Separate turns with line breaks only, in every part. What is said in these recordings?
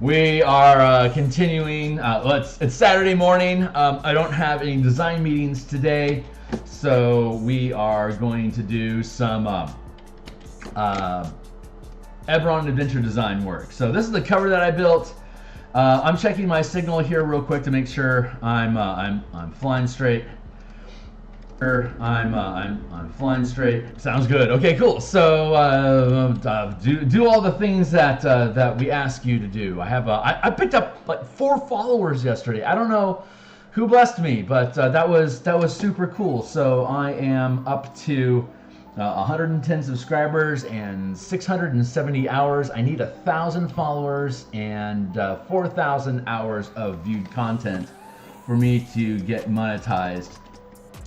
We are continuing. It's Saturday morning. I don't have any design meetings today, so we are going to do some Eberron adventure design work. So this is the cover that I built. I'm checking my signal here real quick to make sure I'm flying straight. I'm flying straight. Sounds good. Okay, cool. So do all the things that we ask you to do. I picked up like 4 followers yesterday. I don't know who blessed me, but that was super cool. So I am up to 110 subscribers and 670 hours. I need 1,000 followers and 4,000 hours of viewed content for me to get monetized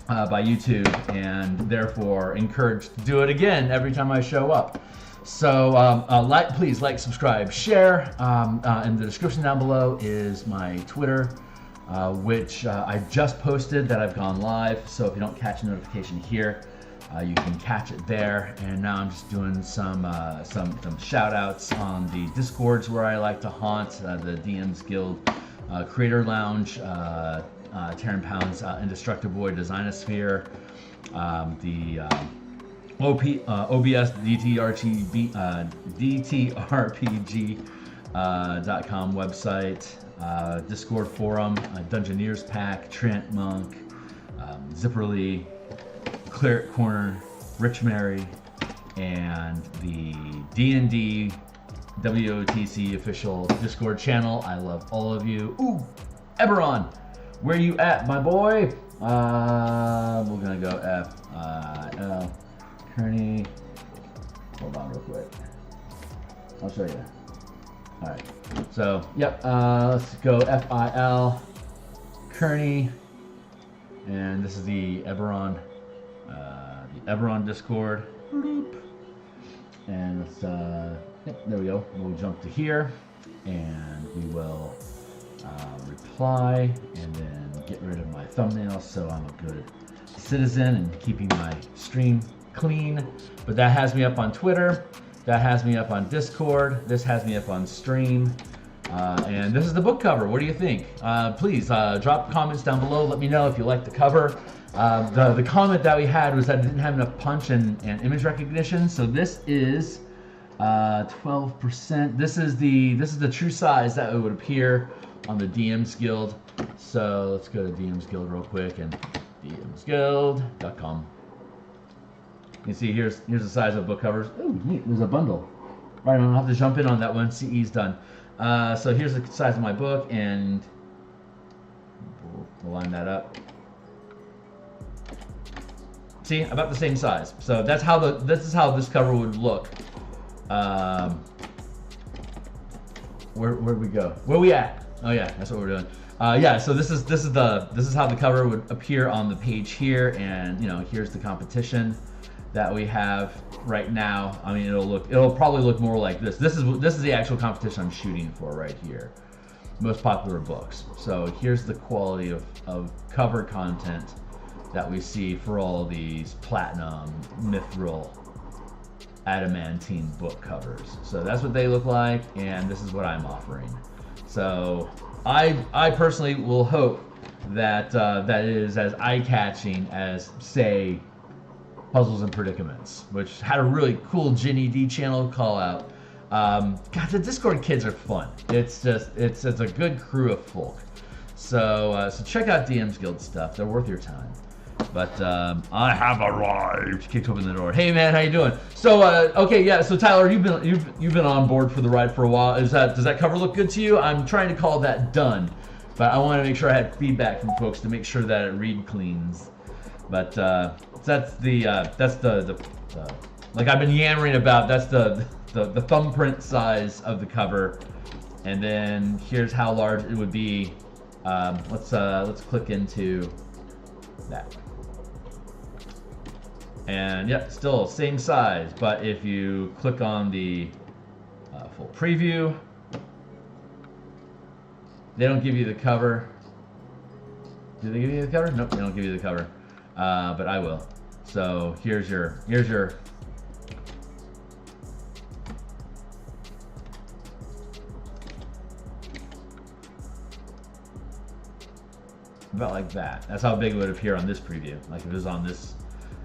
by YouTube, and therefore encouraged to do it again every time I show up. So please like, subscribe, share. In the description down below is my Twitter, which I just posted that I've gone live. So if you don't catch a notification here, you can catch it there. And now I'm just doing some shout outs on the Discords where I like to haunt, the DMsGuild Creator Lounge, Terran Pound's Indestructible Designosphere, the OBS DTRPG.com website, Discord forum, Dungeoneers Pack, Trent Monk, Zipperly, Cleric Corner, Rich Mary, and the D&D WOTC official Discord channel. I love all of you. Ooh, Eberron! Where you at, my boy? We're gonna go F-I-L. Kearney. Hold on real quick. I'll show you. Alright. So, yep, let's go F-I-L. Kearney. And this is the Eberron Discord. And let's, yep, there we go. We'll jump to here. And we will reply and then get rid of my thumbnail so I'm a good citizen and keeping my stream clean. But that has me up on Twitter, that has me up on Discord, this has me up on stream, and this is the book cover. What do you think? Please drop comments down below. Let me know if you like the cover. The comment that we had was that it didn't have enough punch and image recognition, so this is 12%. This is the true size that it would appear on the DMsGuild. So let's go to DMsGuild real quick and DMsGuild.com. You can see here's the size of book covers. Oh, neat. There's a bundle. Right, I don't have to jump in on that one. CE's done. So here's the size of my book, and we'll line that up. See, about the same size. So this is how this cover would look. Where'd we go? Where we at? Oh yeah, that's what we're doing. Yeah, so this is how the cover would appear on the page here, and here's the competition that we have right now. I mean, it'll probably look more like this. This is the actual competition I'm shooting for right here. Most popular books. So here's the quality of cover content that we see for all these platinum, mithril, adamantine book covers. So that's what they look like, and this is what I'm offering. So I personally will hope that that is as eye-catching as, say, Puzzles and Predicaments, which had a really cool Ginny D channel call out. God, the Discord kids are fun. It's a good crew of folk. So check out DMsGuild stuff. They're worth your time. But I have arrived. Kicked open the door. Hey man, how you doing? So okay, yeah. So Tyler, you've been on board for the ride for a while. Does that cover look good to you? I'm trying to call that done, but I want to make sure I had feedback from folks to make sure that it read cleans. But that's the like I've been yammering about. That's the thumbprint size of the cover, and then here's how large it would be. Let's click into that. And yep, still same size, but if you click on the full preview, they don't give you the cover. Do they give you the cover? Nope, they don't give you the cover, but I will. So here's your about like that. That's how big it would appear on this preview. Like if it was on this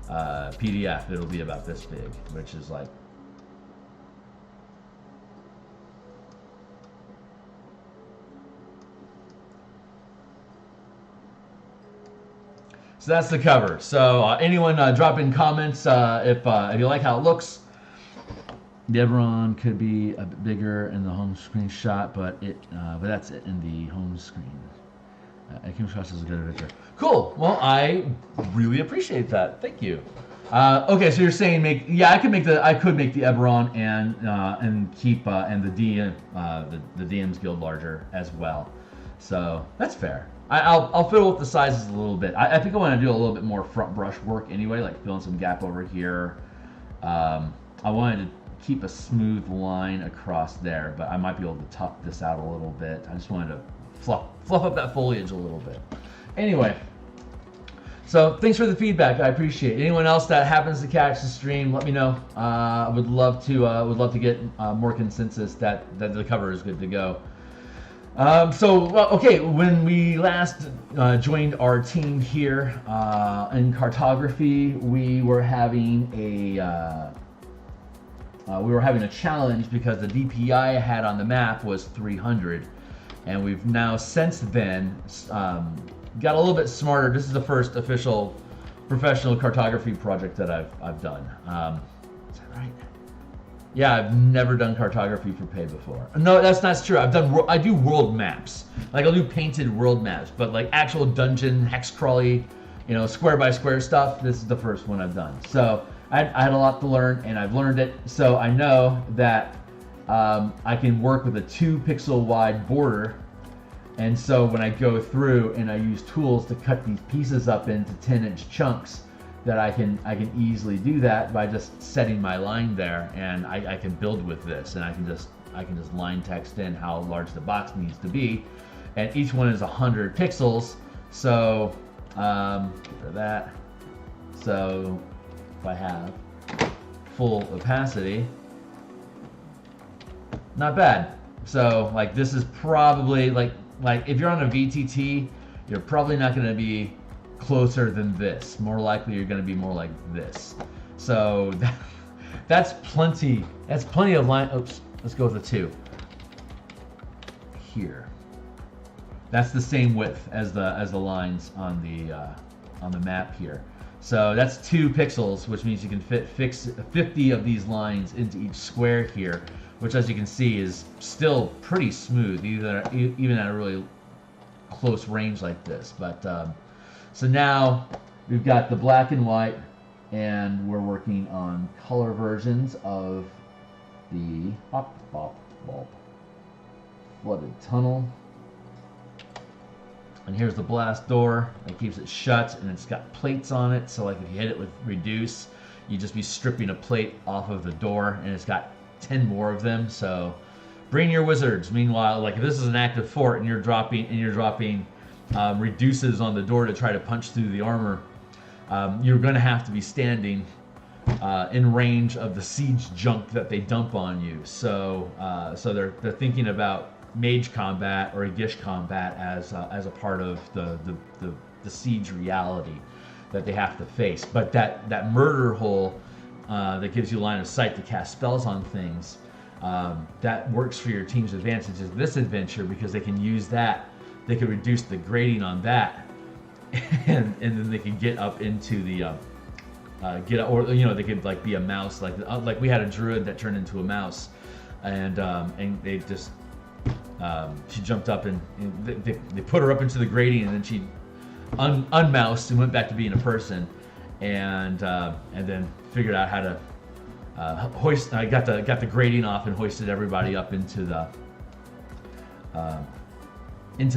PDF, it'll be about this big, which is like. So that's the cover. So anyone drop in comments if you like how it looks. The Eberron could be a bit bigger in the home screen shot, but that's it in the home screen. It came across as a good picture. Cool. Well, I really appreciate that. Thank you. Okay, so you're saying I could make the Eberron and keep and the DMsGuild larger as well. So that's fair. I'll fiddle with the sizes a little bit. I think I want to do a little bit more front brush work anyway, like fill in some gap over here. I wanted to keep a smooth line across there, but I might be able to tough this out a little bit. I just wanted to fluff up that foliage a little bit. Anyway, so thanks for the feedback. I appreciate it. Anyone else that happens to catch the stream, let me know. I would love to get more consensus that the cover is good to go. Okay, when we last joined our team here in cartography, we were having a challenge because the DPI I had on the map was 300, and we've now since then got a little bit smarter. This is the first official professional cartography project that I've done. Is that right? Yeah, I've never done cartography for pay before. No, that's not true. I do world maps. Like I'll do painted world maps, but like actual dungeon hex crawly, square by square stuff. This is the first one I've done. So I had a lot to learn, and I've learned it. So I know that I can work with a 2 pixel wide border. And so when I go through and I use tools to cut these pieces up into 10-inch chunks, that I can easily do that by just setting my line there, and I can build with this, and I can just line text in how large the box needs to be, and each one is 100 pixels. So for that, so if I have full opacity, not bad. So like this is probably like if you're on a VTT, you're probably not going to be closer than this. More likely you're going to be more like this. So that's plenty of line. Oops, let's go with a 2 here. That's the same width as the lines on the map here. So that's 2 pixels, which means you can fit 50 of these lines into each square here, which, as you can see, is still pretty smooth, even at a really close range like this. But so now we've got the black and white, and we're working on color versions of the flooded tunnel. And here's the blast door that keeps it shut, and it's got plates on it. So like if you hit it with reduce, you'd just be stripping a plate off of the door, and it's got 10 more of them. So bring your wizards. Meanwhile, like if this is an active fort and you're dropping reduces on the door to try to punch through the armor, you're going to have to be standing in range of the siege junk that they dump on you. So they're thinking about mage combat or Gish combat as a part of the siege reality that they have to face. But that murder hole that gives you line of sight to cast spells on things, that works for your team's advantage in this adventure, because they can use that. They could reduce the grading on that, and then they could get up into the they could like be a mouse, like we had a druid that turned into a mouse, and they just she jumped up and they put her up into the grading, and then she unmoused and went back to being a person, and then figured out how to hoist. I got the grading off and hoisted everybody up into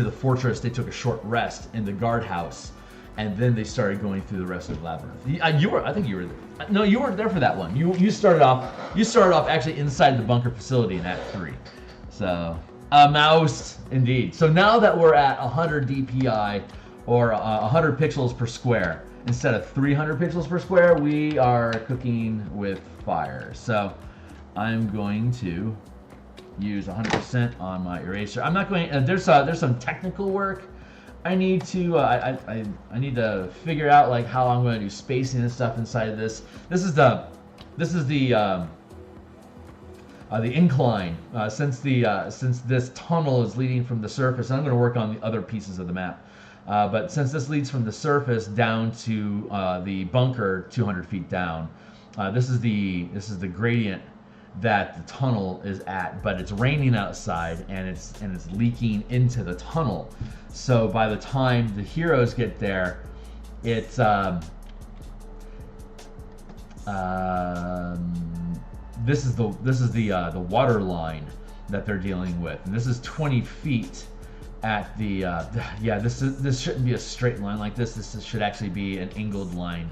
the fortress. They took a short rest in the guardhouse, and then they started going through the rest of the labyrinth. I think you were there. No, you weren't there for that one. You started off actually inside the bunker facility in Act 3. So a mouse indeed. So now that we're at 100 DPI, or 100 pixels per square instead of 300 pixels per square, we are cooking with fire. So I'm going to use 100% on my eraser. I'm not going. There's some technical work I need to I need to figure out like how I'm going to do spacing and stuff inside of this. This is the incline. Since this tunnel is leading from the surface, I'm going to work on the other pieces of the map. But since this leads from the surface down to the bunker 200 feet down, this is the gradient that the tunnel is at, but it's raining outside and it's leaking into the tunnel. So by the time the heroes get there, it's this is the water line that they're dealing with, and this is 20 feet at the yeah, this shouldn't be a straight line like this. This should actually be an angled line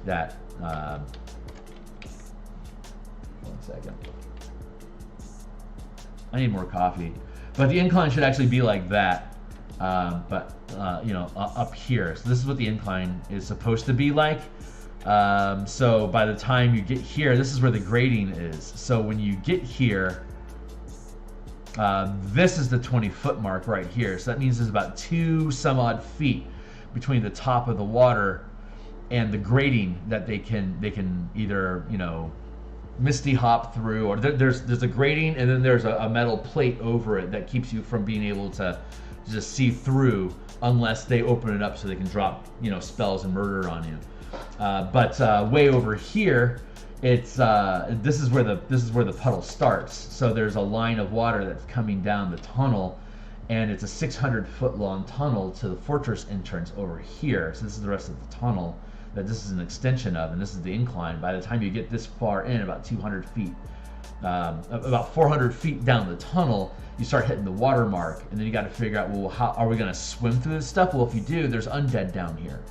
that 1 second. I need more coffee. But the incline should actually be like that, you know, up here. So this is what the incline is supposed to be like. So by the time you get here, this is where the grading is. So when you get here, this is the 20-foot mark right here. So that means there's about 2 some odd feet between the top of the water and the grading that they can either, you know, misty hop through, or there's a grading and then there's a metal plate over it that keeps you from being able to just see through unless they open it up so they can drop, you know, spells and murder on you. But way over here, it's this is where the puddle starts. So there's a line of water that's coming down the tunnel, and it's a 600-foot long tunnel to the fortress entrance over here. So this is the rest of the tunnel that this is an extension of, and this is the incline. By the time you get this far in, about 200 feet, about 400 feet down the tunnel, you start hitting the water mark, and then you got to figure out, well, how are we going to swim through this stuff? Well, if you do, there's undead down here.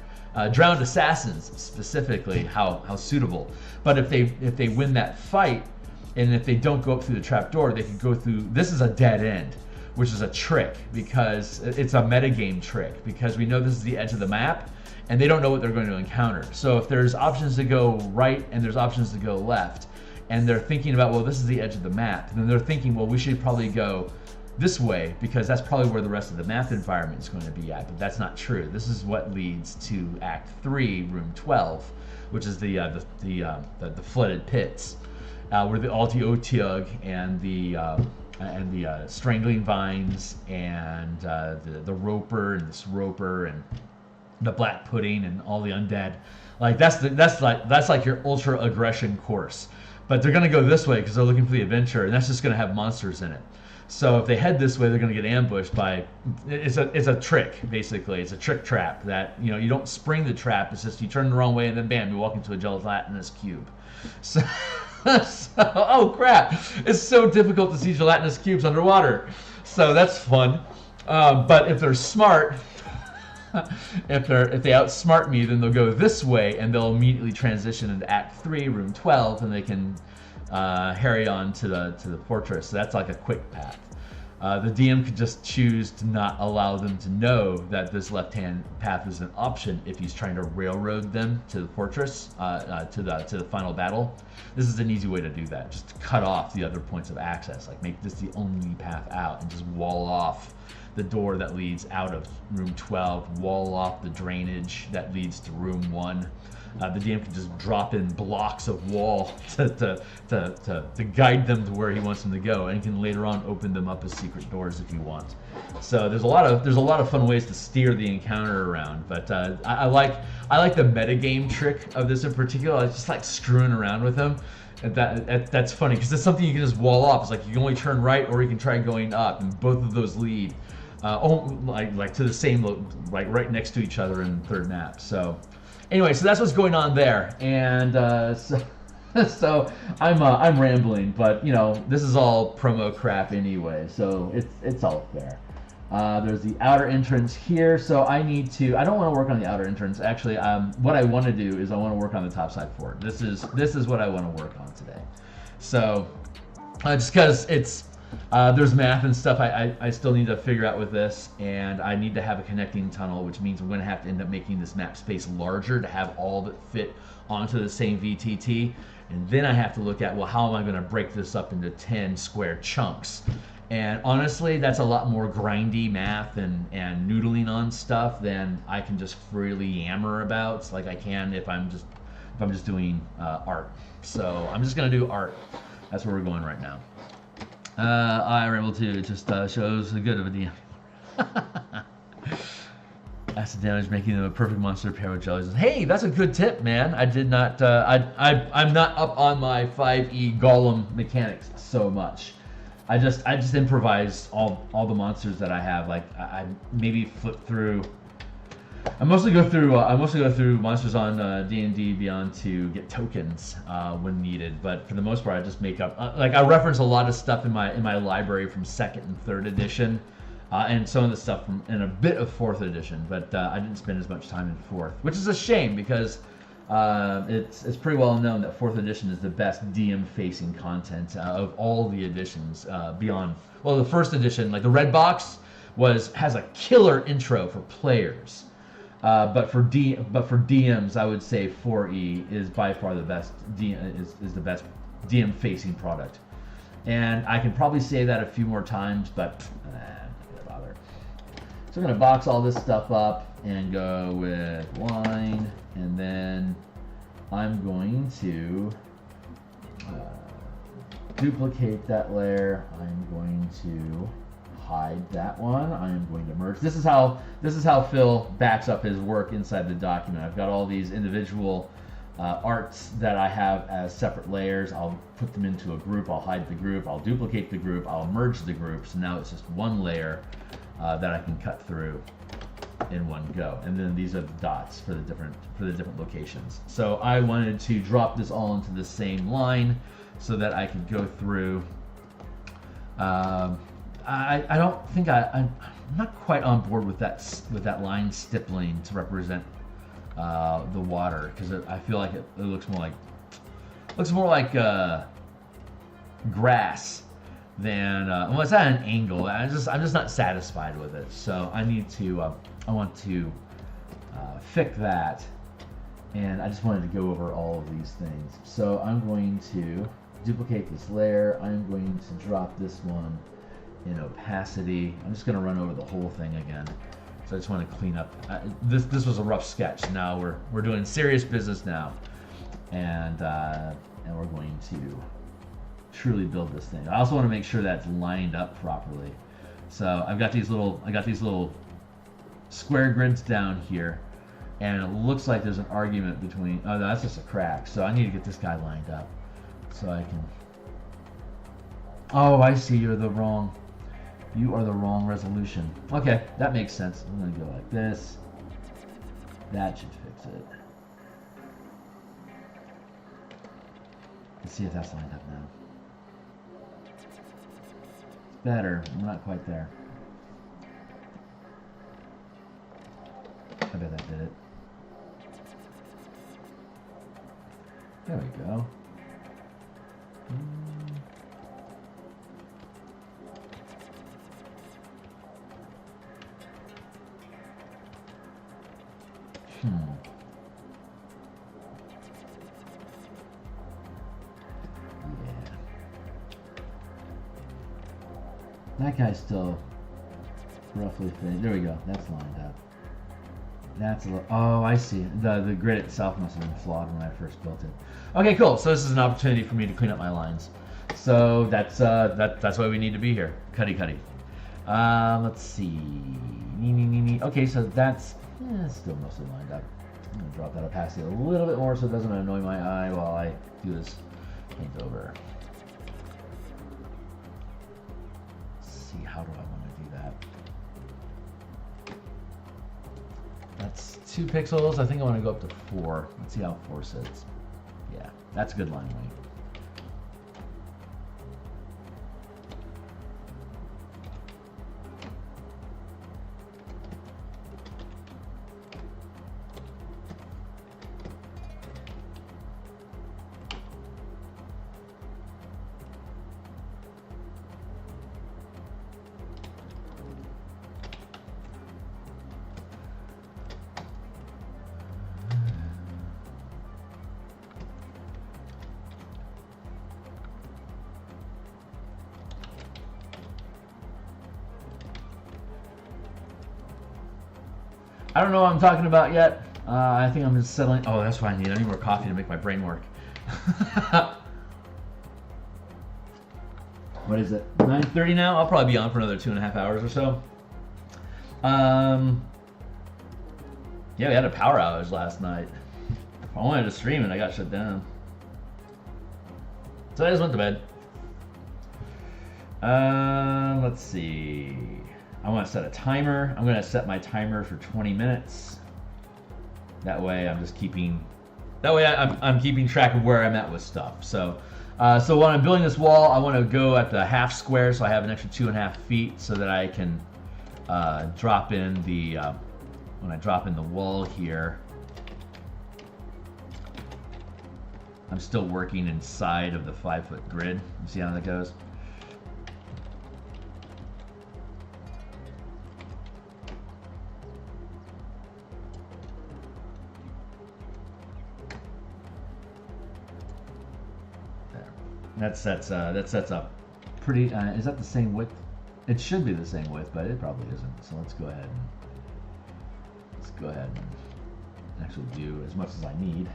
Drowned assassins specifically, how suitable. But if they win that fight, and if they don't go up through the trapdoor, they can go through. This is a dead end, which is a trick, because it's a metagame trick, because we know this is the edge of the map, and they don't know what they're going to encounter. So if there's options to go right and there's options to go left, and they're thinking about, well, this is the edge of the map, and then they're thinking, well, we should probably go this way because that's probably where the rest of the map environment is going to be at. But that's not true. This is what leads to Act 3, Room 12, which is the flooded pits, where the Alti-Otiug and the strangling vines and the roper and this roper and the black pudding and all the undead, like that's like your ultra aggression course. But they're gonna go this way because they're looking for the adventure, and that's just gonna have monsters in it. So if they head this way, they're gonna get ambushed by. It's a trick, basically. It's a trick trap that, you know, you don't spring the trap. It's just you turn the wrong way and then bam, you walk into a gelatinous cube. So, oh crap! It's so difficult to see gelatinous cubes underwater. So that's fun. But if they're smart. If they outsmart me, then they'll go this way and they'll immediately transition into Act 3, Room 12, and they can harry on to the fortress. So that's like a quick path. The DM could just choose to not allow them to know that this left-hand path is an option if he's trying to railroad them to the fortress, to the final battle. This is an easy way to do that. Just to cut off the other points of access, like make this the only path out and just wall off the door that leads out of Room 12, wall off the drainage that leads to Room 1. The DM can just drop in blocks of wall to guide them to where he wants them to go, and he can later on open them up as secret doors if you want. So there's a lot of fun ways to steer the encounter around. But I like the metagame trick of this in particular. I just like screwing around with them. And that's funny because it's something you can just wall off. It's like you can only turn right or you can try going up, and both of those lead like to the same, like right next to each other in the third map. So anyway, so that's what's going on there, and so I'm rambling, but you know, this is all promo crap anyway, so it's all fair. There's the outer entrance here, so I don't want to work on the outer entrance. Actually, what I want to do is I want to work on the top side fort. This is what I want to work on today. So just because it's there's math and stuff I still need to figure out with this, and I need to have a connecting tunnel, which means we're going to have to end up making this map space larger to have all that fit onto the same VTT. And then I have to look at, well, how am I going to break this up into 10 square chunks? And honestly, that's a lot more grindy math and noodling on stuff than I can just freely yammer about, like I can if I'm just doing art. So I'm just gonna do art. That's where we're going right now. I were able to just shows the good of a DM. Acid damage making them a perfect monster pair with jellies. Hey, that's a good tip, man. I did not. I'm not up on my 5e golem mechanics so much. I just improvise all the monsters that I have. Like I maybe flip through. I mostly go through monsters on D&D Beyond to get tokens when needed. But for the most part, I just make up. Like I reference a lot of stuff in my library from 2nd and 3rd edition, and some of the stuff in a bit of 4th edition. But I didn't spend as much time in 4th, which is a shame because it's pretty well known that 4th edition is the best DM-facing content of all the editions beyond. Well, the 1st edition, like the red box, has a killer intro for players. But for DMs, I would say 4E is by far the best. Is the best DM-facing product, and I can probably say that a few more times, but I'm not gonna bother. So we're gonna box all this stuff up and go with line, and then I'm going to duplicate that layer. I'm going to hide that one. I am going to merge. This is how Phil backs up his work inside the document. I've got all these individual arts that I have as separate layers. I'll put them into a group. I'll hide the group. I'll duplicate the group. I'll merge the group. So now it's just one layer that I can cut through in one go. And then these are the dots for the different locations. So I wanted to drop this all into the same line so that I could go through. I don't think I'm not quite on board with that line stippling to represent the water, because I feel like it looks more like grass than well, it's at an angle. I'm just not satisfied with it. So I want to fix that, and I just wanted to go over all of these things. So I'm going to duplicate this layer. I'm going to drop this one in opacity. I'm just going to run over the whole thing again. So I just want to clean up. This was a rough sketch. Now we're doing serious business now, and we're going to truly build this thing. I also want to make sure that's lined up properly. So I got these little square grids down here, and it looks like there's an argument between. Oh, no, that's just a crack. So I need to get this guy lined up so I can. Oh, I see. You are the wrong resolution. Okay, that makes sense. I'm gonna go like this. That should fix it. Let's see if that's lined up now. It's better. I'm not quite there. I bet that did it. There we go. Yeah. That guy's still roughly finished. There we go. That's lined up. That's a little. Oh, I see. The grid itself must have been flawed when I first built it. Okay, cool. So this is an opportunity for me to clean up my lines. So that's why we need to be here. Cuddy. Let's see. Okay, so that's still mostly lined up. I'm gonna drop that opacity a little bit more so it doesn't annoy my eye while I do this paint over. Let's see, how do I want to do that? That's 2 pixels. I think I want to go up to 4. Let's see how 4 sits. Yeah, that's a good line weight. I don't know what I'm talking about yet. I think I'm just settling. Oh, that's what I need. I need more coffee to make my brain work. What is it? 9:30 now? I'll probably be on for another 2.5 hours or so. Yeah, we had a power outage last night. I wanted to stream and I got shut down. So I just went to bed. Let's see. I want to set a timer. I'm going to set my timer for 20 minutes. That way I'm just keeping... That way I'm keeping track of where I'm at with stuff. So when I'm building this wall, I want to go at the half square so I have an extra 2.5 feet so that I can drop in the... when I drop in the wall here, I'm still working inside of the 5-foot grid. You see how that goes? There. That sets up pretty. Is that the same width? It should be the same width, but it probably isn't. So let's go ahead and actually do as much as I need.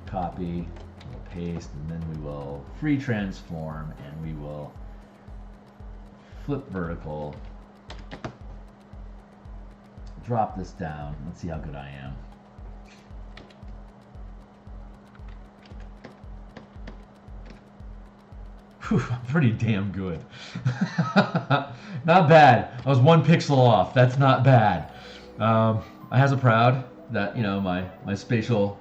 Copy, we'll paste, and then we will free transform, and we will flip vertical, drop this down. Let's see how good I am. Whew, I'm pretty damn good. Not bad. I was 1 pixel off. That's not bad. I has a proud that, you know, my spatial,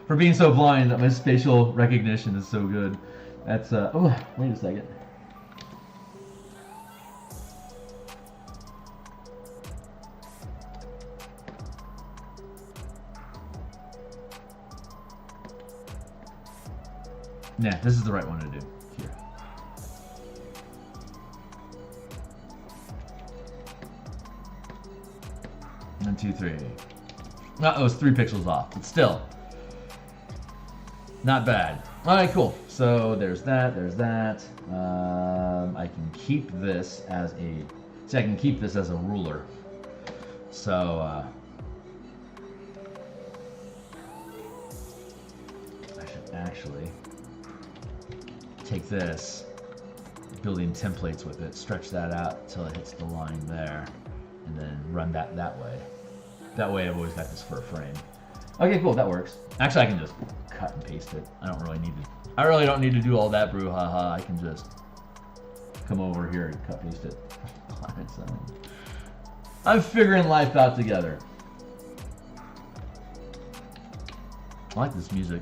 for being so blind, that my spatial recognition is so good. That's, oh, wait a second. Yeah, this is the right one to do. Here. 1, 2, 3. No, it was 3 pixels off, but still. Not bad. Alright, cool. So there's that, there's that. I can keep this as a... See, I can keep this as a ruler. So, I should actually take this, building templates with it, stretch that out until it hits the line there, and then run that way. That way I've always got this for a frame. Okay, cool, that works. Actually, I can just cut and paste it. I really don't need to do all that brouhaha. I can just come over here and cut paste it. I'm figuring life out together. I like this music.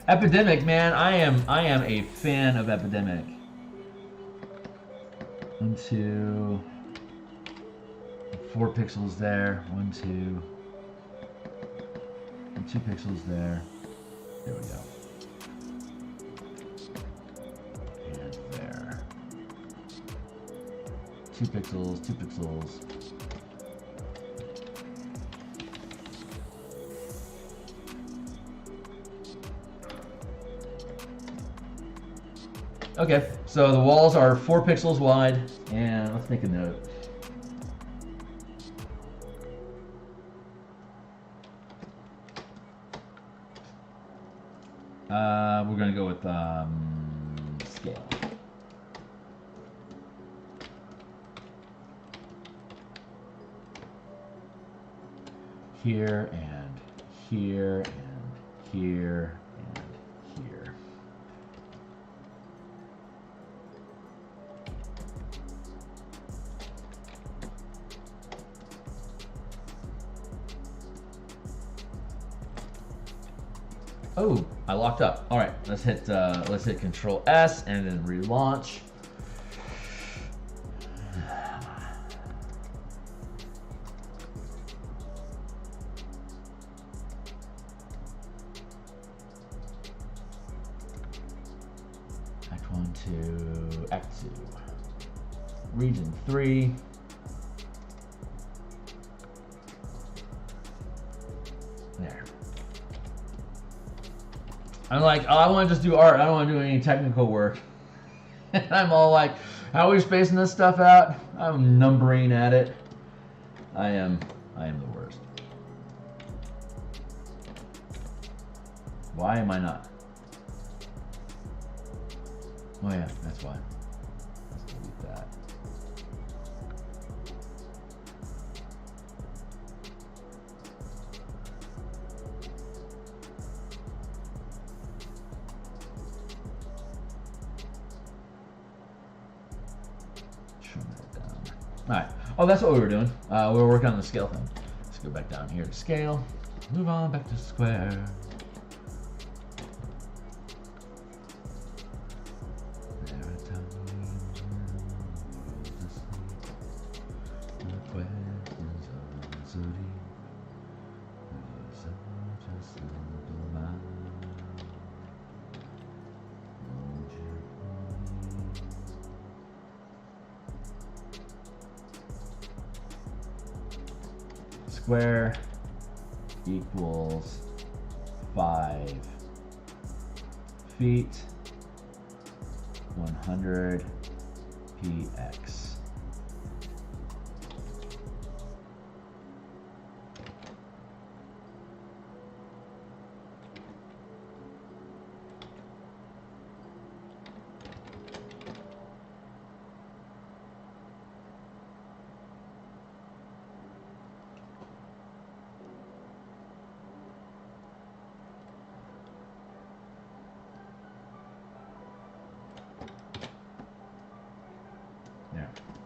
Epidemic, man, I am a fan of Epidemic. 1, 2, 4 pixels there. 1, 2, and 2 pixels there. There we go. And there. 2 pixels, 2 pixels. Okay, so the walls are 4 pixels wide, and let's make a note. We're going to go with scale. Here and here and here and here. Oh, I locked up. All right, let's hit Control S and then relaunch. Act 1 to Act 2. Region 3. There. I'm like, oh, I want to just do art. I don't want to do any technical work. And I'm all like, how are we spacing this stuff out? I'm numbering at it. I am the worst. Why am I not? Oh yeah, that's why. Let's delete that. Trim that down. All right. Oh, that's what we were doing. We were working on the scale thing. Let's go back down here to scale. Move on back to square. Square equals 5 feet, 100 px.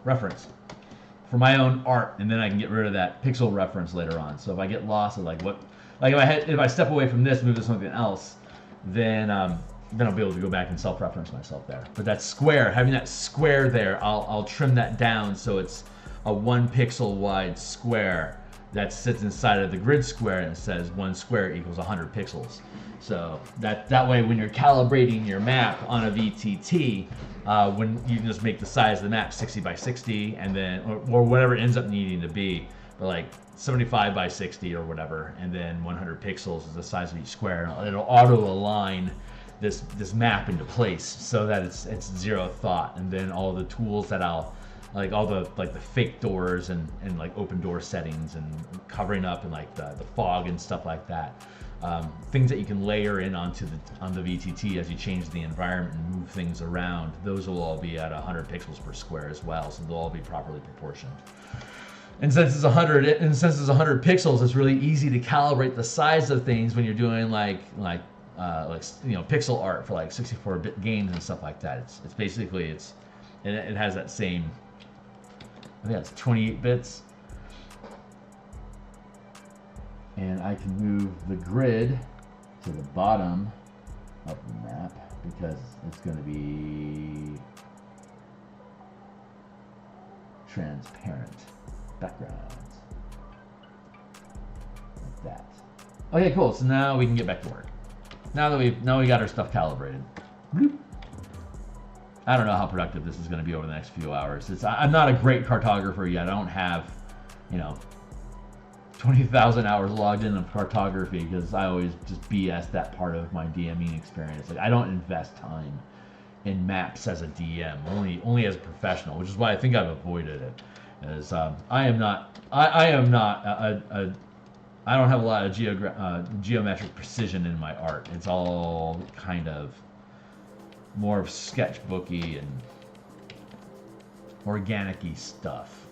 Reference for my own art, and then I can get rid of that pixel reference later on. So if I get lost of like what, like if I step away from this, move to something else, then I'll be able to go back and self-reference myself there. But that square, having that square there, I'll trim that down so it's a 1 pixel wide square that sits inside of the grid square, and it says 1 square equals 100 pixels. So that way, when you're calibrating your map on a VTT, when you can just make the size of the map 60 by 60, and then or whatever it ends up needing to be, but like 75 by 60 or whatever, and then 100 pixels is the size of each square. And it'll auto align this map into place so that it's zero thought. And then all the tools that I'll like, all the fake doors and like open door settings and covering up and like the fog and stuff like that. Things that you can layer in on the VTT as you change the environment and move things around. Those will all be at 100 pixels per square as well, so they'll all be properly proportioned. And since it's 100 pixels, it's really easy to calibrate the size of things when you're doing like pixel art for like 64-bit games and stuff like that. It's basically it has that same. I think that's 28 bits. And I can move the grid to the bottom of the map because it's going to be transparent backgrounds. Like that. Okay, cool. So now we can get back to work. Now we got our stuff calibrated. Bloop. I don't know how productive this is going to be over the next few hours. I'm not a great cartographer yet. I don't have, 20,000 hours logged in of cartography because I always just BS that part of my DMing experience. Like, I don't invest time in maps as a DM, only as a professional, which is why I think I've avoided it. As I don't have a lot of geometric precision in my art. It's all kind of more of sketchbooky and organic-y stuff.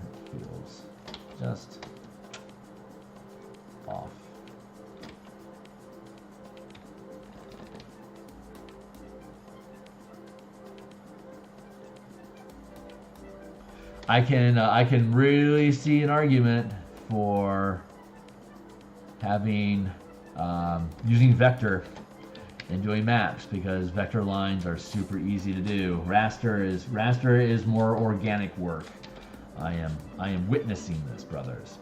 It feels just off. I can really see an argument for having using vector and doing maps, because vector lines are super easy to do. Raster is more organic work. I am witnessing this, brothers.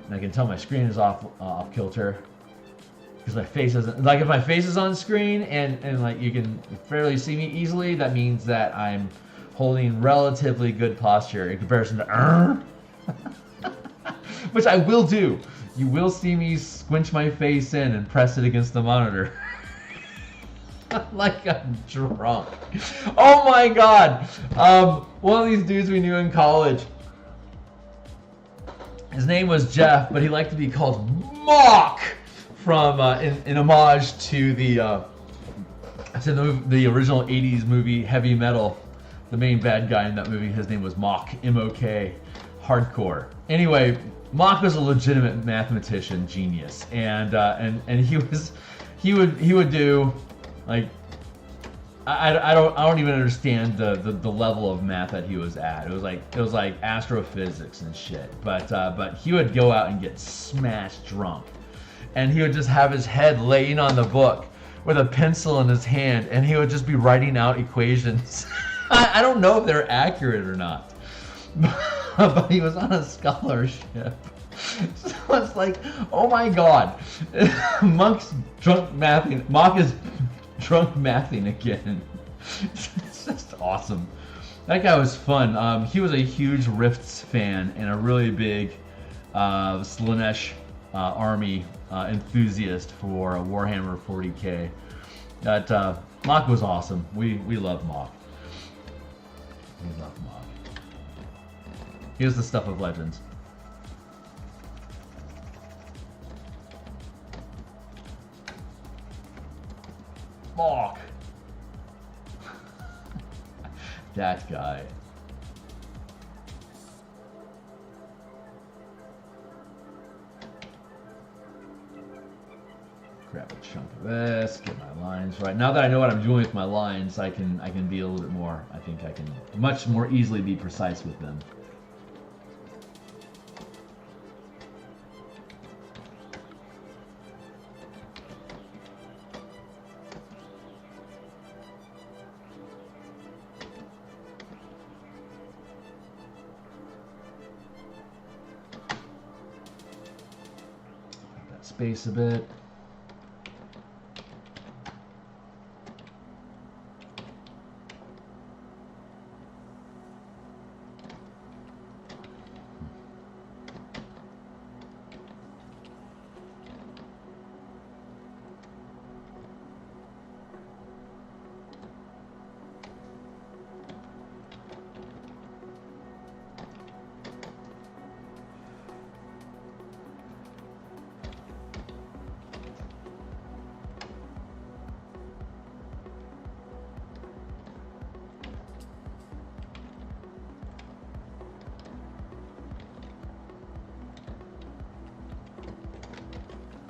And I can tell my screen is off kilter because my face isn't, like, if my face is on screen and like you can fairly see me easily, that means that I'm holding relatively good posture in comparison to which I will do. You will see me squinch my face in and press it against the monitor. Like I'm drunk. Oh my god! One of these dudes we knew in college, his name was Jeff, but he liked to be called Mock from in homage to the original '80s movie Heavy Metal. The main bad guy in that movie, his name was Mock, M-O-K, hardcore. Anyway, Mock was a legitimate mathematician genius, and he would do like I don't even understand the level of math that he was at. It was like astrophysics and shit. But he would go out and get smashed drunk, and he would just have his head laying on the book with a pencil in his hand, and he would just be writing out equations. I don't know if they're accurate or not, but he was on a scholarship. So it's like, oh my god, Mock's drunk mathing. Mock is drunk mathing again. It's just awesome. That guy was fun. He was a huge Rifts fan and a really big Slaanesh army enthusiast for Warhammer 40k. That Mock was awesome. We love Mock. We love Mock. Here's the stuff of legends. Mock. That guy. Grab a chunk of this, get my lines right. Now that I know what I'm doing with my lines, I can be a little bit more, I think I can much more easily be precise with them. Space a bit.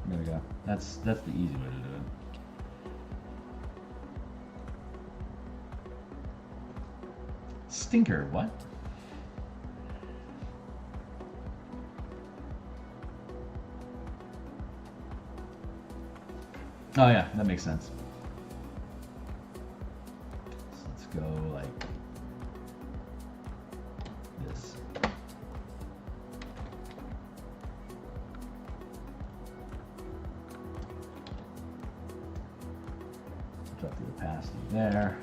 There we go. That's the easy way to do it. Stinker, what? Oh yeah, that makes sense. So let's go like this. Drop the opacity there.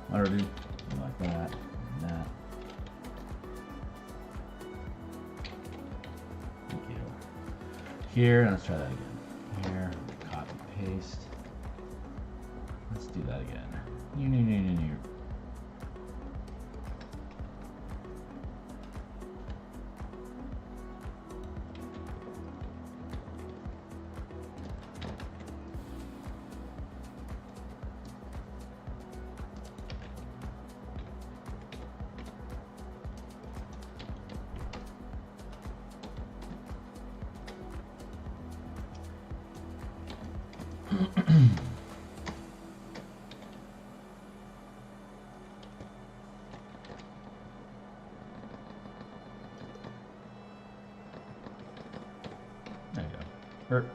What do I do? Like that, and that. Thank you. Here, let's try that again. Here, copy, paste. Let's do that again. There you go.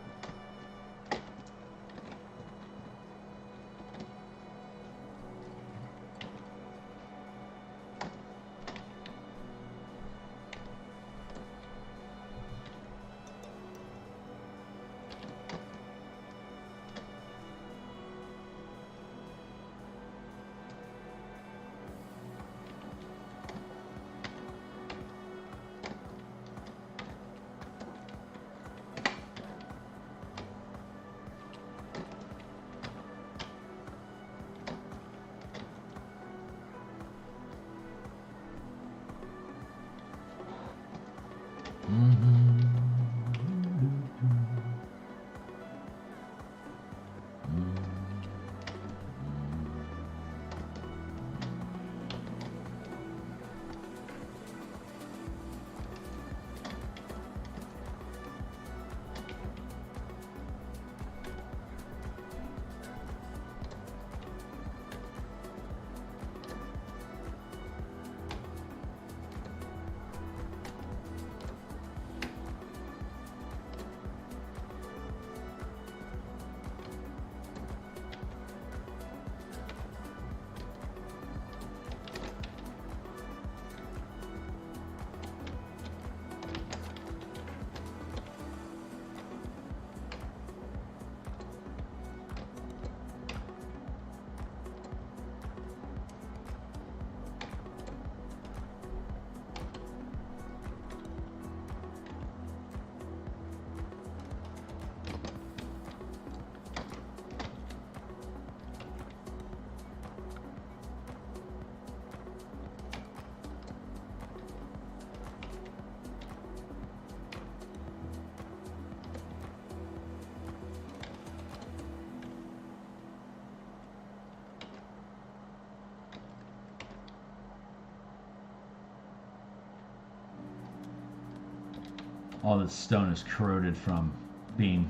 All this stone is corroded from being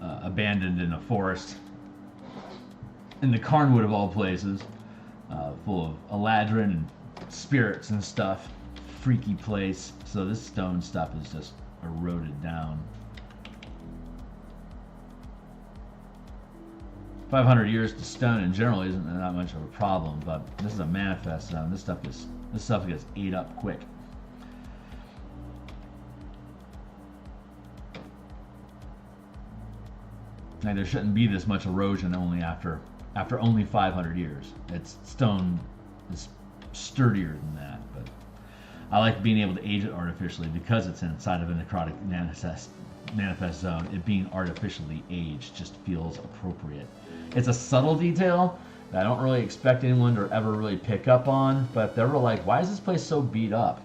abandoned in a forest in the Carnwood of all places, full of eladrin and spirits and stuff. Freaky place. So this stone stuff is just eroded down. 500 years to stone in general isn't that much of a problem, but this is a manifest zone. This stuff gets ate up quick. Like there shouldn't be this much erosion only after only 500 years. It's stone is sturdier than that, but I like being able to age it artificially because it's inside of a necrotic manifest zone. It being artificially aged just feels appropriate. It's a subtle detail that I don't really expect anyone to ever really pick up on, but they were like, why is this place so beat up?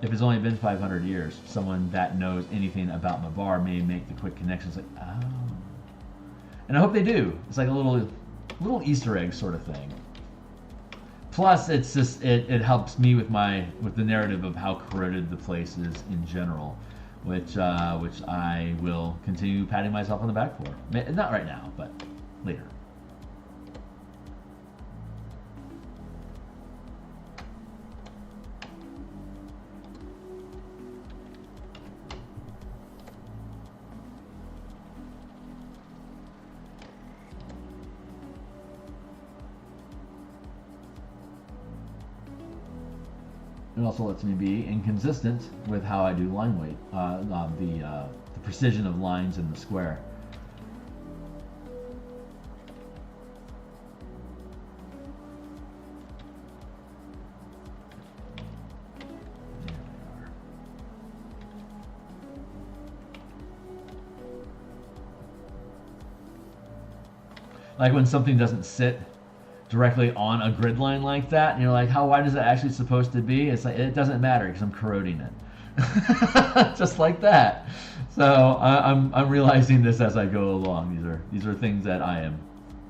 If it's only been 500 years, someone that knows anything about Mabar may make the quick connections like, oh. And I hope they do. It's like a little Easter egg sort of thing. Plus, it's just it helps me with the narrative of how corroded the place is in general, which I will continue patting myself on the back for. Not right now, but later. It also lets me be inconsistent with how I do line weight, the precision of lines in the square. Like when something doesn't sit directly on a grid line like that, and you're like, how wide is it actually supposed to be? It's like, it doesn't matter because I'm corroding it. Just like that. So I'm realizing this as I go along. These are things that I am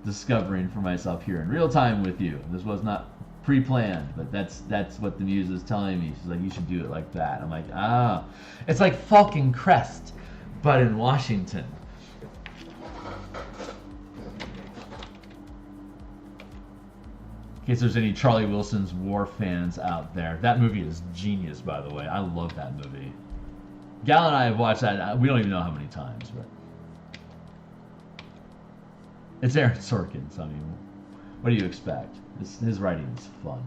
discovering for myself here in real time with you. This was not pre-planned, but that's what the muse is telling me. She's like, you should do it like that. I'm like, ah. It's like Falcon Crest but in Washington. In case there's any Charlie Wilson's War fans out there. That movie is genius, by the way. I love that movie. Gal and I have watched that. We don't even know how many times, but it's Aaron Sorkin, so I mean, what do you expect? His writing is fun.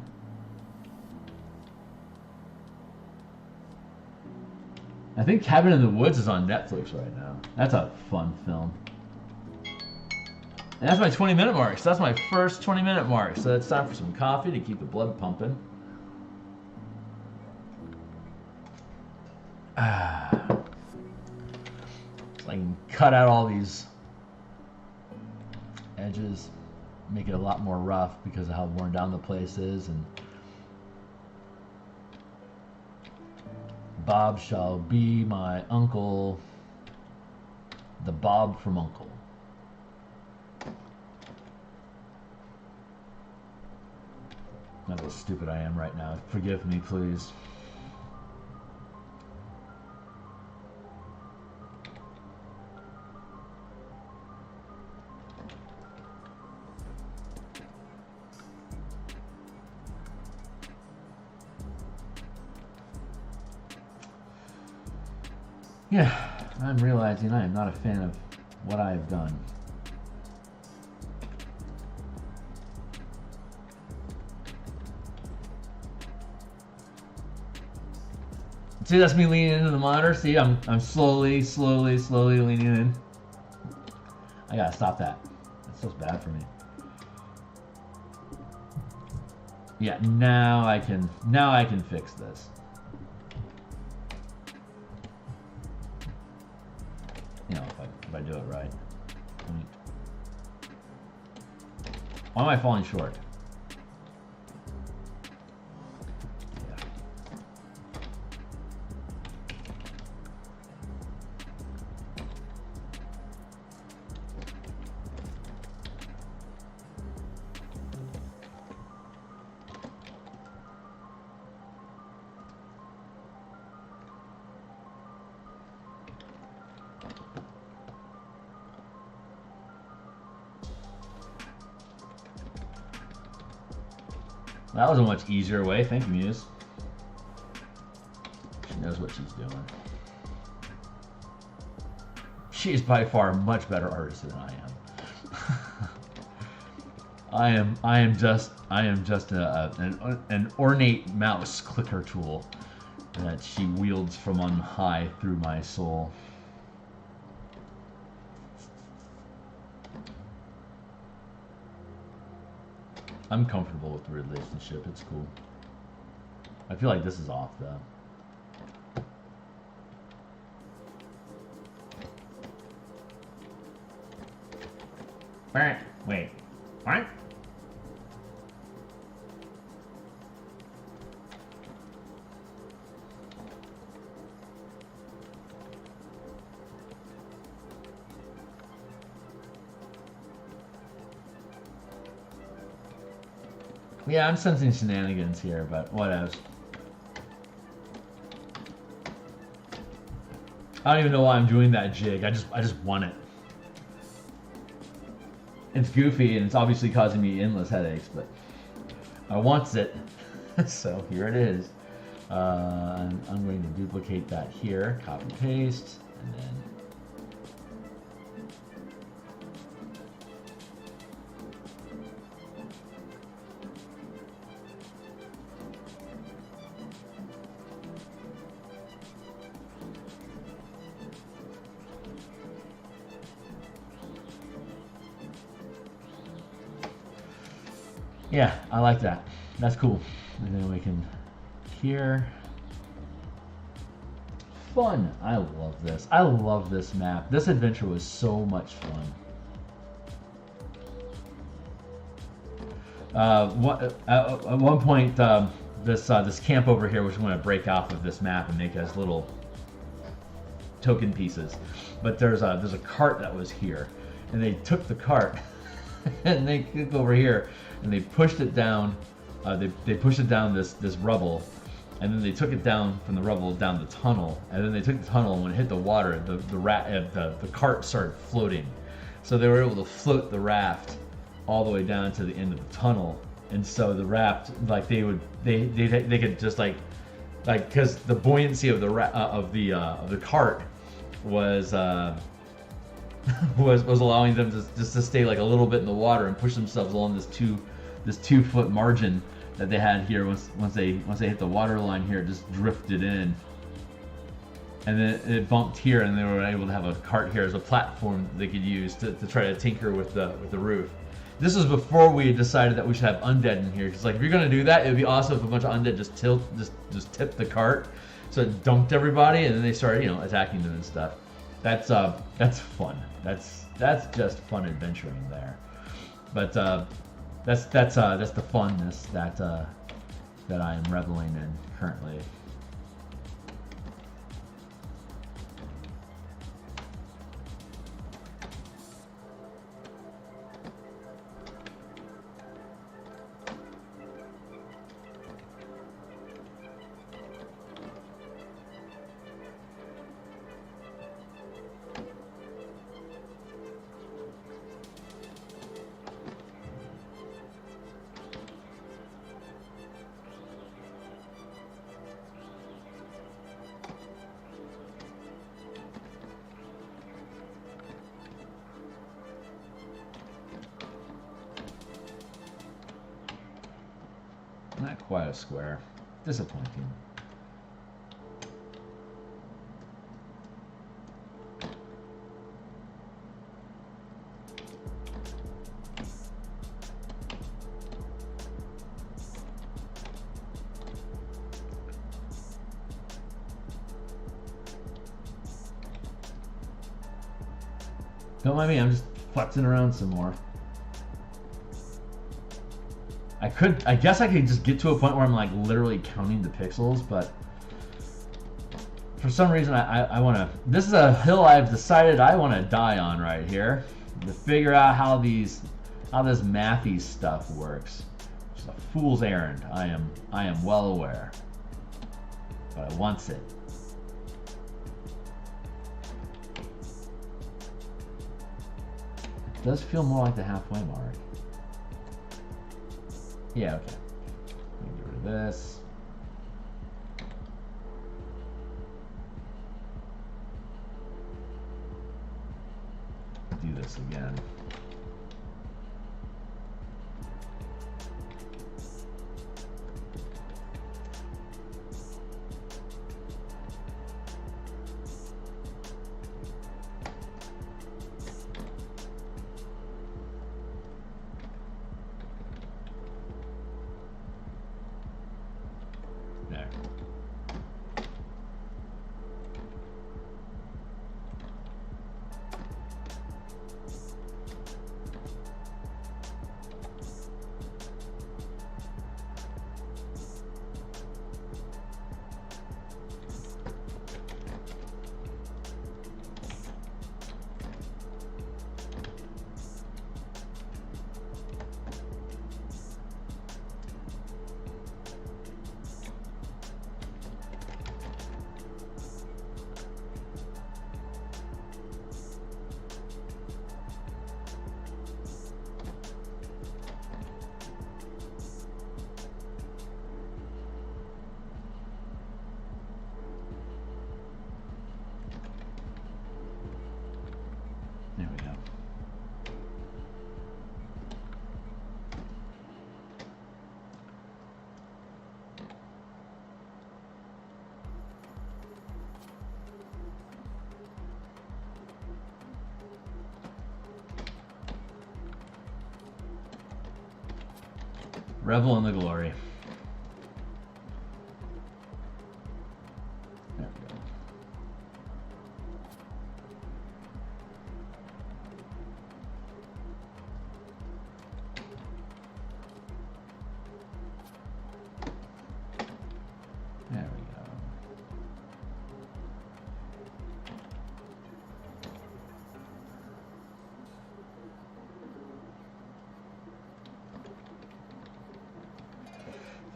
I think Cabin in the Woods is on Netflix right now. That's a fun film. And that's my 20-minute mark. So that's my first 20-minute mark. So it's time for some coffee to keep the blood pumping. So I can cut out all these edges, make it a lot more rough because of how worn down the place is. And Bob shall be my uncle, the Bob from Uncle. Not how stupid I am right now. Forgive me, please. Yeah, I'm realizing I am not a fan of what I have done. See, that's me leaning into the monitor. See, I'm slowly leaning in. I gotta stop that. That's so bad for me. Yeah, now I can fix this. You know, if I do it right. Why am I falling short? That was a much easier way. Thank you, Muse. She knows what she's doing. She is by far a much better artist than I am. I am just an ornate mouse clicker tool that she wields from on high through my soul. I'm comfortable with the relationship. It's cool. I feel like this is off though. Wait. What? Yeah, I'm sensing shenanigans here, but whatevs. I don't even know why I'm doing that jig. I just want it. It's goofy and it's obviously causing me endless headaches, but I wants it. So here it is. I'm going to duplicate that here, copy paste, and then yeah, I like that. That's cool. And then we can here. Fun. I love this. I love this map. This adventure was so much fun. At one point, this camp over here was going to break off of this map and make us little token pieces. But there's a cart that was here, and they took the cart and they took over here and they pushed it down. They pushed it down this rubble, and then they took it down from the rubble down the tunnel, and then they took the tunnel, and when it hit the water, the cart started floating. So they were able to float the raft all the way down to the end of the tunnel, and so the raft, like they could just like because the buoyancy of the cart was was allowing them to just to stay like a little bit in the water and push themselves along this 2 foot margin that they had here. Once they hit the water line here, it just drifted in, and then it bumped here, and they were able to have a cart here as a platform that they could use to try to tinker with the roof. This was before we decided that we should have undead in here, because like if you're gonna do that, it'd be awesome if a bunch of undead just tipped the cart, so it dunked everybody, and then they started attacking them and stuff. That's fun. That's just fun adventuring there. But that's the funness that I am reveling in currently. Not quite a square. Disappointing. Don't mind me, I'm just futzing around some more. I guess I could just get to a point where I'm like literally counting the pixels, but for some reason I want to, this is a hill I've decided I want to die on right here, to figure out how this mathy stuff works. It's a fool's errand, I am well aware, but I wants it. It does feel more like the halfway mark. Yeah, okay. Let me get rid of this. Do this again. There we go. Revel in the glory. There we go. There we go.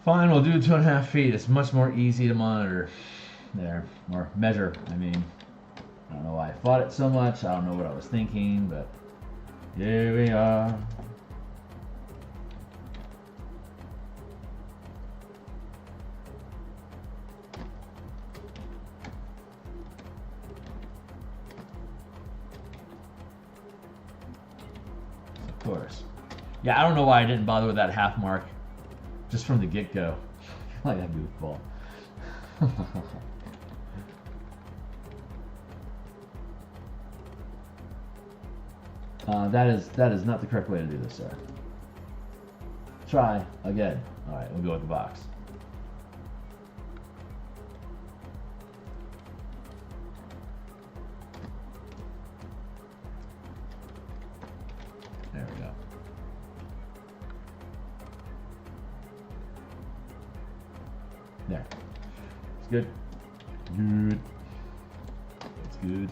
Fine, we'll do 2.5 feet. It's much more easy to monitor there, or measure. I mean, I don't know why I fought it so much. I don't know what I was thinking, but here we are. Of course. Yeah, I don't know why I didn't bother with that half mark just from the get-go. Like that goofball. That is not the correct way to do this, sir. Try again. All right, we'll go with the box. There we go. There. It's good. Good. It's good.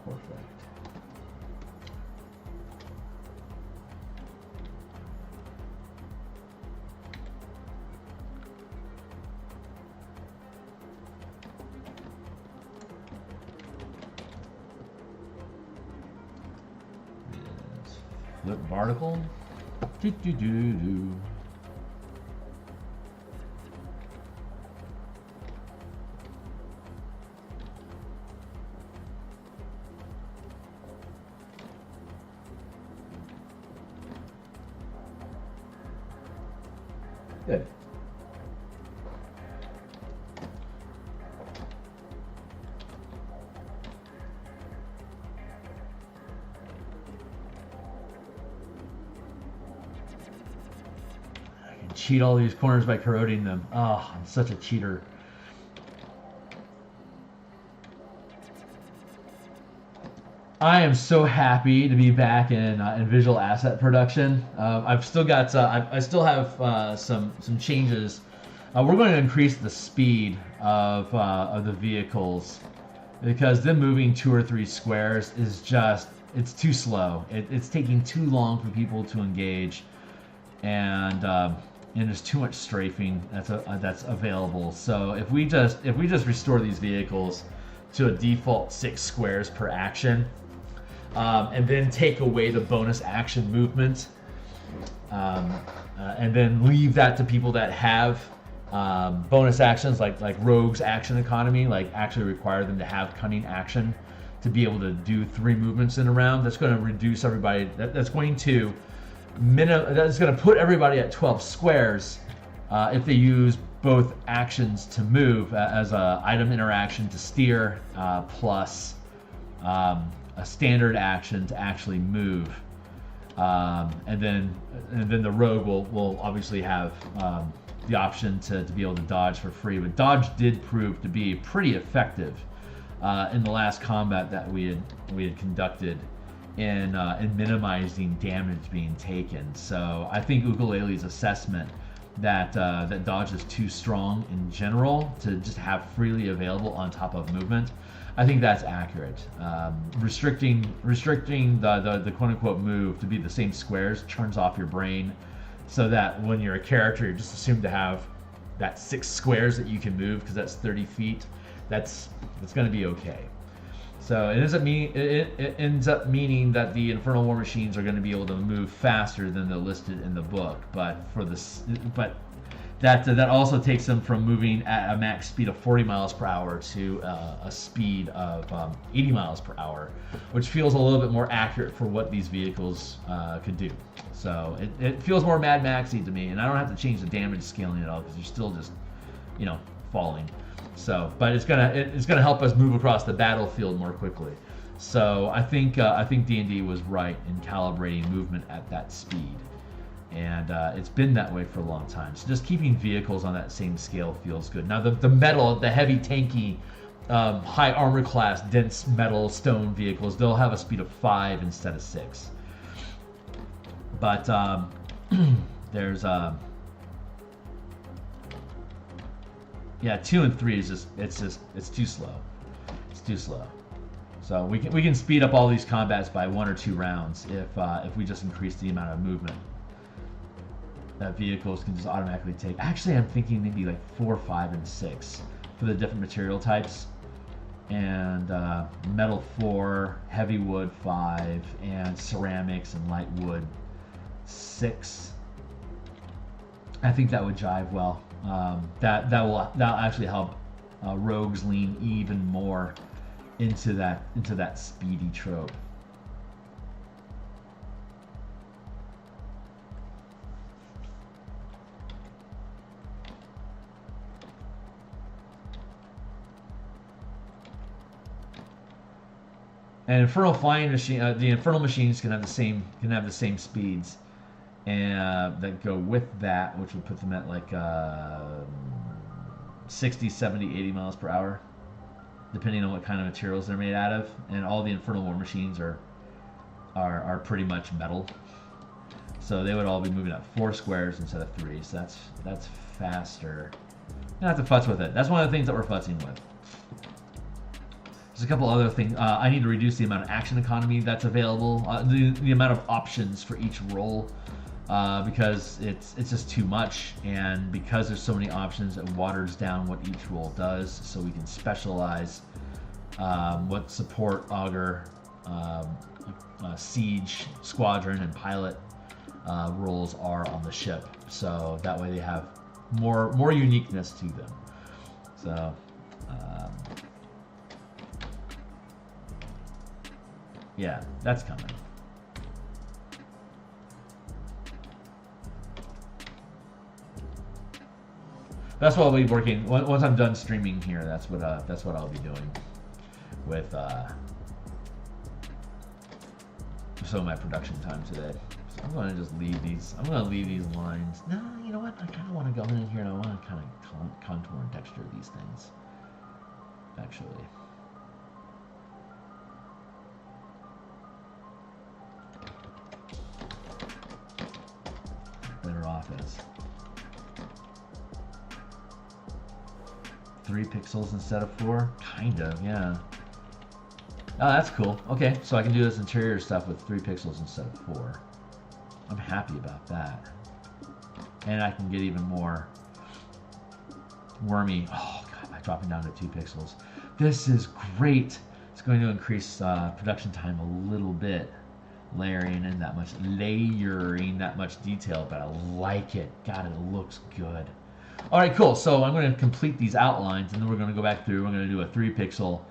Perfect. Flip particle. Do do do do. Good. I can cheat all these corners by corroding them. Oh, I'm such a cheater. I am so happy to be back in visual asset production. I've still got I still have some changes. We're going to increase the speed of the vehicles because them moving 2 or 3 squares is just it's too slow. It's taking too long for people to engage, and there's too much strafing that's available. So if we just restore these vehicles to a default 6 squares per action. And then take away the bonus action movement, and then leave that to people that have bonus actions like Rogue's action economy, like actually require them to have cunning action to be able to do 3 movements in a round. That's going to reduce everybody. That's going to put everybody at 12 squares if they use both actions to move as a item interaction to steer plus. A standard action to actually move, and then the rogue will obviously have the option to be able to dodge for free. But dodge did prove to be pretty effective in the last combat that we had conducted in minimizing damage being taken. So I think Ukulele's assessment that dodge is too strong in general to just have freely available on top of movement. I think that's accurate. Restricting the quote unquote move to be the same squares turns off your brain, so that when you're a character, you're just assumed to have that 6 squares that you can move because that's 30 feet. That's going to be okay. So it ends up meaning that the Infernal War Machines are going to be able to move faster than they're listed in the book, but that also takes them from moving at a max speed of 40 miles per hour to a speed of 80 miles per hour, which feels a little bit more accurate for what these vehicles could do. So it feels more Mad Maxy to me, and I don't have to change the damage scaling at all because you're still just, falling. So, but it's gonna help us move across the battlefield more quickly. So I think D&D was right in calibrating movement at that speed. And it's been that way for a long time. So just keeping vehicles on that same scale feels good. Now the metal, the heavy tanky, high armor class, dense metal stone vehicles, they'll have a speed of 5 instead of 6. But there's 2 and 3 is it's too slow. It's too slow. So we can speed up all these combats by 1 or 2 rounds if we just increase the amount of movement that vehicles can just automatically take. Actually, I'm thinking maybe like 4, 5, and 6 for the different material types. And metal 4, heavy wood 5, and ceramics and light wood 6. I think that would jive well. That'll actually help rogues lean even more into that speedy trope. And infernal flying machine, the infernal machines can have the same speeds, and that go with that, which would put them at like 60, 70, 80 miles per hour, depending on what kind of materials they're made out of. And all the infernal war machines are pretty much metal, so they would all be moving at 4 squares instead of 3. So that's faster. You don't have to futz with it. That's one of the things that we're futzing with. There's a couple other things. I need to reduce the amount of action economy that's available, the amount of options for each roll, because it's just too much, and because there's so many options, it waters down what each roll does. So we can specialize what support, augur, siege, squadron, and pilot roles are on the ship. So that way they have more uniqueness to them. So. Yeah, that's coming. That's what I'll be working. Once I'm done streaming here, that's what I'll be doing with some of my production time today. So I'm going to just leave these. I'm going to leave these lines. No, you know what? I kind of want to go in here and I want to kind of contour and texture these things. Actually. Better off as 3 pixels instead of 4? Kind of, yeah. Oh, that's cool. Okay, so I can do this interior stuff with 3 pixels instead of 4. I'm happy about that. And I can get even more wormy. Oh, God, I'm dropping down to 2 pixels. This is great. It's going to increase production time a little bit. Layering that much detail, but I like it. God, it looks good. All right, cool. So I'm going to complete these outlines, and then we're going to go back through. We're going to do a 3 pixel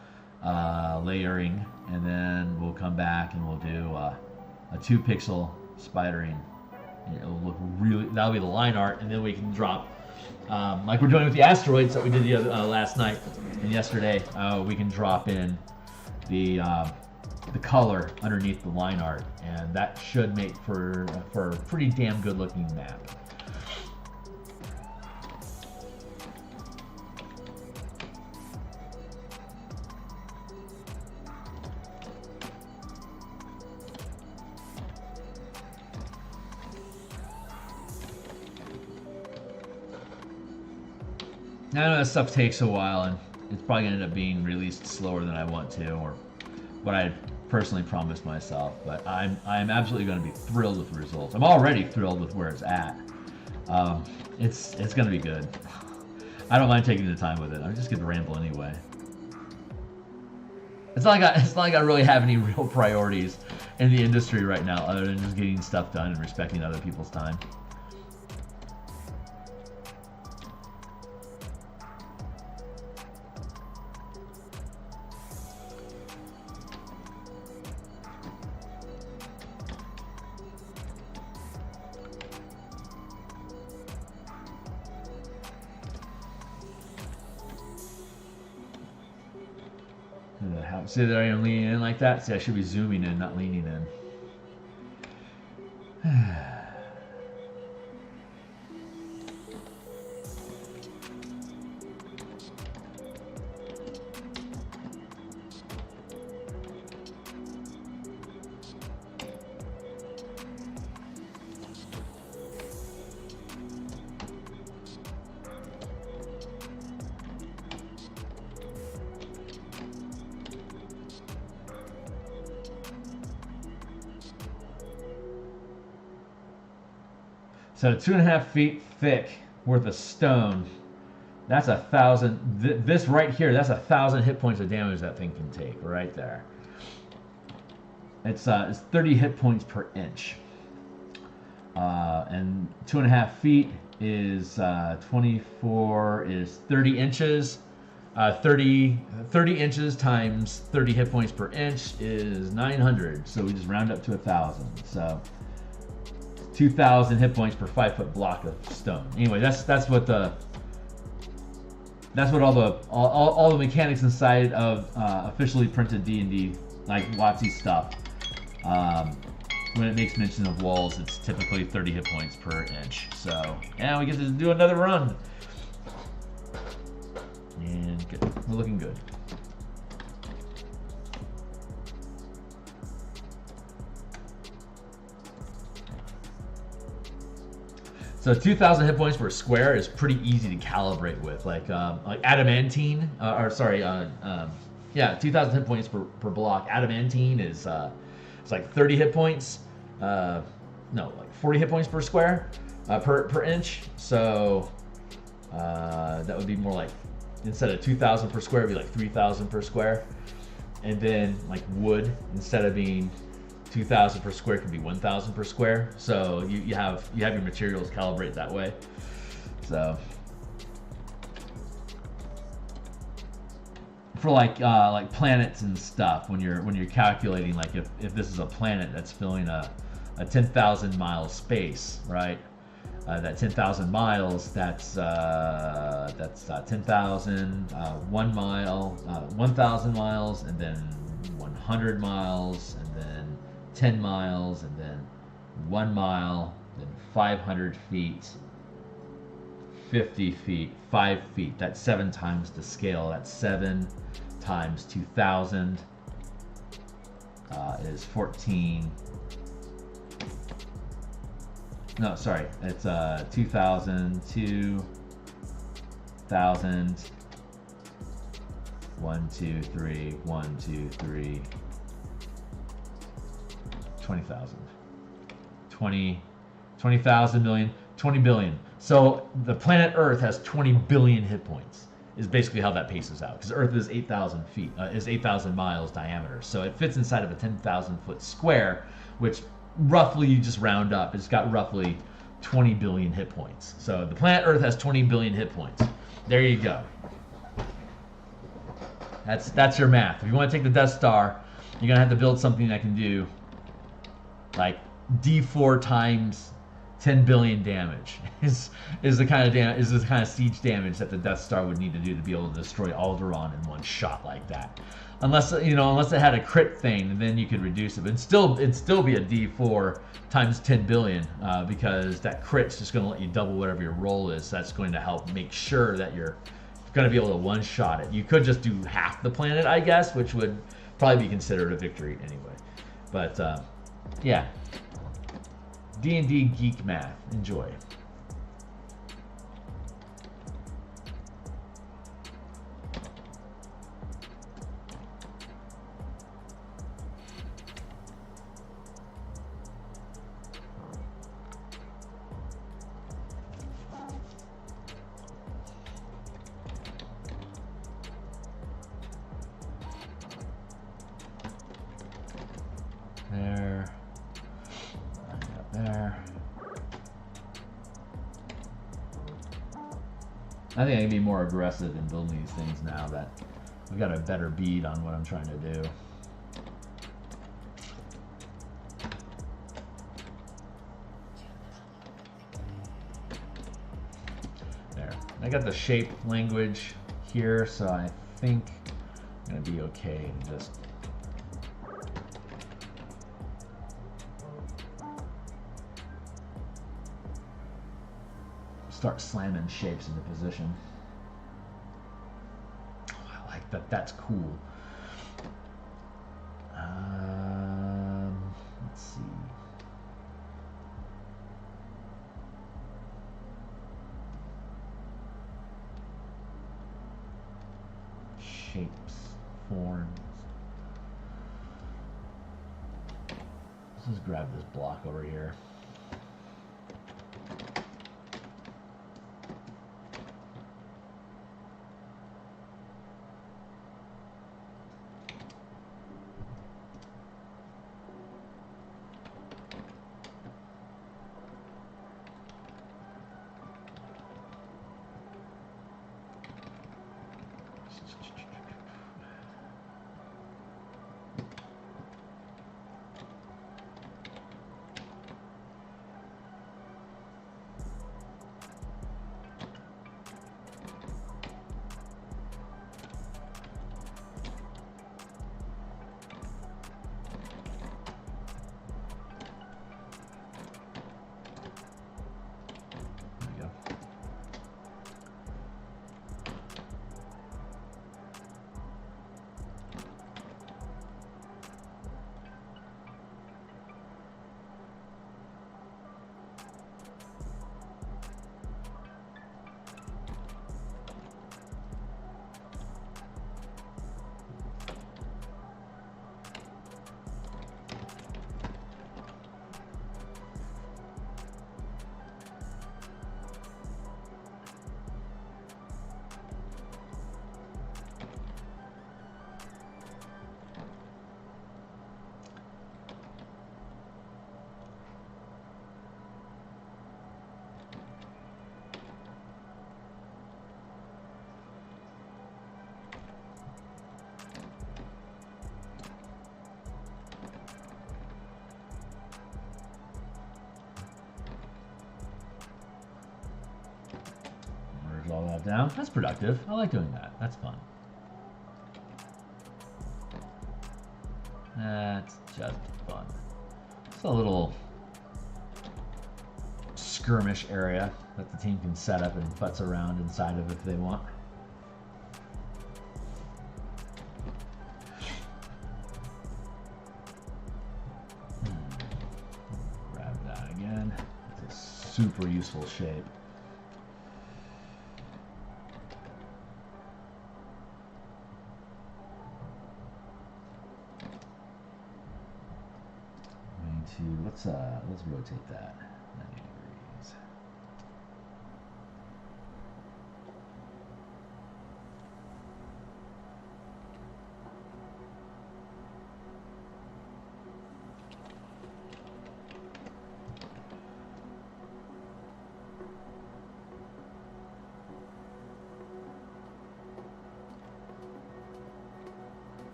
layering, and then we'll come back and we'll do a 2 pixel spidering. It'll look really. That'll be the line art, and then we can drop like we're doing with the asteroids that we did the last night and yesterday. We can drop in the color underneath the line art, and that should make for a pretty damn good looking map. Now, I know that stuff takes a while, and it's probably going to end up being released slower than I want to, or what I personally promised myself, but I'm absolutely going to be thrilled with the results. I'm already thrilled with where it's at. It's going to be good. I don't mind taking the time with it. I'm just going to ramble anyway. It's not like I really have any real priorities in the industry right now, other than just getting stuff done and respecting other people's time. See that I am leaning in like that? See, I should be zooming in, not leaning in. So 2.5 feet thick worth of stone. That's 1,000. This right here, that's 1,000 hit points of damage that thing can take right there. It's 30 hit points per inch. And 2.5 feet is 24 is 30 inches. 30 inches times 30 hit points per inch is 900. So we just round up to 1,000. So 2,000 hit points per 5-foot block of stone. Anyway, that's what all the mechanics inside of officially printed D&D, like WotC stuff. When it makes mention of walls, it's typically 30 hit points per inch. So yeah, we get to do another run. And good. We're looking good. So 2,000 hit points per square is pretty easy to calibrate with, like adamantine, yeah, 2,000 hit points per block. Adamantine is it's like 30 hit points, no, like 40 hit points per square, per inch. So that would be more like, instead of 2,000 per square, it'd be like 3,000 per square. And then like wood, instead of being 2,000 per square, can be 1,000 per square. So you have your materials calibrate that way. So for like planets and stuff, when you're calculating, like if this is a planet that's filling a 10,000 mile space, right? That 10,000 miles, that's 10,000, 1 mile, 1,000 miles, and then 100 miles, and then 10 miles, and then 1 mile, then 500 feet, 50 feet, 5 feet. That's 7 times the scale. That's 7 times 2,000 is 14. No, sorry, it's 2,000, 2,000, 1, 2, 3, 1, 2, 3, 20,000, 20,000 million, 20 billion. So the planet Earth has 20 billion hit points, is basically how that paces out, because Earth is 8,000 feet, is 8,000 miles diameter. So it fits inside of a 10,000 foot square, which roughly, you just round up, it's got roughly 20 billion hit points. So the planet Earth has 20 billion hit points. There you go. That's your math. If you want to take the Death Star, you're gonna have to build something that can do like D4 times 10 billion damage. is the kind of siege damage that the Death Star would need to do to be able to destroy Alderaan in one shot like that. Unless it had a crit thing, then you could reduce it. But it'd still be a D4 times 10 billion, because that crit's just going to let you double whatever your roll is. So that's going to help make sure that you're going to be able to one-shot it. You could just do half the planet, I guess, which would probably be considered a victory anyway. But yeah, D&D geek math. Enjoy. There. There. I think I can be more aggressive in building these things now that I've got a better bead on what I'm trying to do. There. I got the shape language here, so I think I'm going to be okay to just start slamming shapes into position. Oh, I like that. That's cool. Let's see. Shapes, forms. Let's just grab this block over here. All that down. That's productive. I like doing that. That's fun. That's just fun. It's a little skirmish area that the team can set up and futz around inside of if they want. Grab that again. It's a super useful shape. Let's rotate that 90 degrees.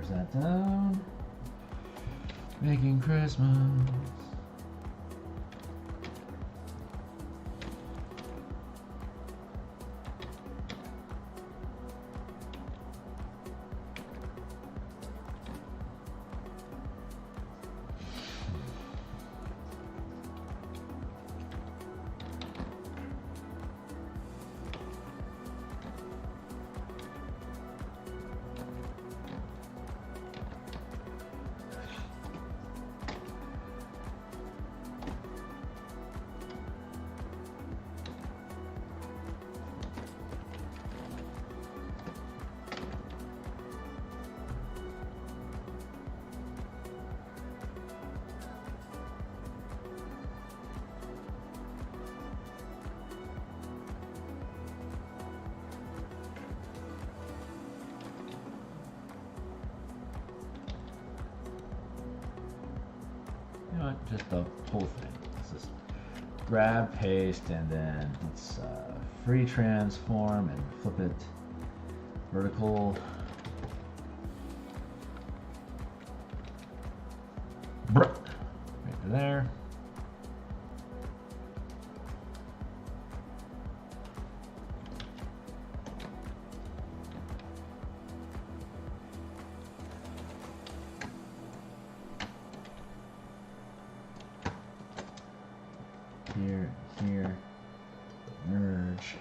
That down. Making Christmas. Just the whole thing. Let's just grab, paste, and then let's free transform and flip it vertical. Right to there. Here, merge.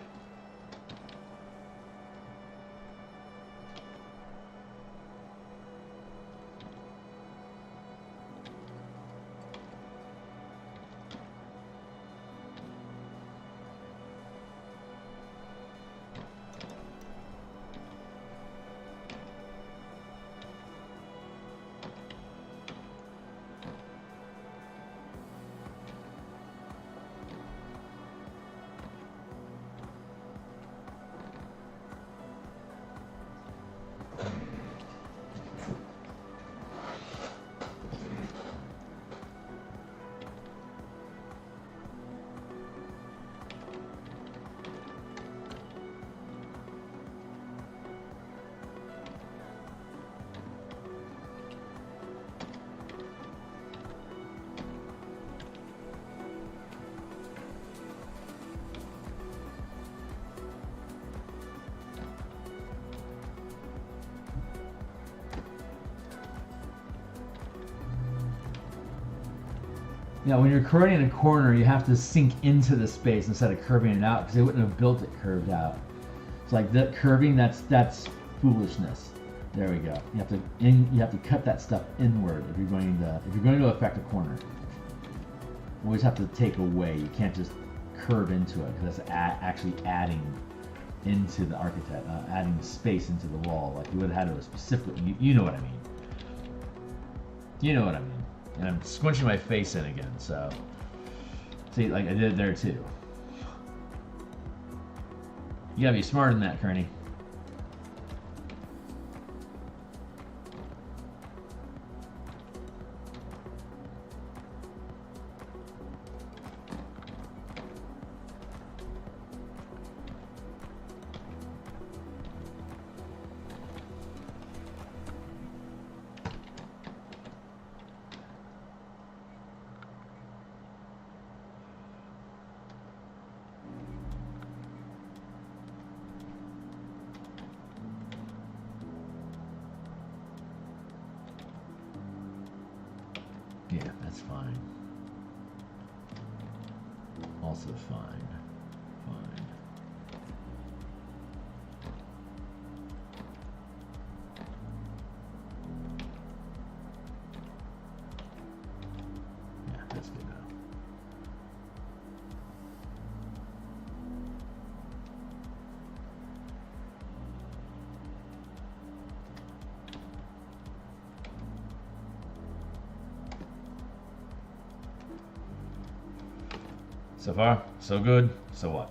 You know, when you're creating a corner, you have to sink into the space instead of curving it out, because they wouldn't have built it curved out. It's like that curving. That's foolishness. There we go. You have to cut that stuff inward if you're going to affect a corner. You always have to take away. You can't just curve into it, because that's actually adding into the architect, adding space into the wall. Like you would have had to specifically. You know what I mean. You know what I mean. And I'm squinching my face in again, so see, like I did it there too. You gotta be smarter than that, Kearney. Yeah, that's fine. Also fine. Fine. Yeah, that's good now. So far, so good. So what?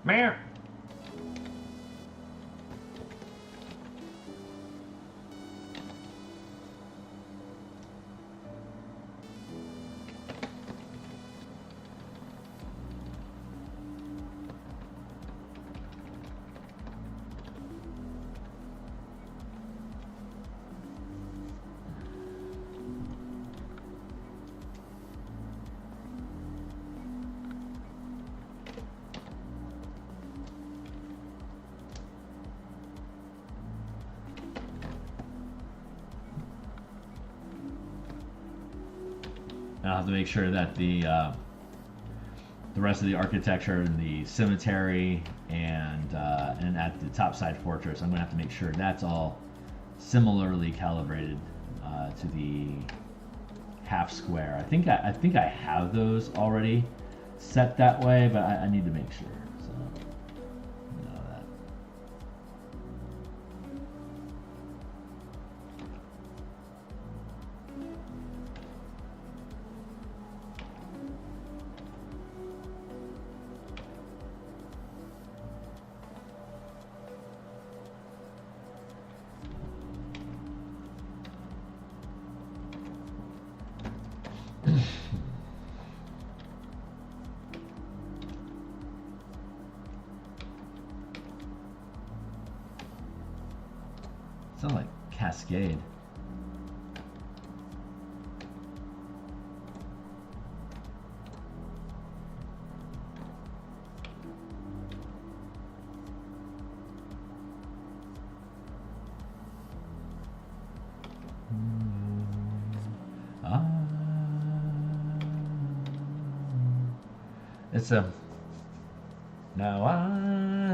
Meow. And I'll have to make sure that the rest of the architecture and the cemetery and at the topside fortress, I'm gonna have to make sure that's all similarly calibrated to the half square. I think I have those already set that way, but I need to make sure. So know that. Sound like Cascade. It's a. Now I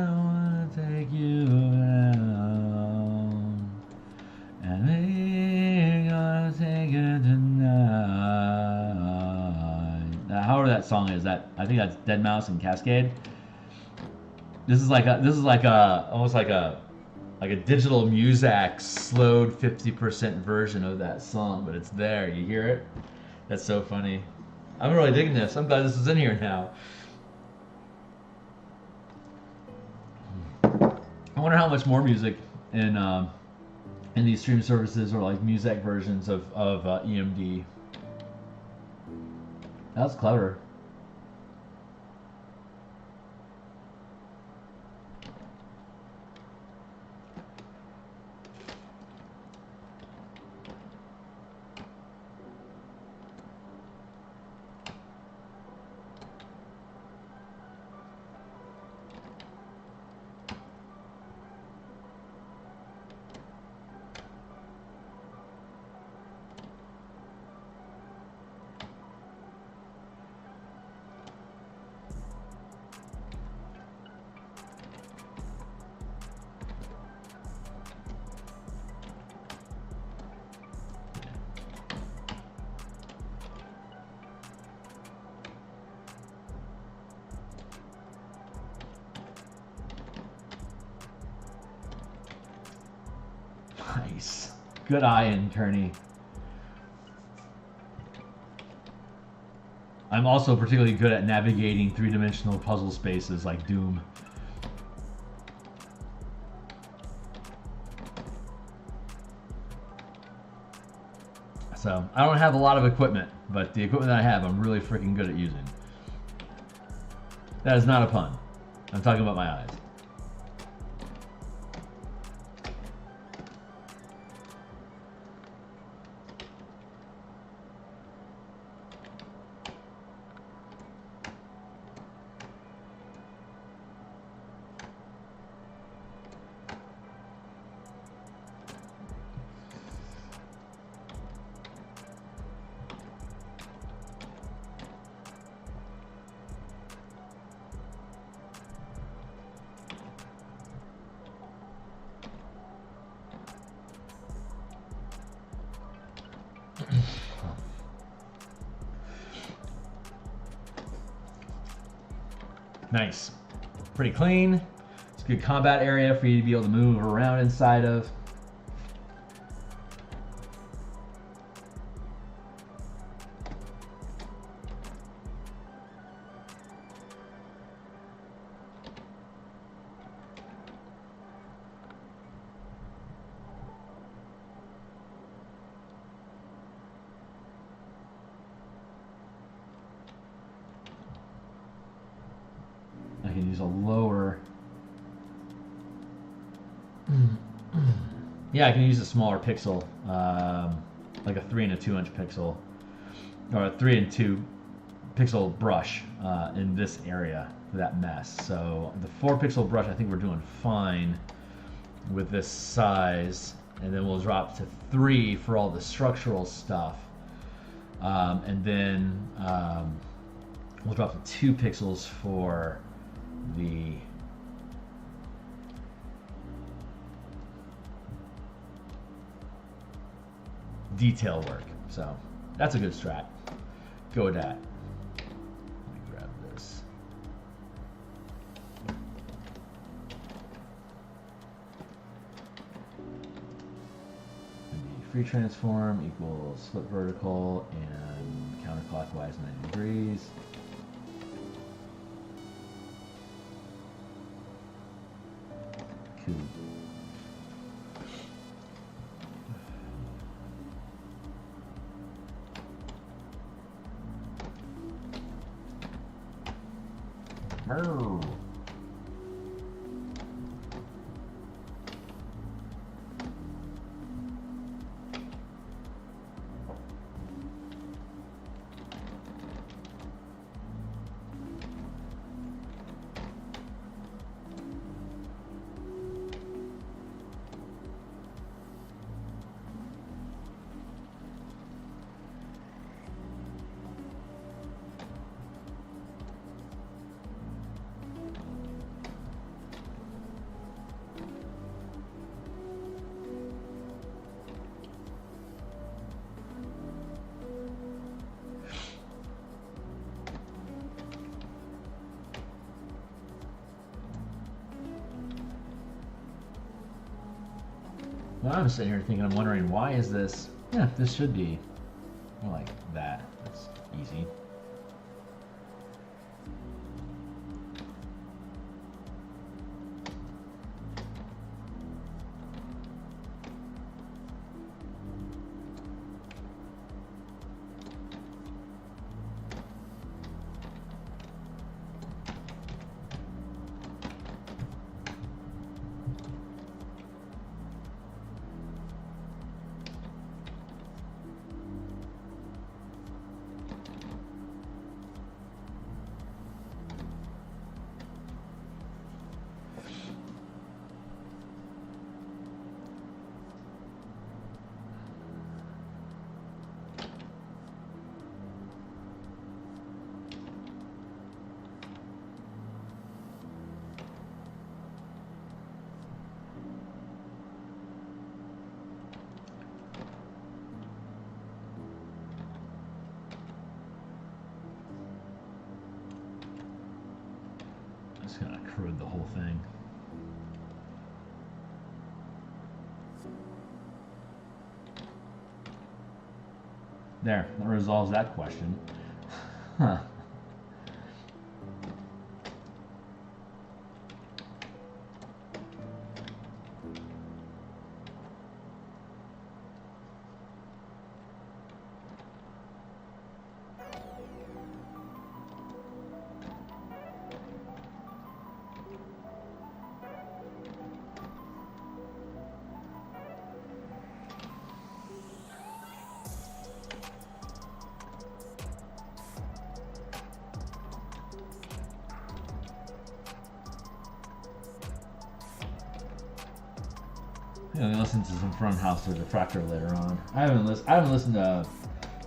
wanna take you down, and we're gonna take it tonight. However that song is, I think that's Deadmau5 and Cascade. This is like almost like a digital Muzak slowed 50% version of that song, but it's there. You hear it? That's so funny. I'm really digging this. I'm glad this is in here now. I wonder how much more music in these stream services or like Muzak versions of EMD. That was clever. Nice. Good eye in, Kearney. I'm also particularly good at navigating three-dimensional puzzle spaces like Doom. So, I don't have a lot of equipment, but the equipment that I have, I'm really freaking good at using. That is not a pun. I'm talking about my eyes. Nice. Pretty clean. It's a good combat area for you to be able to move around inside of. I can use a lower. Yeah, I can use a smaller pixel, like a 3 and a 2 inch pixel, or a 3 and 2 pixel brush in this area for that mess. So the 4 pixel brush, I think we're doing fine with this size, and then we'll drop to 3 for all the structural stuff, and then we'll drop to 2 pixels for the detail work. So that's a good strat. Go with that. Let me grab this. Free transform equals flip vertical and counterclockwise 90 degrees. Cool. Brr. Well, I'm sitting here thinking, I'm wondering, why is this? Yeah, this should be more like that. That's easy. Just gonna crud the whole thing. There, that resolves that question. Huh. I'm gonna listen to some Front House or Diffractor later on. I haven't listened to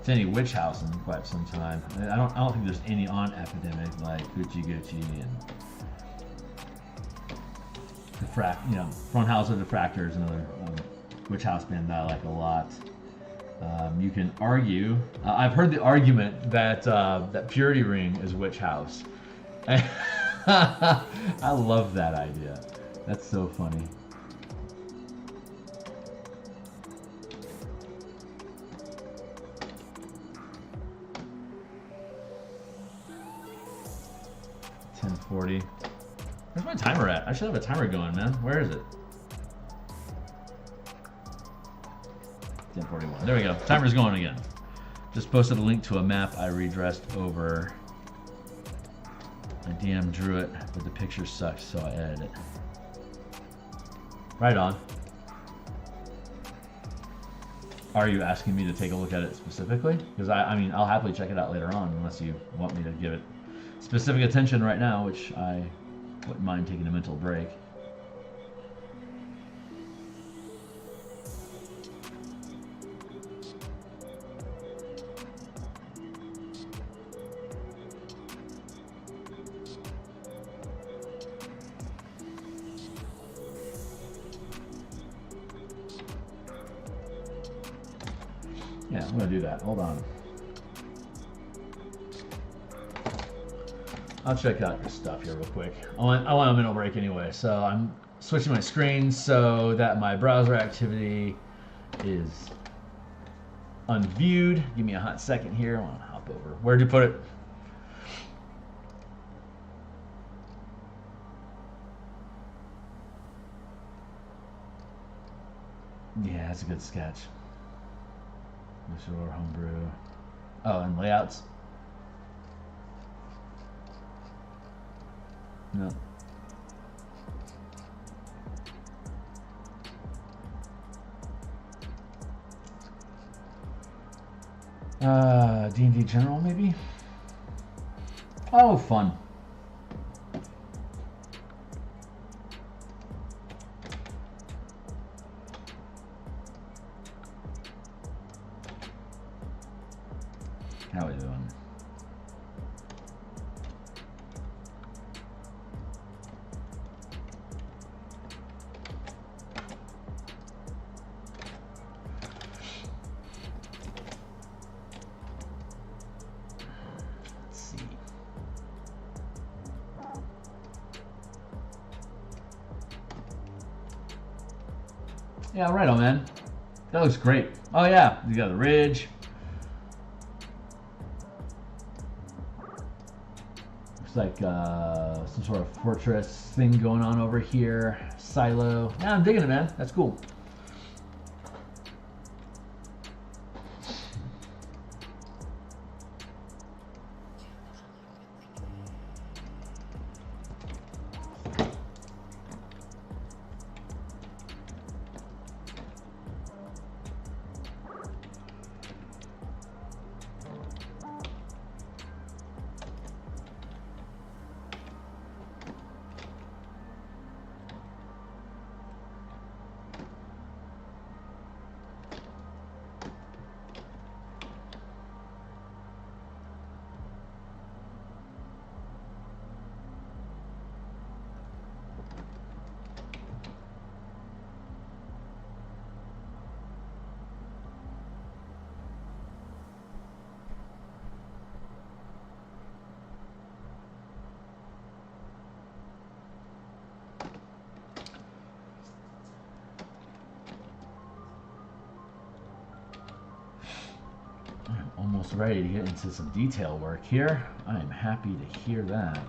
any Witch House in quite some time. I don't think there's any on Epidemic like Gucci and Front House or Diffractor is another Witch House band that I like a lot. You can argue. I've heard the argument that that Purity Ring is Witch House. I love that idea. That's so funny. $10:40. Where's my timer at? I should have a timer going, man. Where is it? 10:41. There we go. Timer's going again. Just posted a link to a map I redressed over. My DM drew it, but the picture sucked, so I edited it. Right on. Are you asking me to take a look at it specifically? Because I mean, I'll happily check it out later on, unless you want me to give it specific attention right now, which I wouldn't mind taking a mental break. Yeah, I'm gonna do that. Hold on. I'll check out your stuff here real quick. I want a mental break anyway, so I'm switching my screen so that my browser activity is unviewed. Give me a hot second here. I want to hop over. Where'd you put it? Yeah, that's a good sketch. Visual homebrew. Oh, and layouts. No. D&D General, maybe? Oh, fun. How are we doing? Let's see. Yeah, right on, man. That looks great. Oh yeah, you got the ridge. Like some sort of fortress thing going on over here. Silo. Yeah, I'm digging it, man. That's cool. almost ready to get into some detail work here. I am happy to hear that.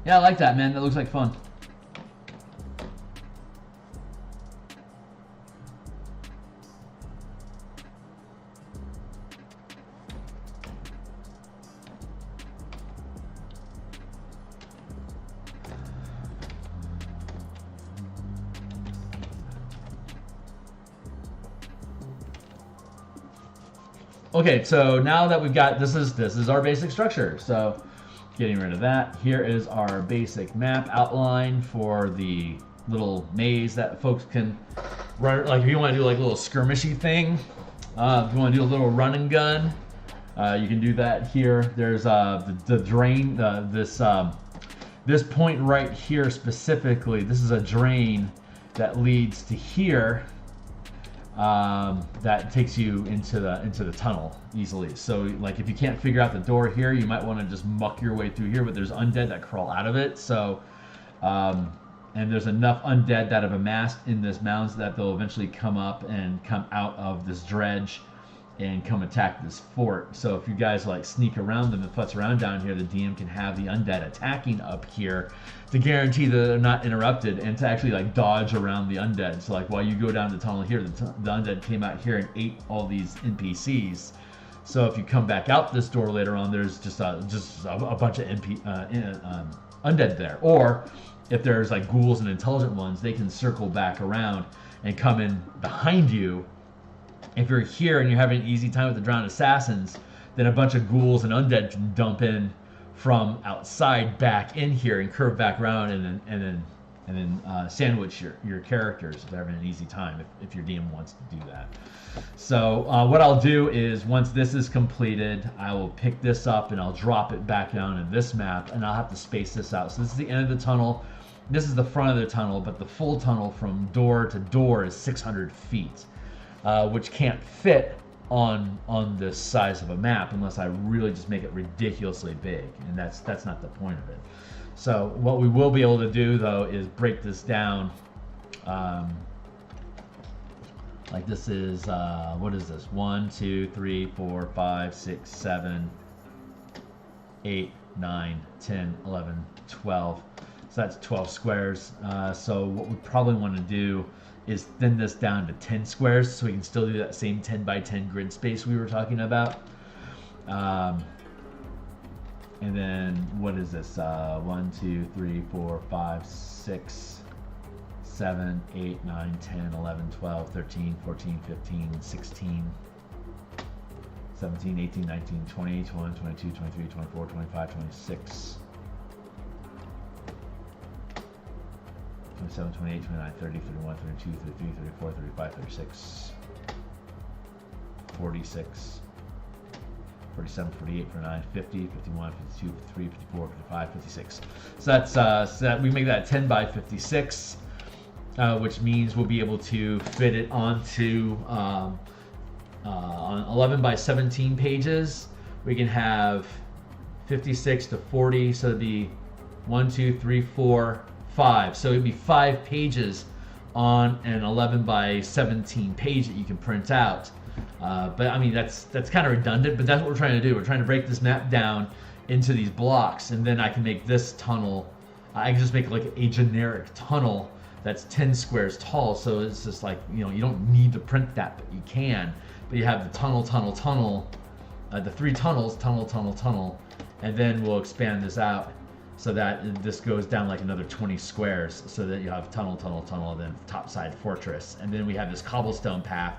Yeah, I like that, man. That looks like fun. Okay, so now that we've got, this is our basic structure. So getting rid of that, here is our basic map outline for the little maze that folks can run. Like if you want to do like a little skirmishy thing, if you want to do a little run and gun, you can do that here. There's the drain, this point right here specifically, this is a drain that leads to here. That takes you into the tunnel easily. So like if you can't figure out the door here, you might want to just muck your way through here, but there's undead that crawl out of it. So and there's enough undead that have amassed in this mounds that they'll eventually come up and come out of this dredge and come attack this fort. So if you guys like sneak around them and futz around down here, the DM can have the undead attacking up here to guarantee that they're not interrupted and to actually like dodge around the undead. So like while you go down the tunnel here, the undead came out here and ate all these NPCs. So if you come back out this door later on, there's just a bunch of undead there. Or if there's like ghouls and intelligent ones, they can circle back around and come in behind you. If you're here and you're having an easy time with the drowned assassins, then a bunch of ghouls and undead can dump in from outside back in here and curve back around and then sandwich your characters if they're having an easy time, if your DM wants to do that. So what I'll do is once this is completed, I will pick this up and I'll drop it back down in this map, and I'll have to space this out. So this is the end of the tunnel. This is the front of the tunnel, but the full tunnel from door to door is 600 feet. Which can't fit on this size of a map unless I really just make it ridiculously big, and that's not the point of it. So what we will be able to do though is break this down. Like this is what is this? 1, 2, 3, 4, 5, 6, 7, 8, 9, 10, 11, 12. So that's 12 squares. So what we probably want to do is thin this down to 10 squares so we can still do that same 10 by 10 grid space we were talking about. And then what is this? 1, 2, 3, 4, 5, 6, 7, 8, 9, 10, 11, 12, 13, 14, 15, 16, 17, 18, 19, 20, 21, 22, 23, 24, 25, 26. 27, 28, 29, 30, 31, 32, 33, 34, 35, 36, 46, 47, 48, 49, 50, 51, 52, 53, 54, 55, 56. So that's so that we make that 10 by 56, which means we'll be able to fit it onto on 11 by 17 pages. We can have 56 to 40, so it'd be 1, 2, 3, 4, 5. So it'd be 5 pages on an 11 by 17 page that you can print out. But I mean that's kind of redundant, but that's what we're trying to do. We're trying to break this map down into these blocks, and then I can make this tunnel. I can just make like a generic tunnel that's 10 squares tall. So it's just like, you know, you don't need to print that, but you can. But you have the tunnel, the 3 tunnels, tunnel, and then we'll expand this out so that this goes down like another 20 squares, so that you have tunnel, then topside fortress. And then we have this cobblestone path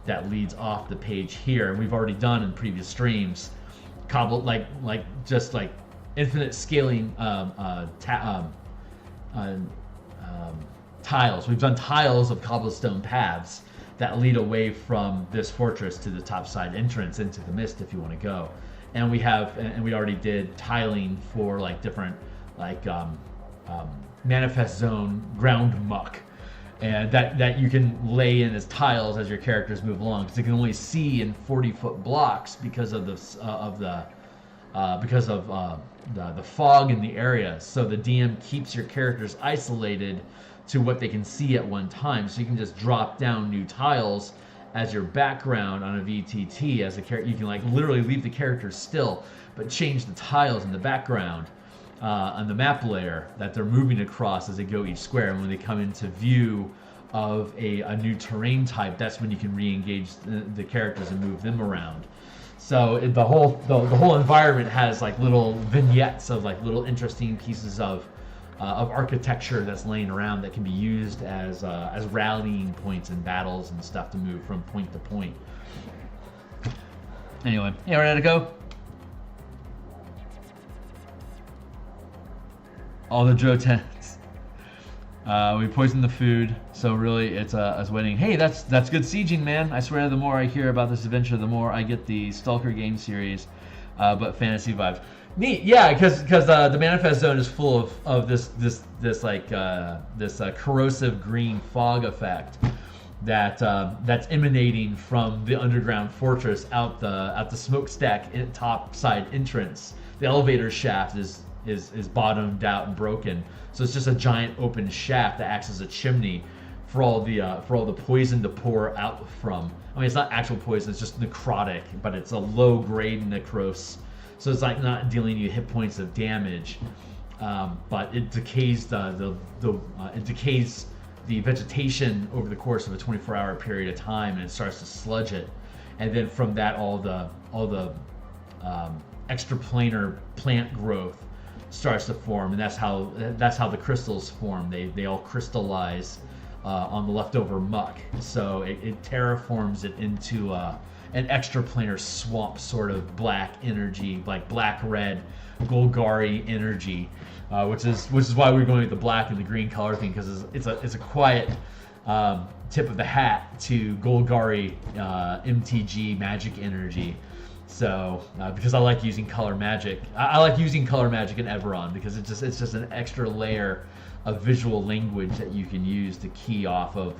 that leads off the page here. And we've already done in previous streams, just like infinite scaling tiles. We've done tiles of cobblestone paths that lead away from this fortress to the topside entrance into the mist if you want to go. And we already did tiling for like different manifest zone ground muck, and that you can lay in as tiles as your characters move along, because you can only see in 40-foot blocks because of the because of the fog in the area. So the DM keeps your characters isolated to what they can see at one time. So you can just drop down new tiles as your background on a VTT as a character. You can like literally leave the characters still, but change the tiles in the background on the map layer that they're moving across as they go each square. And when they come into view of a new terrain type, that's when you can re-engage the characters and move them around. So the whole environment has like little vignettes of like little interesting pieces of architecture that's laying around that can be used as rallying points in battles and stuff to move from point to point. Anyway, yeah, ready to go? All the Joe tents. We poisoned the food, so really it's us waiting. Hey, that's good sieging, man. I swear, the more I hear about this adventure, the more I get the Stalker game series, but fantasy vibes. Neat, yeah, because the manifest zone is full of this corrosive green fog effect that's emanating from the underground fortress out the smokestack top side entrance. The elevator shaft is bottomed out and broken, so it's just a giant open shaft that acts as a chimney for all the poison to pour out from. I mean, it's not actual poison; it's just necrotic, but it's a low grade necrose. So it's like not dealing you hit points of damage, but it decays it decays the vegetation over the course of a 24-hour period of time, and it starts to sludge it. And then from that, all the extraplanar plant growth starts to form, and that's how the crystals form. They all crystallize on the leftover muck. So it terraforms it into an extraplanar swamp, sort of black energy, like black-red Golgari energy, which is why we're going with the black and the green color thing, because it's a quiet tip of the hat to Golgari MTG magic energy. So because I like using color magic, I like using color magic in Eberron because it's just an extra layer of visual language that you can use to key off of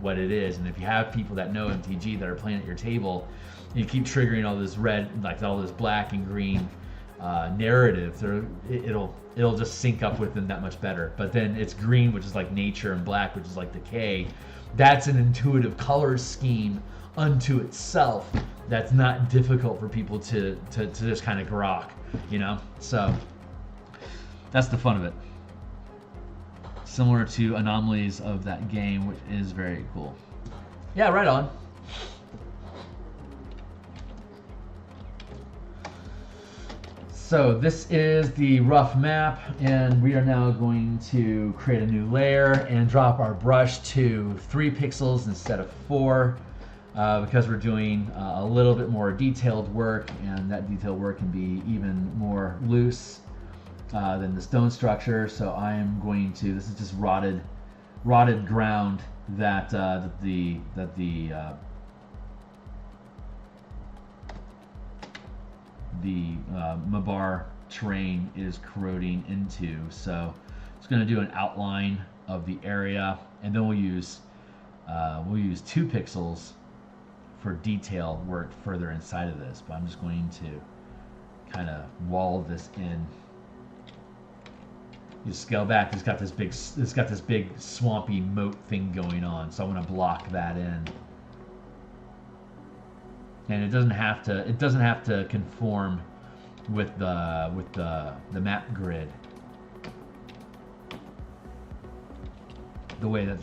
what it is. And if you have people that know MTG that are playing at your table, you keep triggering all this red, like all this black and green narrative, it'll just sync up with them that much better. But then it's green, which is like nature, and black, which is like decay. That's an intuitive color scheme unto itself that's not difficult for people to just kind of grok, So that's the fun of it. Similar to anomalies of that game, which is very cool. Yeah, right on. So this is the rough map, and we are now going to create a new layer and drop our brush to 3 pixels instead of 4, because we're doing a little bit more detailed work, and that detailed work can be even more loose than the stone structure. So I am going to, this is just rotted ground that the Mabar terrain is corroding into. So it's going to do an outline of the area, and then we'll use 2 pixels for detail work further inside of this. But I'm just going to kind of wall this in. You scale back. It's got this big swampy moat thing going on, so I'm going to block that in. And it doesn't have to conform with the map grid. The way that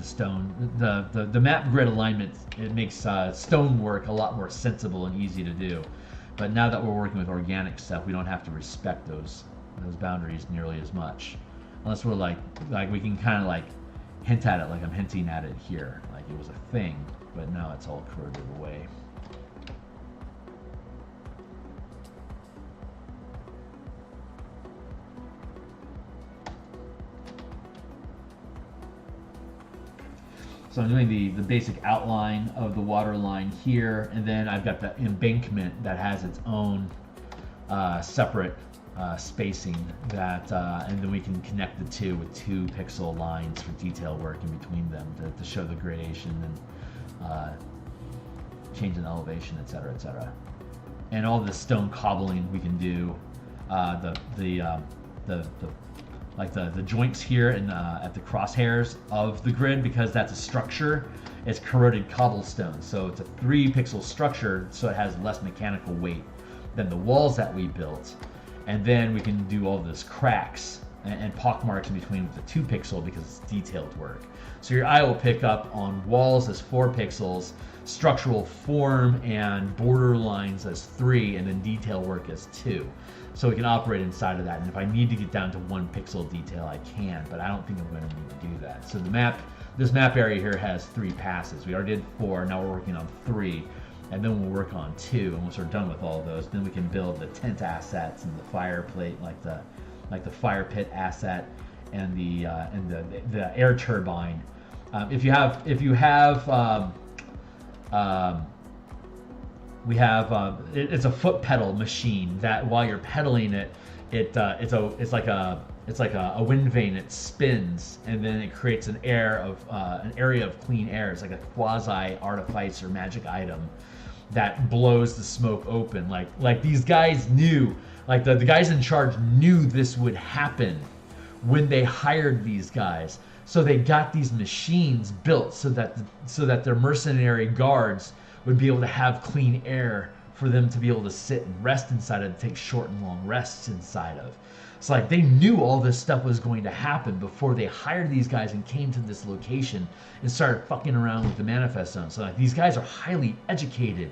the map grid alignment, it makes stonework a lot more sensible and easy to do. But now that we're working with organic stuff, we don't have to respect those boundaries nearly as much, unless we're like we can kind of like hint at it, like I'm hinting at it here, like it was a thing, but now it's all corroded away. So I'm doing the basic outline of the water line here, and then I've got the embankment that has its own separate spacing that, and then we can connect the two with 2 pixel lines for detail work in between them to show the gradation and change in elevation, etc., etc. And all the stone cobbling we can do the joints here and at the crosshairs of the grid, because that's a structure. It's corroded cobblestone, so it's a 3-pixel structure, so it has less mechanical weight than the walls that we built. And then we can do all this cracks and pock marks in between with the 2-pixel because it's detailed work. So your eye will pick up on walls as 4 pixels, structural form and border lines as 3, and then detail work as 2. So we can operate inside of that. And if I need to get down to 1 pixel detail, I can, but I don't think I'm going to need to do that. So this map area here has 3 passes. We already did 4, now we're working on 3. And then we'll work on 2, and once we're done with all of those, then we can build the tent assets and the fire plate, like the fire pit asset, and the air turbine. We have it's a foot pedal machine that while you're pedaling it, it's like a wind vane. It spins and then it creates an area of clean air. It's like a quasi artifice or magic item that blows the smoke open. Like these guys knew, like the guys in charge knew this would happen when they hired these guys. So they got these machines built so that their mercenary guards would be able to have clean air for them to be able to sit and rest inside of, take short and long rests inside of. It's like they knew all this stuff was going to happen before they hired these guys and came to this location and started fucking around with the manifest zone. So like these guys are highly educated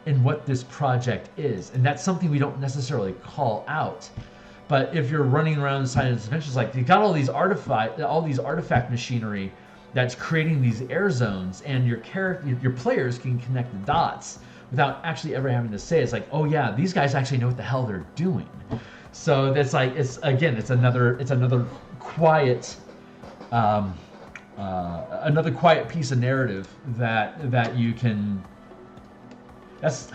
in what this project is, and that's something we don't necessarily call out. But if you're running around inside of this adventure, it's like you got all these artifact machinery that's creating these air zones, and your players can connect the dots without actually ever having to say it. It's like, oh yeah, these guys actually know what the hell they're doing. So that's like, it's another quiet piece of narrative that you can. That's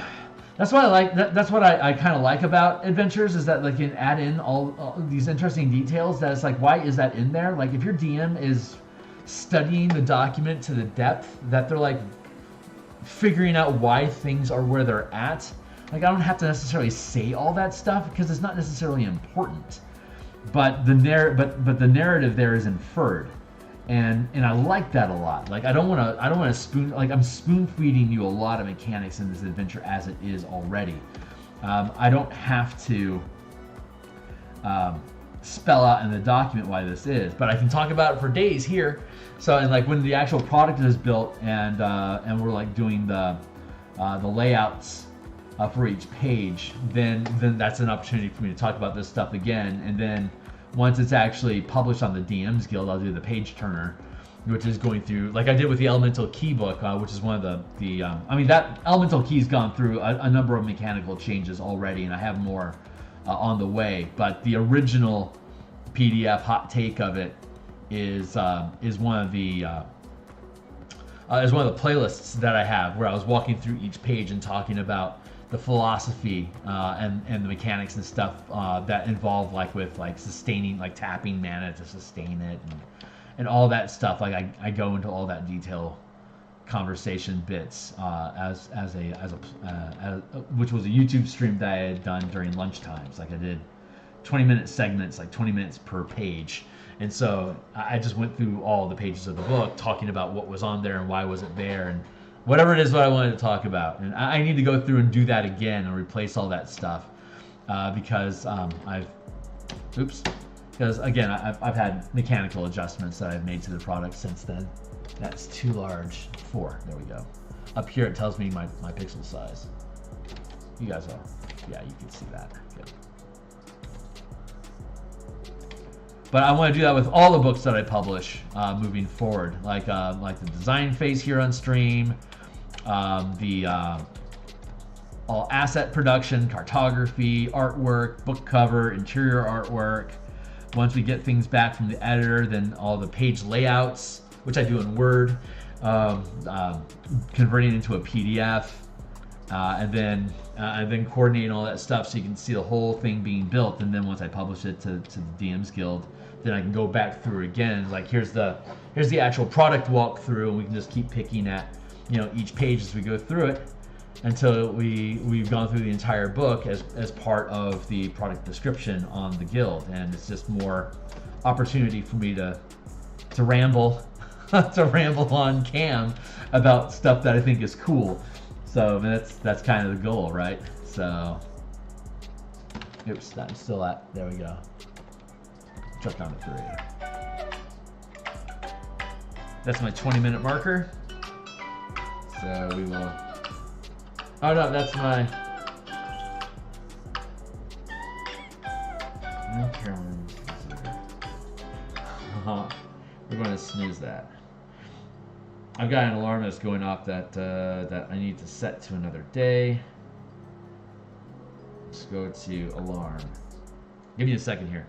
what I like. That's what I kind of like about adventures, is that like you can add in all these interesting details. That it's like, why is that in there? Like if your DM is studying the document to the depth that they're like figuring out why things are where they're at. Like I don't have to necessarily say all that stuff because it's not necessarily important. But the narrative there is inferred. And I like that a lot. Like I don't want to I'm spoon feeding you a lot of mechanics in this adventure as it is already. I don't have to spell out in the document why this is, but I can talk about it for days here. So and like when the actual product is built and we're like doing the layouts for each page, then that's an opportunity for me to talk about this stuff again. And then once it's actually published on the DMsGuild, I'll do the page turner, which is going through, like I did with the Elemental Key book, which is one of that Elemental Key's gone through a number of mechanical changes already, and I have more on the way. But the original PDF hot take of it is one of the playlists that I have, where I was walking through each page and talking about the philosophy and the mechanics and stuff that involve with sustaining, like tapping mana to sustain it and all that stuff. Like I go into all that detail conversation bits which was a YouTube stream that I had done during lunch times. Like I did 20-minute segments, like 20 minutes per page. And so I just went through all the pages of the book talking about what was on there and why was it there and whatever it is what I wanted to talk about. And I need to go through and do that again and replace all that stuff because again, I've had mechanical adjustments that I've made to the product since then. That's too large. 4, there we go. Up here it tells me my pixel size. You guys are, yeah, you can see that. Good. But I want to do that with all the books that I publish moving forward, like the design phase here on stream, all asset production, cartography, artwork, book cover, interior artwork. Once we get things back from the editor, then all the page layouts, which I do in Word, converting into a PDF, and then coordinating all that stuff so you can see the whole thing being built. And then once I publish it to the DMsGuild, then I can go back through again. Like here's the actual product walkthrough, and we can just keep picking at each page as we go through it. until we've gone through the entire book as part of the product description on the guild, and it's just more opportunity for me to ramble to ramble on cam about stuff that I think is cool. So I mean, that's kind of the goal, right? So oops, I'm still at, there we go. Drop down to 3. That's my 20-minute marker. So we will. Oh no, that's my. No, Carolyn. We're going to snooze that. I've got an alarm that's going off that that I need to set to another day. Let's go to alarm. Give me a second here.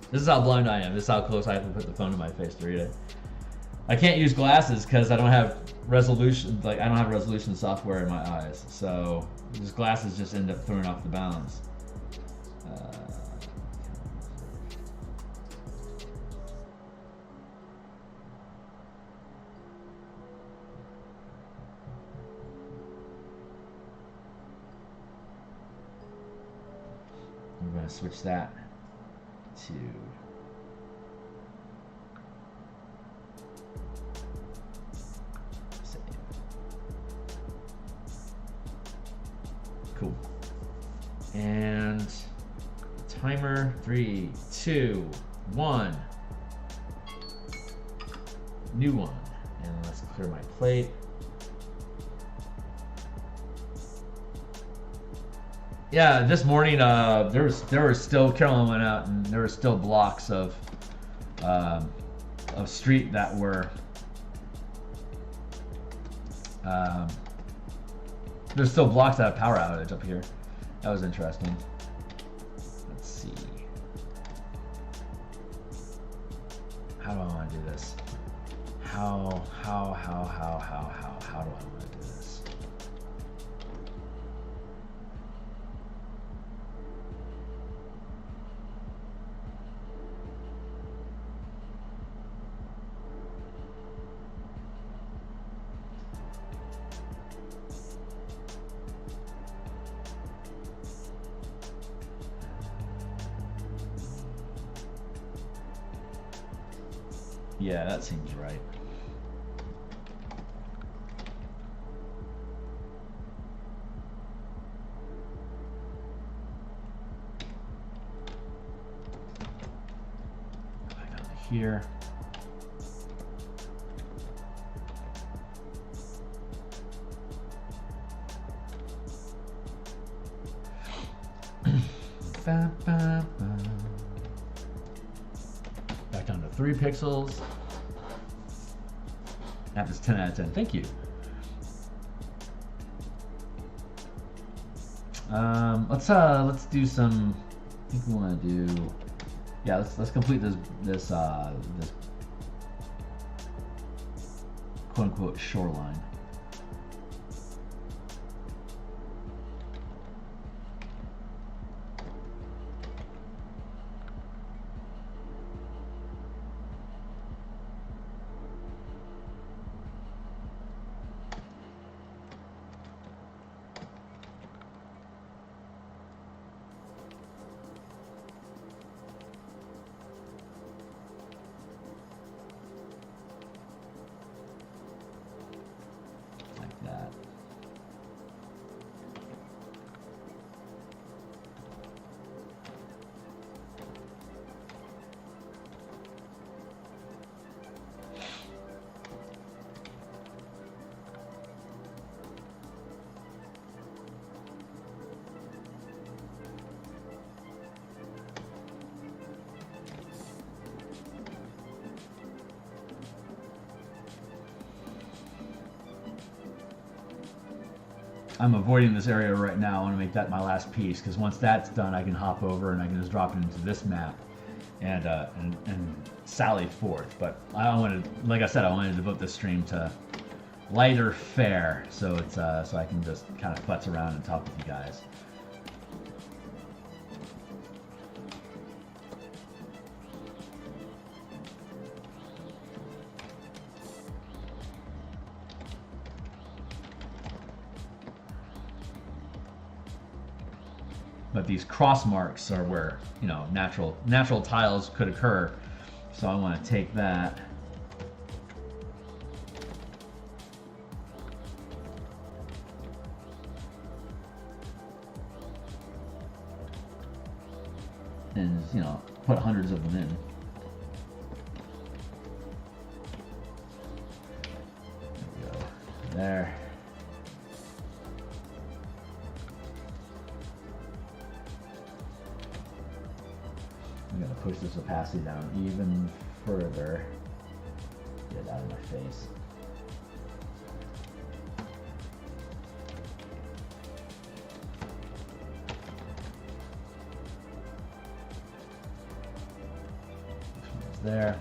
This is how blind I am. This is how close I have to put the phone to my face to read it. I can't use glasses because I don't have resolution. Like I don't have resolution software in my eyes, so these glasses just end up throwing off the balance. I'm going to switch that to save. Cool. And timer 3, 2, 1. New one. And let's clear my plate. Yeah, this morning there was still, Carolyn went out and there were still blocks of street that were there's still blocks that have power outage up here. That was interesting. Let's see. How do I want to do this? How do I want to do this? Yeah, that seems right. Go back down to here. Back down to 3 pixels. That was 10 out of 10. Thank you. Let's do some. I think we want to do. Yeah, let's complete this quote unquote shoreline. I'm avoiding this area right now. I want to make that my last piece because once that's done, I can hop over and I can just drop it into this map and sally forth. But I wanted, like I said, I wanted to devote this stream to lighter fare, so it's so I can just kind of futz around and talk with you guys. but these cross marks are where, you know, natural tiles could occur. So I want to take that. And, you know, put hundreds of them in. There we go. There. I'm going to push this opacity down even further. Get it out of my face. There.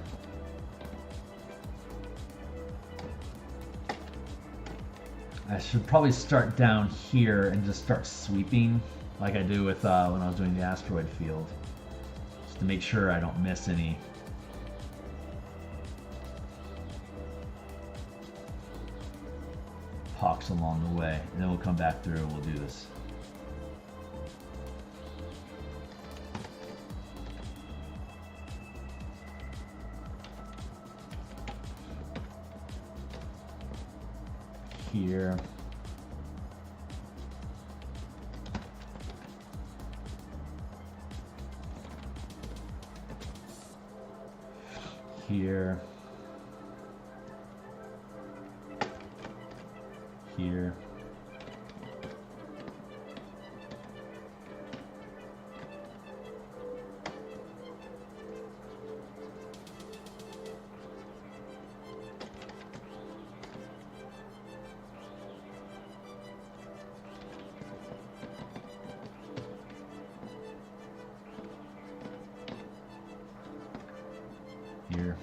I should probably start down here and just start sweeping like I do with when I was doing the asteroid field, just to make sure I don't miss any. Hawks along the way, and then we'll come back through and we'll do this. Here. Here. Here. Here.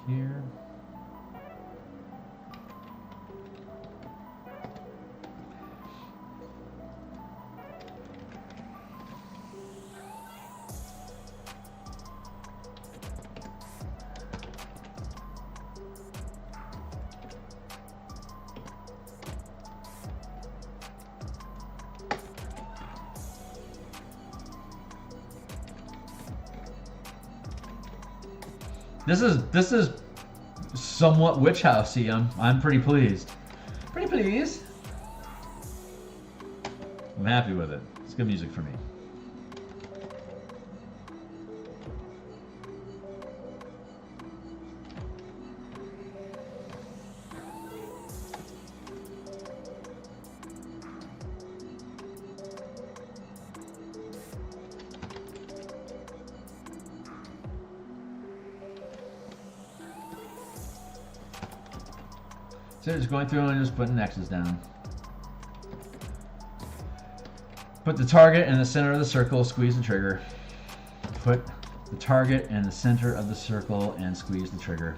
Here. This is somewhat witch housey. I'm pretty pleased. Pretty pleased. I'm happy with it. It's good music for me. So just going through and just putting X's down. Put the target in the center of the circle, squeeze the trigger. Put the target in the center of the circle and squeeze the trigger.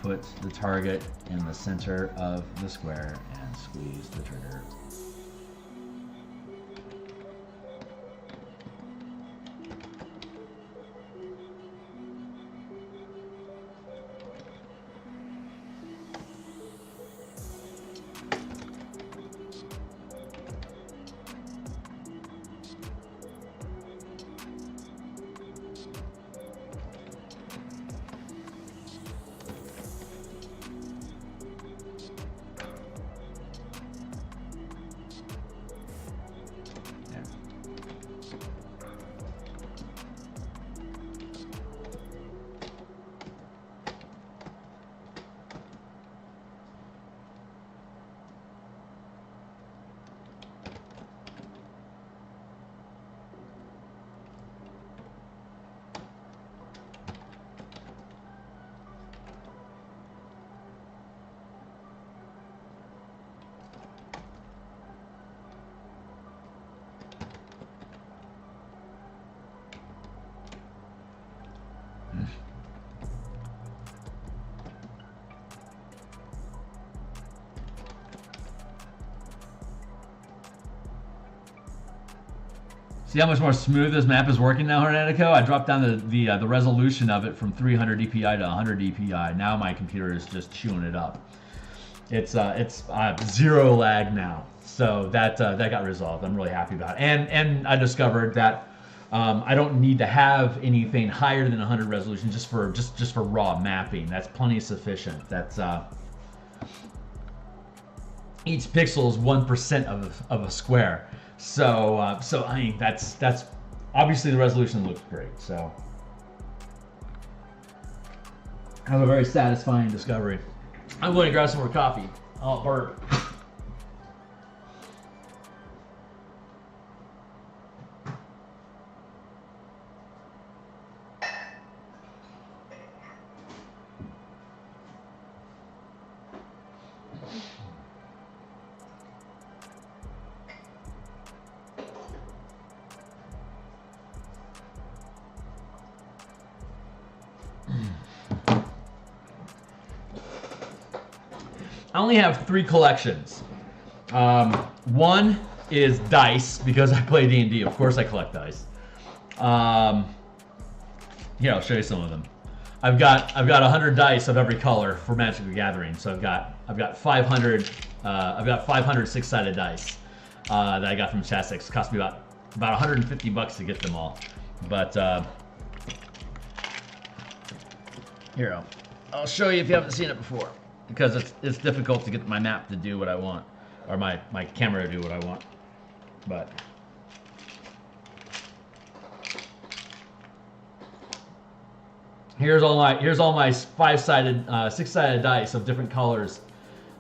Put the target in the center of the square and squeeze the trigger. See how much more smooth this map is working now, Hernetico? I dropped down the resolution of it from 300 DPI to 100 DPI. Now my computer is just chewing it up. It's zero lag now, so that got resolved. I'm really happy about it. And I discovered that I don't need to have anything higher than 100 resolution just for raw mapping. That's plenty sufficient. That's each pixel is 1% of a square. So I mean that's obviously the resolution looks great. So that was a very satisfying discovery. I'm going to grab some more coffee. Oh, burp. I only have 3 collections. One is dice, because I play D&D. Of course I collect dice. Here, I'll show you some of them. I've got 100 dice of every color for Magic the Gathering. So I've got 500 6-sided dice that I got from Chessex. It cost me about $150 to get them all. But here, I'll show you if you haven't seen it before, because it's difficult to get my map to do what I want, or my camera to do what I want. But here's all my 5-sided, 6-sided dice of different colors.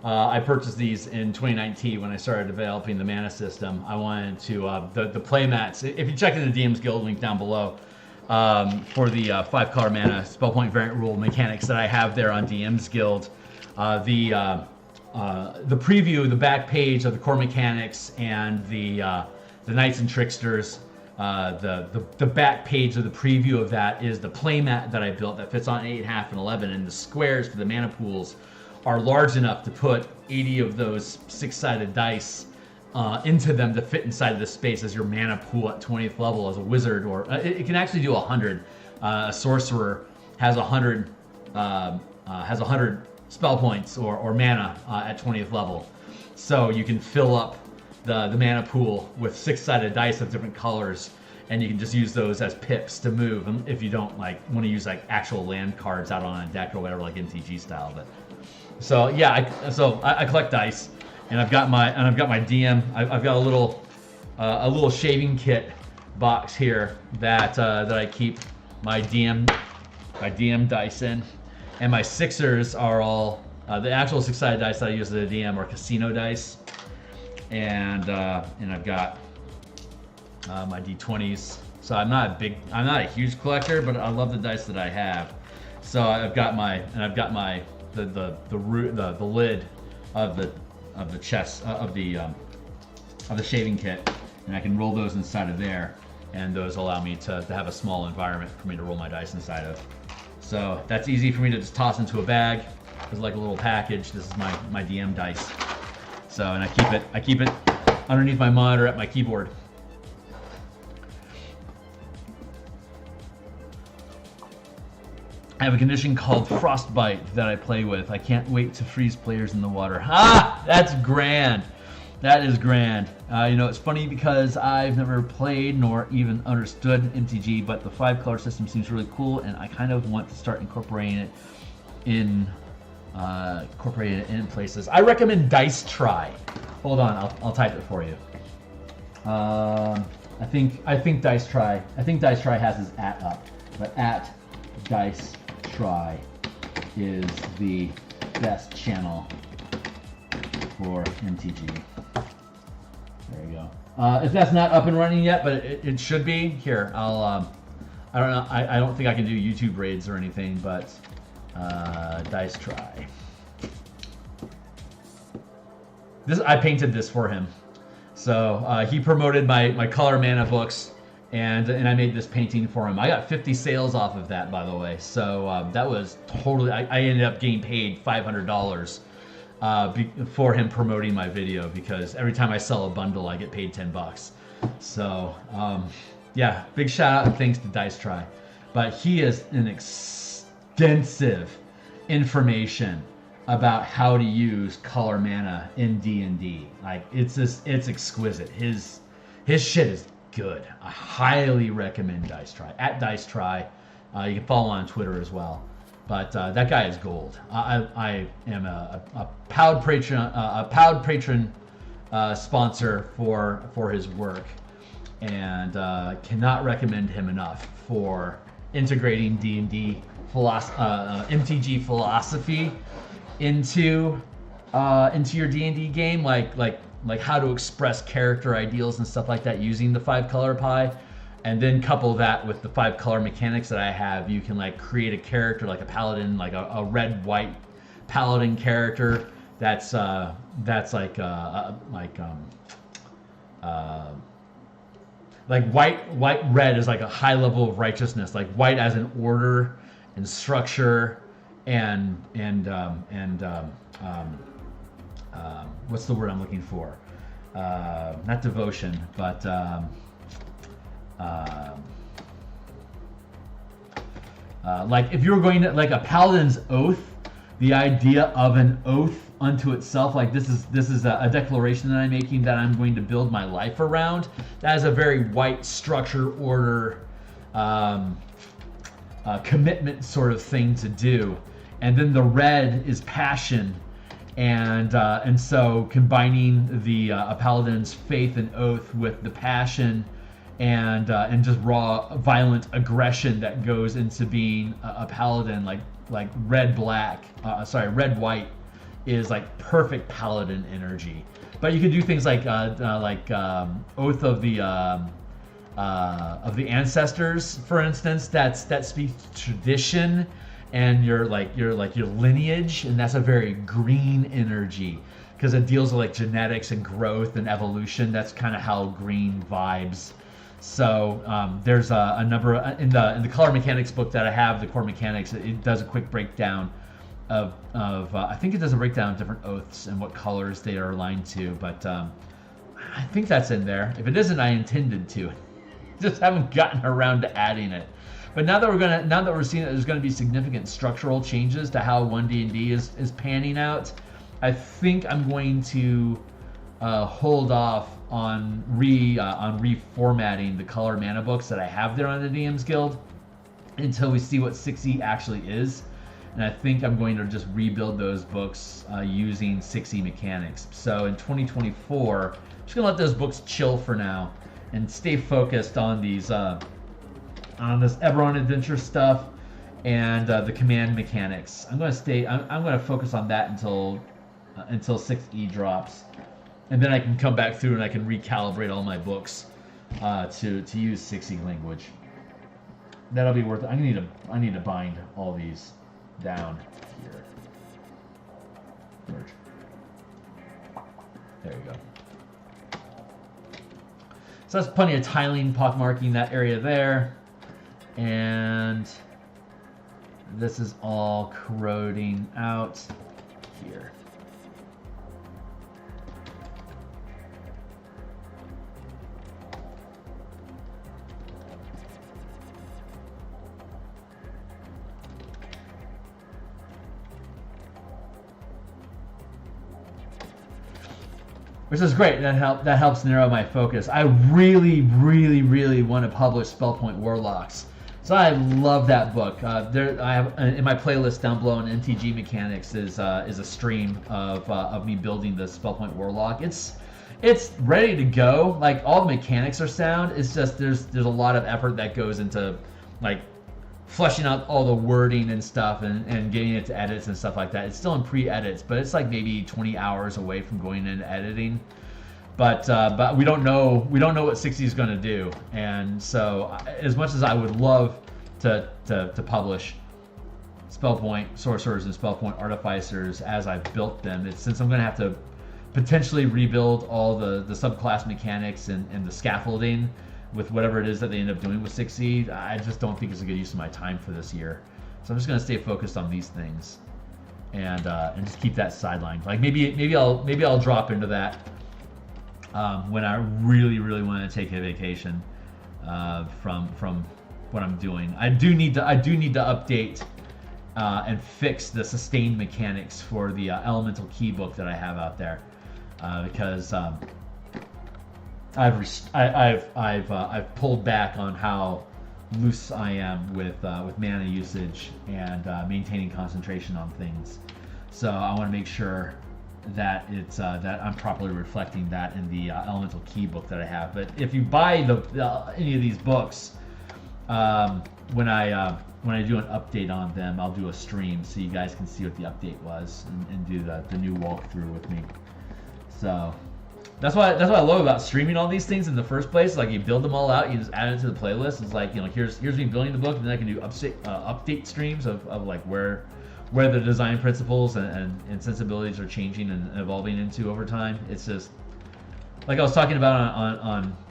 I purchased these in 2019 when I started developing the mana system. I wanted to the play mats. If you check in the DMsGuild link down below, for the 5-color mana spell point variant rule mechanics that I have there on DMsGuild. The preview, the back page of the core mechanics, and the Knights and Tricksters. The back page of the preview of that is the playmat that I built that fits on 8.5 and 11, and the squares for the mana pools are large enough to put 80 of those 6-sided dice into them to fit inside of the space as your mana pool at 20th level as a wizard, or it can actually do 100. A sorcerer has 100 spell points or mana at 20th level, so you can fill up the mana pool with 6-sided dice of different colors, and you can just use those as pips to move. And if you don't want to use actual land cards out on a deck or whatever, like MTG style. But so yeah, I collect dice. And I've got my DM. I've got a little shaving kit box here that I keep my DM dice in, and my sixers are all the actual 6-sided dice that I use as a DM are casino dice, and I've got my D20s. So I'm not a huge collector, but I love the dice that I have. So I've got the lid of the chest of the shaving kit, and I can roll those inside of there, and those allow me to have a small environment for me to roll my dice inside of. So that's easy for me to just toss into a bag. It's like a little package. This is my DM dice. So, and I keep it underneath my monitor at my keyboard. I have a condition called frostbite that I play with. I can't wait to freeze players in the water. Ah, that's grand. That is grand. It's funny because I've never played nor even understood MTG, but the 5-color system seems really cool, and I kind of want to start incorporating it in places. I recommend Dice Try. Hold on, I'll type it for you. I think Dice Try. I think Dice Try has his @ up, but @ Dice Try is the best channel for MTG. There you go. If that's not up and running yet, but it should be. Here, I don't know. I don't think I can do YouTube raids or anything, but Dice Try. I painted this for him. So he promoted my color mana books, and I made this painting for him. I got 50 sales off of that, by the way. So that was totally. I ended up getting paid $500 for him promoting my video, because every time I sell a bundle, I get paid $10. So yeah, big shout out and thanks to Dice Try. But he is an extensive information about how to use color mana in D&D. Like it's exquisite. His shit is good. I highly recommend Dice Try. At Dice Try, you can follow on Twitter as well. But that guy is gold. I am a proud patron sponsor for his work, and cannot recommend him enough for integrating D&D MTG philosophy into your D&D game, like how to express character ideals and stuff like that using the 5-color pie, and then couple that with the 5-color mechanics that I have. You can like create a character like a paladin, like a red-white paladin character that's like white red is like a high level of righteousness, like white as an order and structure and what's the word I'm looking for? Not devotion, but like if you were going to like a paladin's oath, the idea of an oath unto itself, like this is a declaration that I'm making that I'm going to build my life around. That is a very white structure, order, commitment sort of thing to do. And then the red is passion, and so combining the a paladin's faith and oath with the passion and just raw violent aggression that goes into being a paladin, like red white is like perfect paladin energy. But you can do things like oath of the ancestors, for instance. That speaks tradition and your lineage, and that's a very green energy because it deals with like genetics and growth and evolution. That's kind of how green vibes. So there's a number in the color mechanics book that I have, the core mechanics. It does a quick breakdown of I think it does a breakdown of different oaths and what colors they are aligned to. But I think that's in there. If it isn't, I intended to. Just haven't gotten around to adding it. But now that we're seeing that there's going to be significant structural changes to how 1D&D is panning out, I think I'm going to hold off on reformatting the color mana books that I have there on the DMsGuild until we see what 6e actually is. And I think I'm going to just rebuild those books using 6e mechanics. So in 2024, I'm just going to let those books chill for now and stay focused on these on this Eberron adventure stuff and the command mechanics. I'm going to focus on that until 6e drops, and then I can come back through and I can recalibrate all my books to use 6e language. That'll be worth it. I need to bind all these down here. Merge. There you go. So that's plenty of tiling, pockmarking that area there. And this is all corroding out here. Which is great. That helps narrow my focus. I really, really, really want to publish Spellpoint Warlocks. So I love that book. I have in my playlist down below in MTG Mechanics is a stream of me building the Spellpoint Warlock. It's ready to go. Like all the mechanics are sound. It's just there's a lot of effort that goes into like fleshing out all the wording and stuff and getting it to edits and stuff like that. It's still in pre-edits, but it's like maybe 20 hours away from going into editing. But we don't know what 6e is going to do, and so as much as I would love to publish Spellpoint Sorcerers and Spellpoint Artificers as I've built them, since I'm going to have to potentially rebuild all the subclass mechanics and the scaffolding with whatever it is that they end up doing with 6e, I just don't think it's a good use of my time for this year. So I'm just going to stay focused on these things and just keep that sidelined. Like maybe I'll drop into that when I really, really want to take a vacation from what I'm doing. I do need to update and fix the sustained mechanics for the elemental key book that I have out there, because I've pulled back on how loose I am with mana usage and maintaining concentration on things. So I want to make sure that it's that I'm properly reflecting that in the elemental key book that I have. But if you buy any of these books, when I do an update on them, I'll do a stream so you guys can see what the update was and do the new walkthrough with me. So that's what I love about streaming all these things in the first place. Like, you build them all out, you just add it to the playlist. It's like, here's me building the book, and then I can do update streams of like where the design principles and sensibilities are changing and evolving into over time. It's just like I was talking about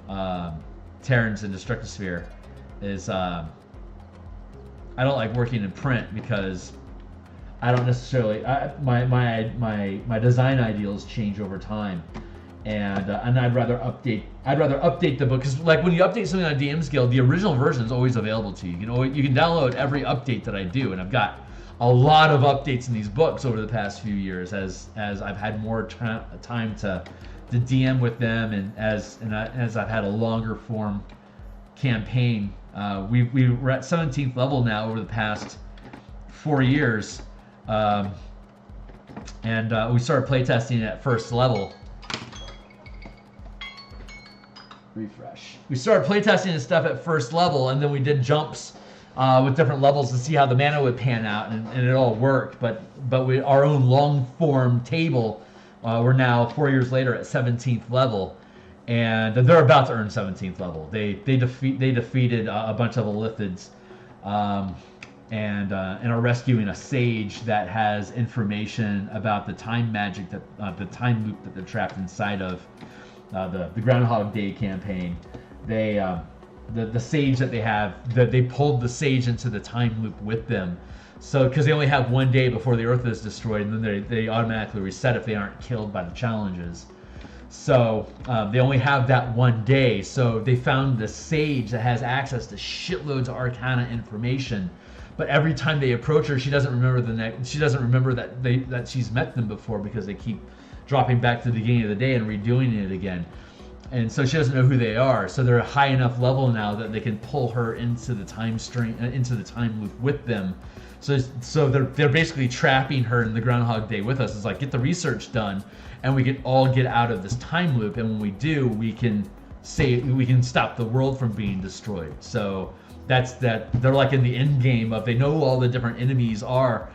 on Terrans and Destructive Sphere. Is I don't like working in print because I don't necessarily my design ideals change over time, and I'd rather update the book, because like when you update something on DMsGuild, the original version is always available to you. You can download every update that I do, and I've got a lot of updates in these books over the past few years as I've had more time to DM with them, and as I've had a longer form campaign. We're at 17th level now over the past 4 years, and we started playtesting at first level. Refresh. We started playtesting and stuff at first level, and then we did jumps with different levels to see how the mana would pan out, and it all worked. But our own long form table, we're now 4 years later at 17th level. And they're about to earn 17th level. They defeated a bunch of Illithids, and are rescuing a sage that has information about the time magic that the time loop that they're trapped inside of. The Groundhog Day campaign. The sage that they have, that they pulled the sage into the time loop with them. So because they only have 1 day before the Earth is destroyed, and then they automatically reset if they aren't killed by the challenges. So they only have that 1 day. So they found the sage that has access to shitloads of arcana information. But every time they approach her, she doesn't remember she doesn't remember that she's met them before, because they keep dropping back to the beginning of the day and redoing it again. And so she doesn't know who they are. So they're a high enough level now that they can pull her into the time stream, into the time loop with them. So they're basically trapping her in the Groundhog Day with us. It's like, get the research done, and we can all get out of this time loop. And when we do, we can stop the world from being destroyed. So that's that. They're like in the end game of, they know who all the different enemies are.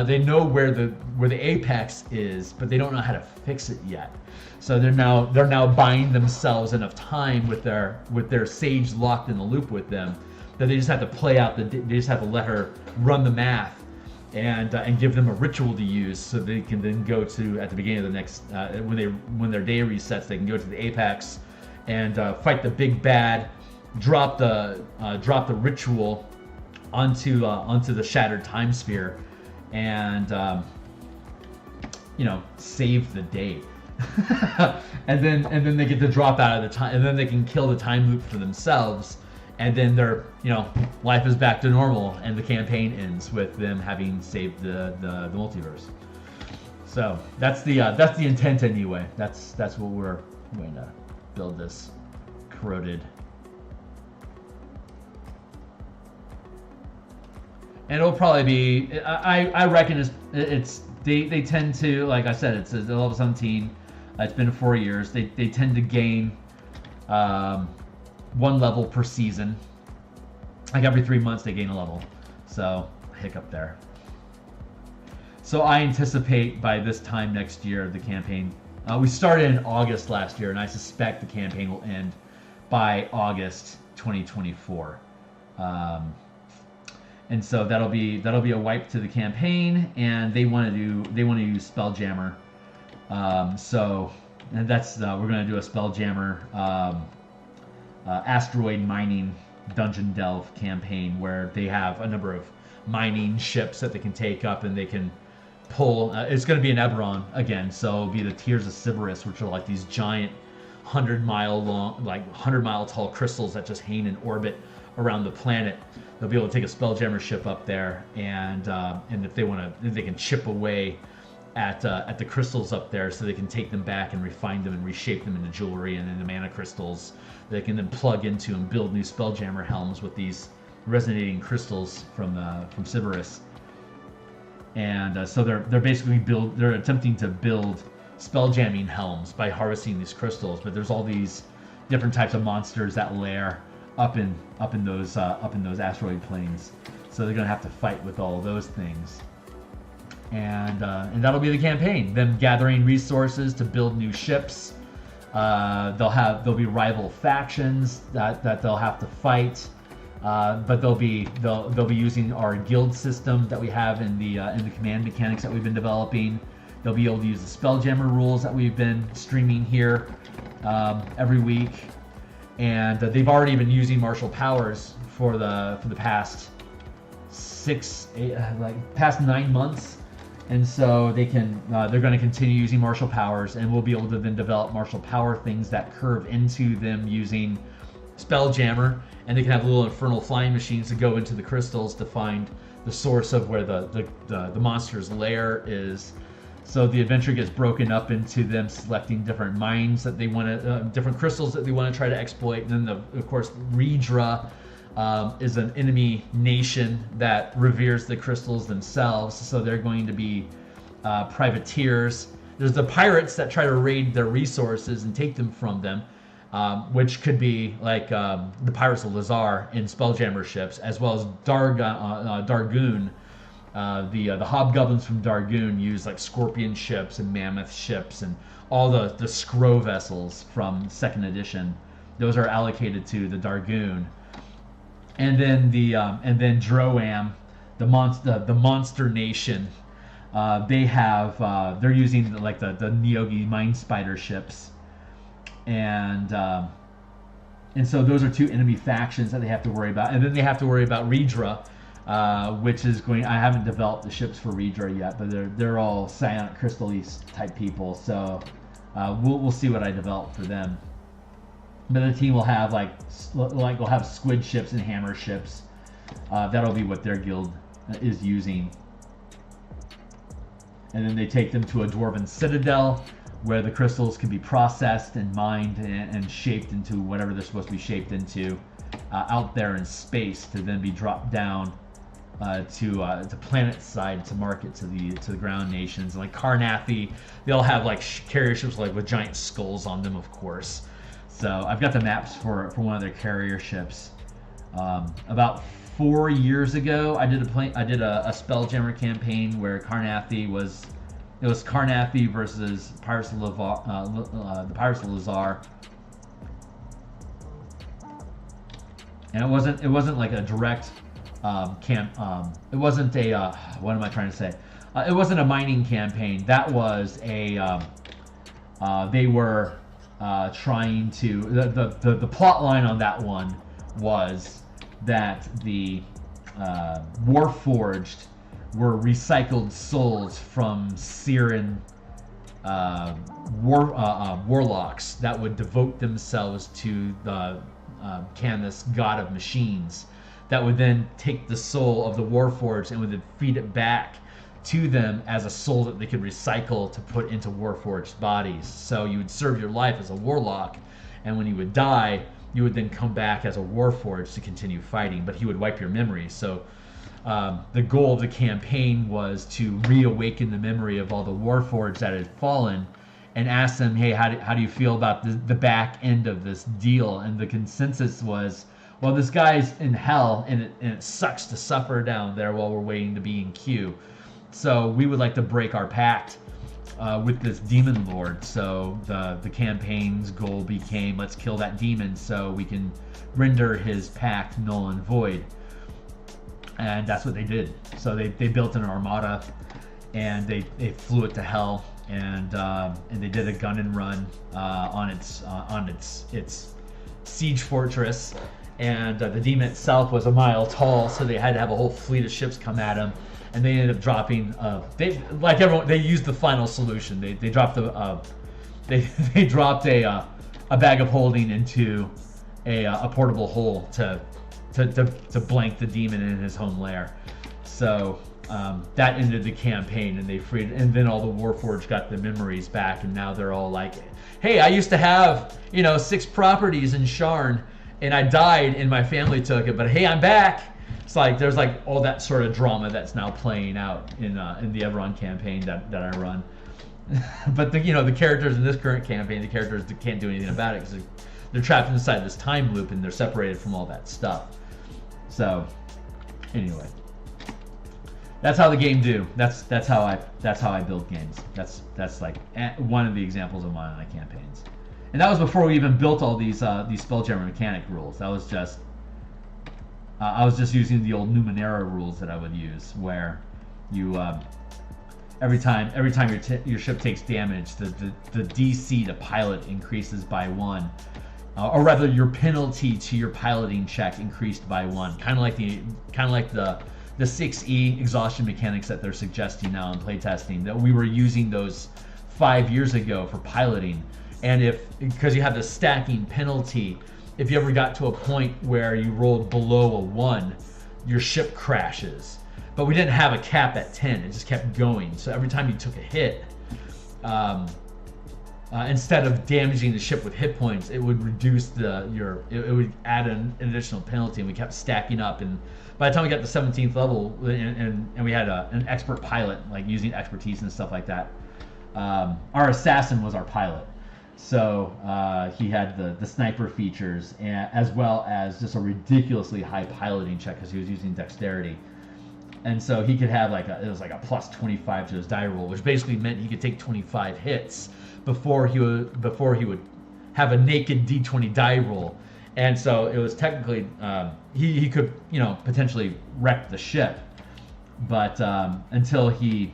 They know where the apex is, but they don't know how to fix it yet. So they're now buying themselves enough time with their sage locked in the loop with them, that they just have to play out they just have to let her run the math, and give them a ritual to use, so they can then go to, at the beginning of the next when their day resets, they can go to the apex and fight the big bad, drop the ritual onto the shattered time sphere, and save the day. and then they get to drop out of the time, and then they can kill the time loop for themselves, and then their life is back to normal, and the campaign ends with them having saved the multiverse. So that's the intent anyway. That's what we're going to build this corroded. And it'll probably be, I reckon it's they tend to, like I said, it's a level 17. It's been 4 years. They tend to gain 1 level per season. Like every 3 months they gain a level. So, hiccup there. So I anticipate by this time next year, the campaign, we started in August last year, and I suspect the campaign will end by August 2024. And so that'll be a wipe to the campaign, and they want to use Spelljammer. And that's we're going to do a Spelljammer asteroid mining dungeon delve campaign, where they have a number of mining ships that they can take up, and they can pull. It's going to be an Eberron again, so it'll be the Tears of Sybaris, which are like these giant 100-mile long, like 100-mile tall crystals that just hang in orbit around the planet. They'll be able to take a Spelljammer ship up there, and if they want to, they can chip away at the crystals up there, so they can take them back and refine them and reshape them into jewelry and into mana crystals. They can then plug into and build new Spelljammer helms with these resonating crystals from Sybaris. And so they're basically they're attempting to build spelljamming helms by harvesting these crystals. But there's all these different types of monsters that lair up in those asteroid plains. So they're gonna have to fight with all those things. And that'll be the campaign. Them gathering resources to build new ships. There'll be rival factions that they'll have to fight. But they'll be using our guild system that we have in the command mechanics that we've been developing. They'll be able to use the Spelljammer rules that we've been streaming here every week, and they've already been using martial powers for the past past 9 months, and so they're going to continue using martial powers, and we'll be able to then develop martial power things that curve into them using Spelljammer. And they can have little infernal flying machines to go into the crystals to find the source of where the monster's lair is. So the adventure gets broken up into them selecting different mines that they want to, different crystals that they want to try to exploit. And then of course, Redra is an enemy nation that reveres the crystals themselves. So they're going to be privateers. There's the pirates that try to raid their resources and take them from them. Which could be like the Pirates of Lazar in Spelljammer ships, as well as Dargoon. The hobgoblins from Dargoon use like Scorpion ships and Mammoth ships, and all the Scroll vessels from 2nd edition. Those are allocated to the Dargoon. And then Droam, the monster nation. They're using like the Neogi Mind Spider ships. And so those are two enemy factions that they have to worry about, and then they have to worry about Redra, which is going. I haven't developed the ships for Redra yet, but they're all Psionic Crystal type people. So we'll see what I develop for them. But the team will have we'll have squid ships and hammer ships. That'll be what their guild is using, and then they take them to a dwarven citadel, where the crystals can be processed and mined and shaped into whatever they're supposed to be shaped into out there in space, to then be dropped down to planet side to market to the ground nations. Like Cartography, they all have like carrier ships like with giant skulls on them, of course. So I've got the maps for one of their carrier ships. About 4 years ago, I did a Spelljammer campaign where Cartography was. It was Cartography versus Pirates of the Pirates of Lazar, and it wasn't like a direct it wasn't a what am I trying to say? It wasn't a mining campaign. That was a they were trying to the plot line on that one was that the Warforged were recycled souls from Syrian warlocks that would devote themselves to the Canis, god of machines, that would then take the soul of the Warforged and would then feed it back to them as a soul that they could recycle to put into Warforged bodies. So you would serve your life as a warlock, and when you would die, you would then come back as a Warforged to continue fighting, but he would wipe your memory. So the goal of the campaign was to reawaken the memory of all the Warforged that had fallen, and ask them, hey, how do you feel about the back end of this deal? And the consensus was, well, this guy's in hell, and it sucks to suffer down there while we're waiting to be in queue. So we would like to break our pact with this demon lord. So the campaign's goal became, let's kill that demon so we can render his pact null and void. And that's what they did. So they built an armada, and they flew it to hell, and they did a gun and run on its siege fortress. And the demon itself was a mile tall, so they had to have a whole fleet of ships come at him. And they ended up dropping. They used the final solution. They dropped they dropped a a bag of holding into a portable hole to blank the demon in his home lair. So that ended the campaign, and they freed. And then all the Warforged got the memories back, and now they're all like, "Hey, I used to have 6 properties in Sharn, and I died, and my family took it. But hey, I'm back." It's like there's like all that sort of drama that's now playing out in the Eberron campaign that I run. But the characters in this current campaign, the characters can't do anything about it because they're trapped inside this time loop, and they're separated from all that stuff. So anyway, that's how the game do. That's how I build games. That's like one of the examples of my campaigns. And that was before we even built all these Spelljammer mechanic rules. That was just I was just using the old Numenera rules that I would use, where you every time your ship takes damage, the DC to pilot increases by 1, or rather your penalty to your piloting check increased by 1. Kind of like the 6E exhaustion mechanics that they're suggesting now in playtesting, that we were using those 5 years ago for piloting. And because you have the stacking penalty, if you ever got to a point where you rolled below a 1, your ship crashes. But we didn't have a cap at 10; it just kept going. So every time you took a hit, instead of damaging the ship with hit points, it would reduce it would add an additional penalty, and we kept stacking up. And by the time we got to 17th level, and we had an expert pilot, like using expertise and stuff like that, our assassin was our pilot. So he had the sniper features, as well as just a ridiculously high piloting check because he was using dexterity. And so he could have it was like a plus 25 to his die roll, which basically meant he could take 25 hits before he would have a naked D20 die roll. And so it was technically he could potentially wreck the ship, but until he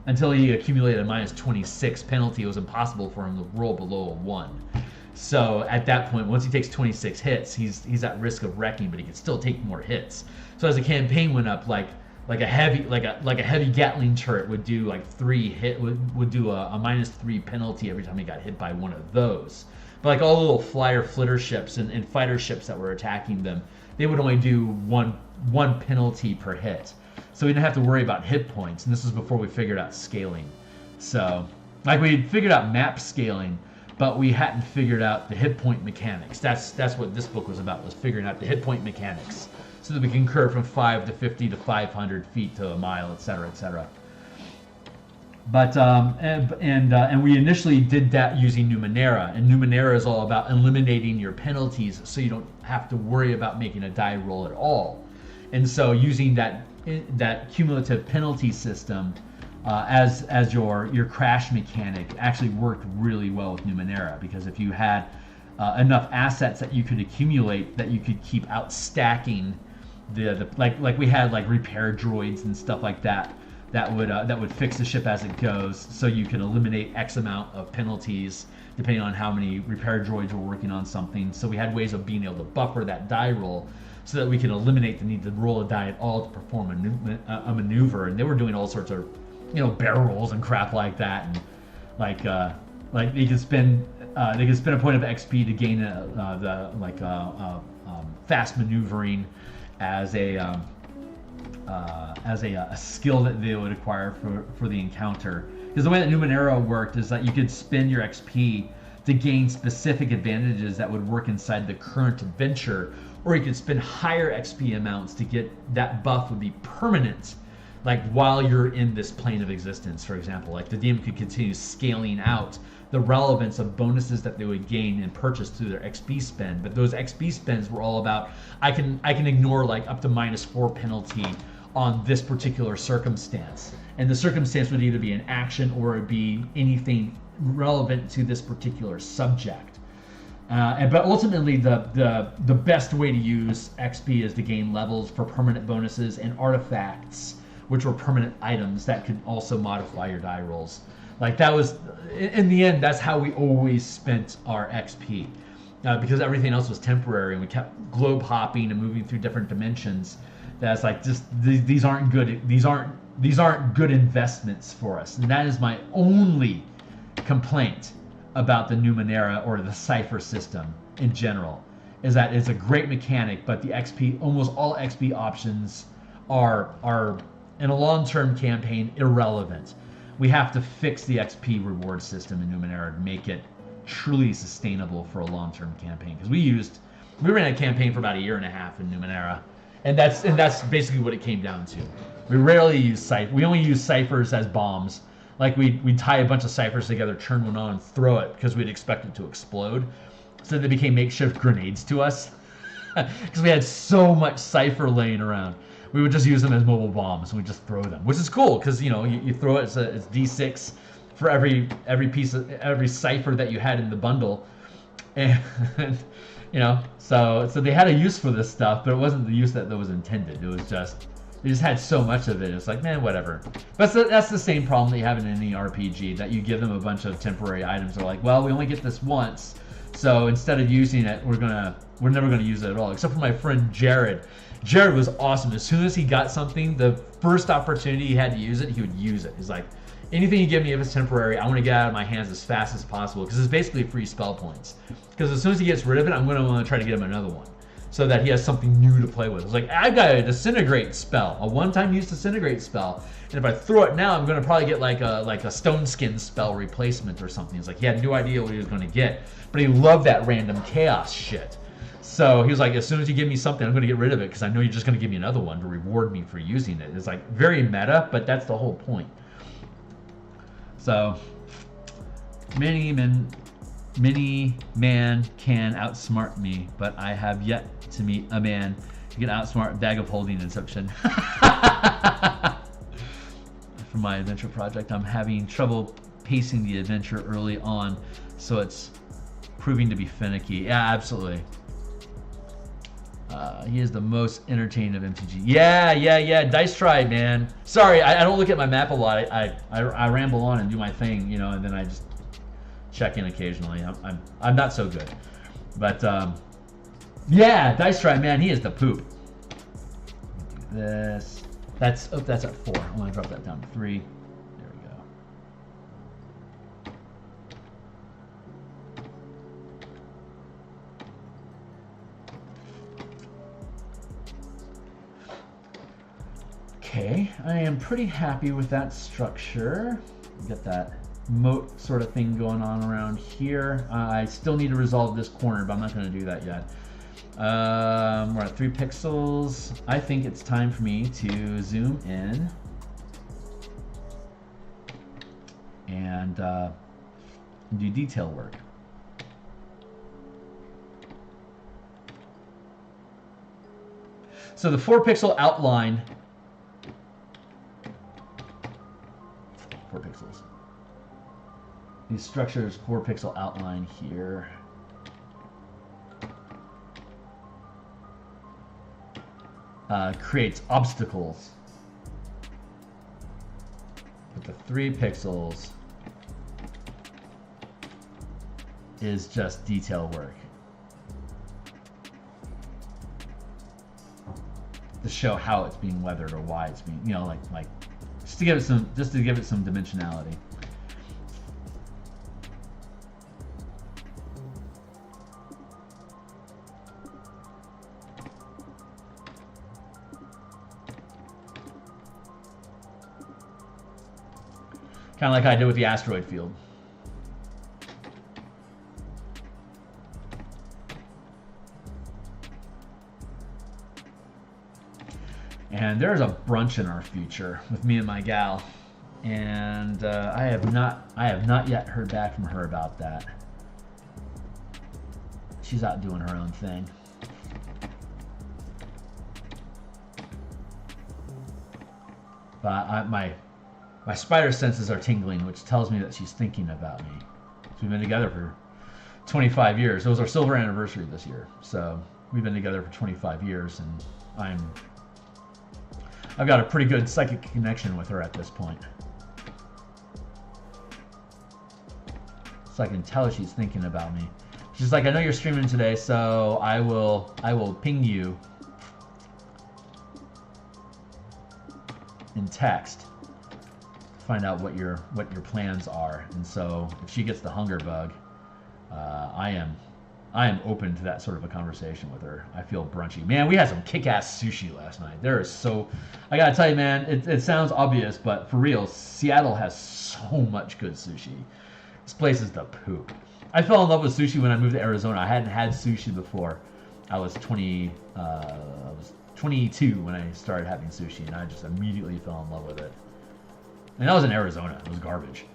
accumulated a minus 26 penalty, it was impossible for him to roll below a 1. So at that point, once he takes 26 hits, he's at risk of wrecking, but he can still take more hits. So as the campaign went up, like a heavy Gatling turret would do like 3 hit would do a minus 3 penalty every time he got hit by one of those. But like all the little flyer flitter ships and fighter ships that were attacking them, they would only do one penalty per hit. So we didn't have to worry about hit points, and this was before we figured out scaling. So like we figured out map scaling, but we hadn't figured out the hit point mechanics. That's what this book was about, was figuring out the hit point mechanics, so that we can curve from 5 to 50 to 500 feet to a mile, etc., etc. But and we initially did that using Numenera, and Numenera is all about eliminating your penalties, so you don't have to worry about making a die roll at all. And so using that cumulative penalty system as your crash mechanic actually worked really well with Numenera, because if you had enough assets that you could accumulate, that you could keep out stacking like we had like repair droids and stuff like that would fix the ship as it goes, so you can eliminate X amount of penalties depending on how many repair droids were working on something. So we had ways of being able to buffer that die roll so that we could eliminate the need to roll a die at all to perform a maneuver. And they were doing all sorts of barrel rolls and crap like that, and like they could spend a point of XP to gain fast maneuvering as a skill that they would acquire for the encounter. Because the way that Numenera worked is that you could spend your XP to gain specific advantages that would work inside the current adventure, or you could spend higher XP amounts to get that buff would be permanent, like while you're in this plane of existence. For example, like the DM could continue scaling out the relevance of bonuses that they would gain and purchase through their XP spend. But those XP spends were all about, I can ignore like up to -4 penalty on this particular circumstance, and the circumstance would either be an action or it be anything relevant to this particular subject. But ultimately, the best way to use XP is to gain levels for permanent bonuses and artifacts, which were permanent items that could also modify your die rolls. Like that was, in the end, that's how we always spent our XP, because everything else was temporary, and we kept globe hopping and moving through different dimensions. That's like just these aren't good investments for us, and that is my only complaint about the Numenera or the Cipher system in general, is that it's a great mechanic, but the XP, almost all XP options are in a long-term campaign irrelevant. We have to fix the XP reward system in Numenera to make it truly sustainable for a long-term campaign. Because we ran a campaign for about 1.5 years in Numenera, and that's basically what it came down to. We rarely use Cypher. We only use Ciphers as bombs. Like we'd tie a bunch of Ciphers together, turn one on, and throw it because we'd expect it to explode. So they became makeshift grenades to us because we had so much Cipher laying around. We would just use them as mobile bombs. And we'd just throw them, which is cool because you throw it. It's D6 for every piece of every Cipher that you had in the bundle, and so they had a use for this stuff, but it wasn't the use that was intended. It was just they just had so much of it. It's like, man, whatever. But that's the same problem that you have in any RPG, that you give them a bunch of temporary items. They're like, well, we only get this once, so instead of using it, we're never gonna use it at all. Except for my friend Jared. Jared was awesome. As soon as he got something, the first opportunity he had to use it, he would use it. He's like, anything you give me if it's temporary, I want to get out of my hands as fast as possible, because it's basically free spell points. Because as soon as he gets rid of it, I'm going to want to try to get him another one, so that he has something new to play with. It's like, I've got a disintegrate spell, a one-time use disintegrate spell, and if I throw it now, I'm going to probably get like a stone skin spell replacement or something. It's like he had no idea what he was going to get, but he loved that random chaos shit. So he was like, as soon as you give me something, I'm going to get rid of it, because I know you're just going to give me another one to reward me for using it. It's like very meta, but that's the whole point. So, many man can outsmart me, but I have yet to meet a man who can outsmart Bag of Holding Inception. For my adventure project, I'm having trouble pacing the adventure early on, so it's proving to be finicky. Yeah, absolutely. He is the most entertaining of MTG. Yeah. Dice Tribe, man. Sorry, I don't look at my map a lot. I ramble on and do my thing, and then I just check in occasionally. I'm not so good, but yeah, Dice Tribe, man. He is the poop. That's at 4. I want to drop that down to 3. There we go. Okay, I am pretty happy with that structure. Get that moat sort of thing going on around here. I still need to resolve this corner, but I'm not going to do that yet. We're at 3 pixels. I think it's time for me to zoom in and do detail work. So the 4 pixel outline, 4 pixels. These structures, 4 pixel outline here. Creates obstacles. But the 3 pixels is just detail work to show how it's being weathered or why it's being, like just to give it some dimensionality. Kind of like I did with the asteroid field. And there's a brunch in our future with me and my gal, and I have not yet heard back from her about that. She's out doing her own thing. But my spider senses are tingling, which tells me that she's thinking about me. So we've been together for 25 years. It was our silver anniversary this year. So we've been together for 25 years, and I've got a pretty good psychic connection with her at this point. So I can tell she's thinking about me. She's like, I know you're streaming today, so I will ping you in text. Find out what your plans are. And so if she gets the hunger bug, I am open to that sort of a conversation with her. I feel brunchy. Man, we had some kick-ass sushi last night. There is so, I gotta tell you, man, it sounds obvious, but for real, Seattle has so much good sushi. This place is the poop. I fell in love with sushi when I moved to Arizona. I hadn't had sushi before. I was 22 when I started having sushi, and I just immediately fell in love with it. And that was in Arizona. It was garbage.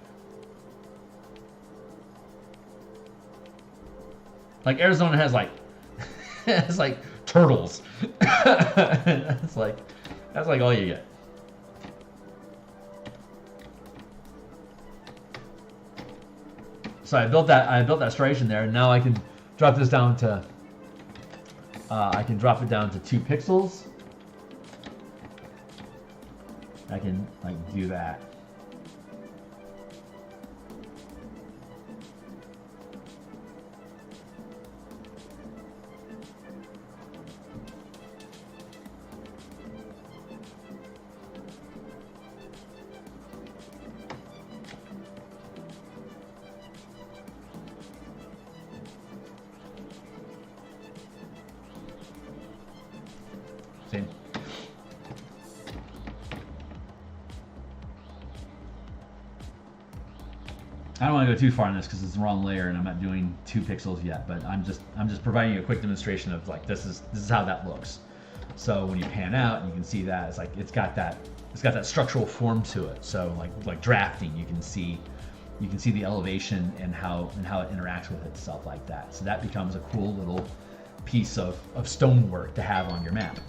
Like Arizona has like it's like turtles. that's like all you get. So I built that striation there, and now I can drop this down to I can drop it down to 2 pixels. I can like do that. See? I don't want to go too far on this because it's the wrong layer and I'm not doing 2 pixels yet, but I'm just providing you a quick demonstration of like this is how that looks. So when you pan out, you can see that it's like it's got that structural form to it. So like drafting, you can see the elevation and how it interacts with itself like that. So that becomes a cool little piece of stonework to have on your map.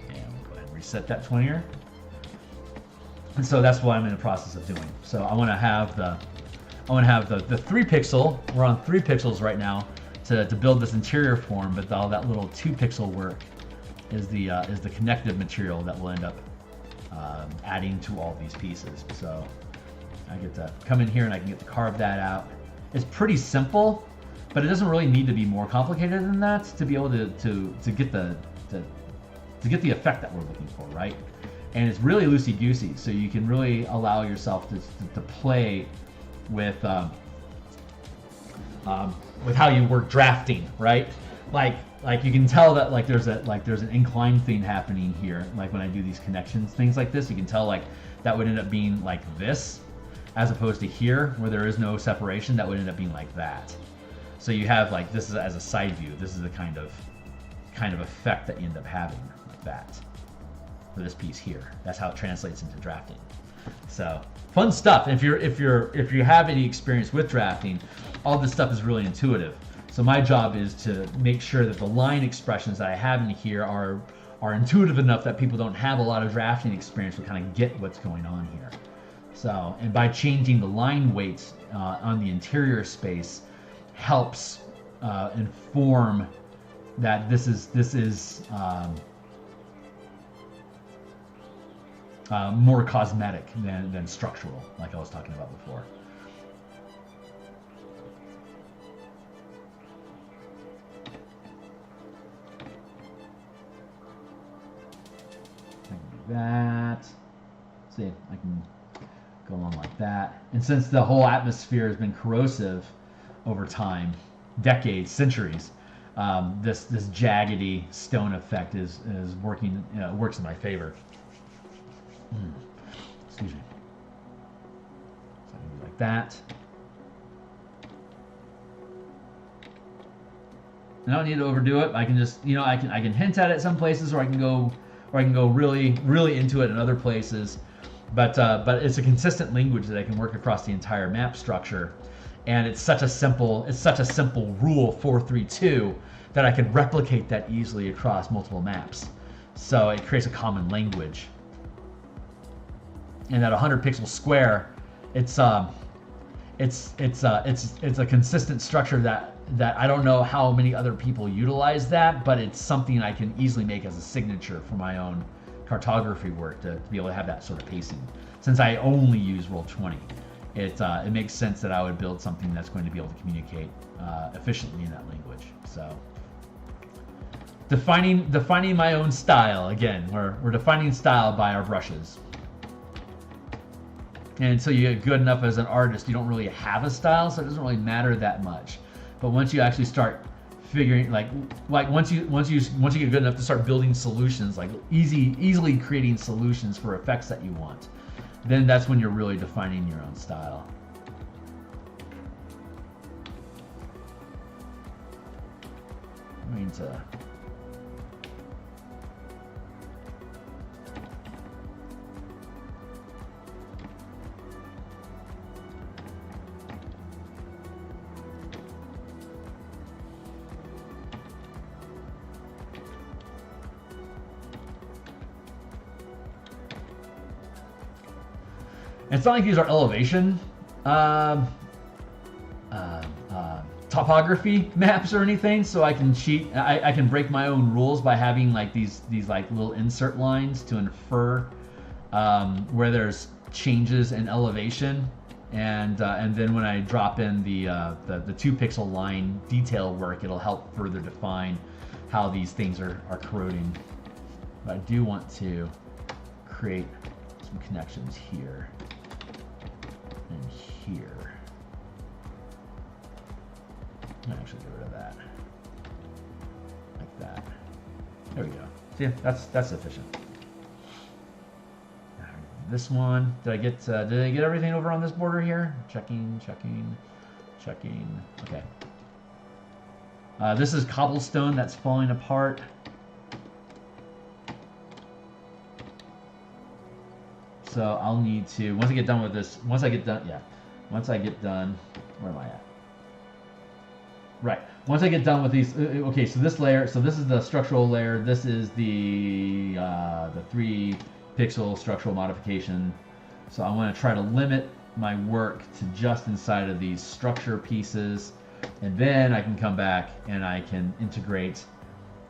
And we'll go ahead and reset that 20er. And so that's what I'm in the process of doing. So I want to have the 3 pixel. We're on 3 pixels right now to build this interior form, but all that little 2 pixel work is the connective material that will end up adding to all these pieces. So I get to come in here and I can get to carve that out. It's pretty simple, but it doesn't really need to be more complicated than that to be able to get the effect that we're looking for, right? And it's really loosey-goosey, so you can really allow yourself to play with how you work drafting, right? Like you can tell that like there's an incline thing happening here. Like when I do these connections, things like this, you can tell like that would end up being like this, as opposed to here where there is no separation. That would end up being like that. So you have like this is as a side view. This is the kind of effect that you end up having like that. For this piece here, that's how it translates into drafting. So fun stuff. If you have any experience with drafting, all this stuff is really intuitive. So my job is to make sure that the line expressions that I have in here are intuitive enough that people don't have a lot of drafting experience will kind of get what's going on here. So, and by changing the line weights on the interior space helps inform that this is more cosmetic than structural, like I was talking about before. I can do that. See, I can go along like that. And since the whole atmosphere has been corrosive over time, decades, centuries, this jaggedy stone effect is working, works in my favor. Excuse me. So I can do like that. I don't need to overdo it. I can just, I can hint at it some places, or I can go really, really into it in other places. But it's a consistent language that I can work across the entire map structure, and it's such a simple rule 432 that I can replicate that easily across multiple maps. So it creates a common language. And that 100 pixel square, it's a consistent structure that I don't know how many other people utilize that, but it's something I can easily make as a signature for my own cartography work to be able to have that sort of pacing. Since I only use Roll20, it makes sense that I would build something that's going to be able to communicate efficiently in that language. So defining my own style again. We're defining style by our brushes. And until you get good enough as an artist, you don't really have a style, so it doesn't really matter that much. But once you actually start figuring, like once you get good enough to start building solutions, like easily creating solutions for effects that you want, then that's when you're really defining your own style. I mean to. It's not like these are elevation topography maps or anything, so I can cheat. I can break my own rules by having like these like little insert lines to infer where there's changes in elevation, and then when I drop in the 2 pixel line detail work, it'll help further define how these things are corroding. But I do want to create some connections here and here. I'm gonna actually get rid of that, like that. There we go. See, that's sufficient. This one, did I get everything over on this border here? Checking. Okay. This is cobblestone that's falling apart. So I'll need to, once I get done with this, once I get done, where am I at? Right, once I get done with these, okay, so this layer, so this is the structural layer, this is the 3 pixel structural modification. So I want to try to limit my work to just inside of these structure pieces, and then I can come back and I can integrate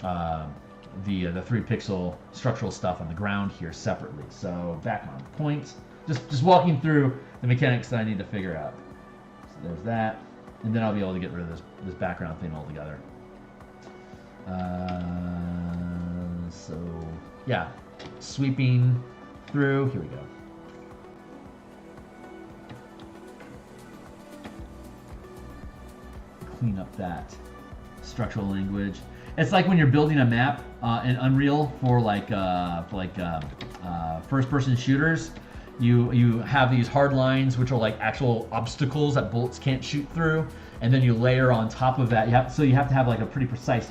the 3 pixel structural stuff on the ground here separately. So back on point, just walking through the mechanics that I need to figure out. So there's that, and then I'll be able to get rid of this background thing altogether. So yeah, sweeping through, here we go. Clean up that structural language. It's like when you're building a map in Unreal for first-person shooters. You have these hard lines, which are like actual obstacles that bullets can't shoot through, and then you layer on top of that. You have to have like a pretty precise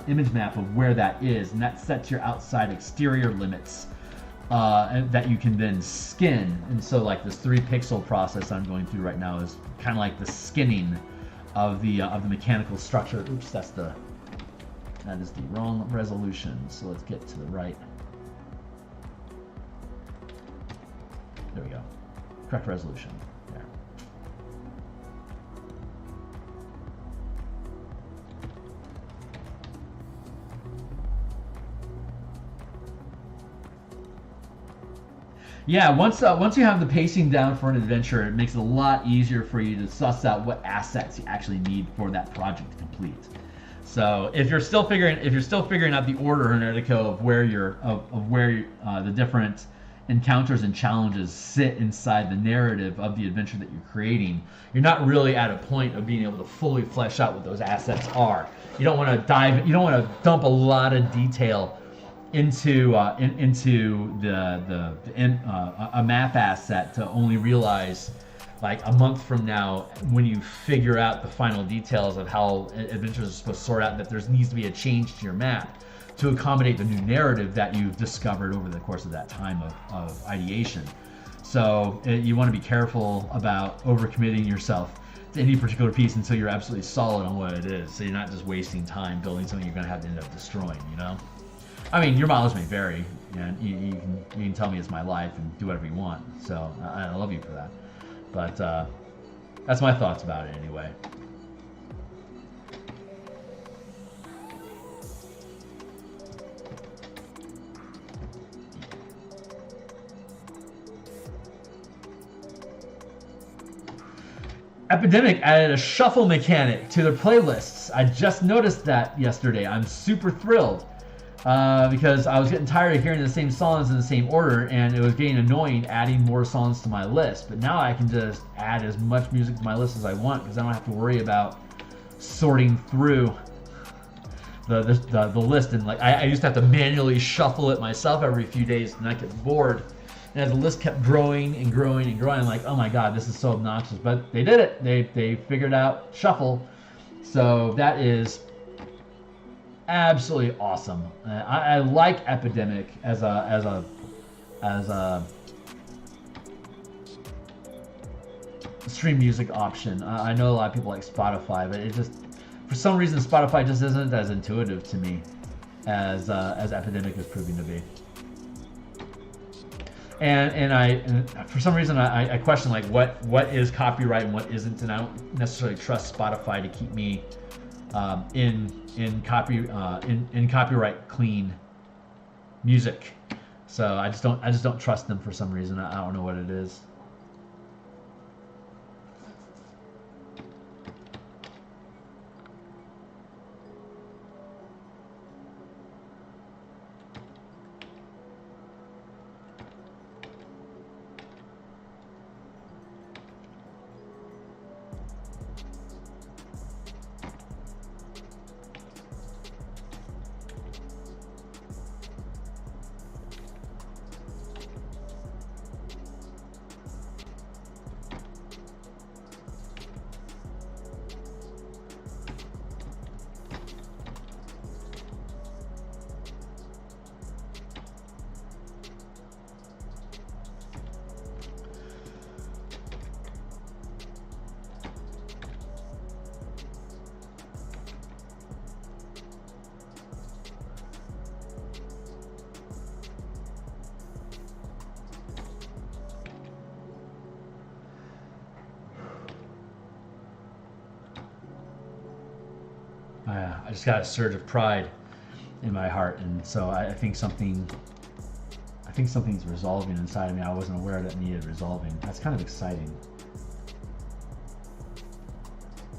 image map of where that is, and that sets your outside exterior limits and that you can then skin. And so like this 3 pixel process I'm going through right now is kind of like the skinning of the mechanical structure. Oops, that is the wrong resolution. So let's get to the right. There we go. Correct resolution. There. Yeah, once you have the pacing down for an adventure, it makes it a lot easier for you to suss out what assets you actually need for that project to complete. So if you're still figuring out the order, Nerdico, of where the different encounters and challenges sit inside the narrative of the adventure that you're creating, you're not really at a point of being able to fully flesh out what those assets are. You don't want to dump a lot of detail into a map asset to only realize like a month from now, when you figure out the final details of how adventures are supposed to sort out, that there needs to be a change to your map to accommodate the new narrative that you've discovered over the course of that time of ideation. So you want to be careful about overcommitting yourself to any particular piece until you're absolutely solid on what it is, so you're not just wasting time building something you're going to have to end up destroying, you know? I mean, your mileage may vary, and you can tell me it's my life and do whatever you want, so I love you for that. But that's my thoughts about it anyway. Epidemic added a shuffle mechanic to their playlists. I just noticed that yesterday. I'm super thrilled. because I was getting tired of hearing the same songs in the same order, and it was getting annoying adding more songs to my list. But now I can just add as much music to my list as I want because I don't have to worry about sorting through the list. And like I used to have to manually shuffle it myself every few days, and I get bored. And as the list kept growing and growing and growing, I'm like, oh my god, this is so obnoxious. But they did it. They figured out shuffle. So that is absolutely awesome. I like Epidemic as a stream music option. I know a lot of people like Spotify, but it just, for some reason, Spotify just isn't as intuitive to me as Epidemic is proving to be. And for some reason I question like what is copyright and what isn't, and I don't necessarily trust Spotify to keep me in copyright clean music. So I just don't trust them for some reason. I don't know what it is. I just got a surge of pride in my heart, and so I think something's resolving inside of me. I wasn't aware that it needed resolving. That's kind of exciting.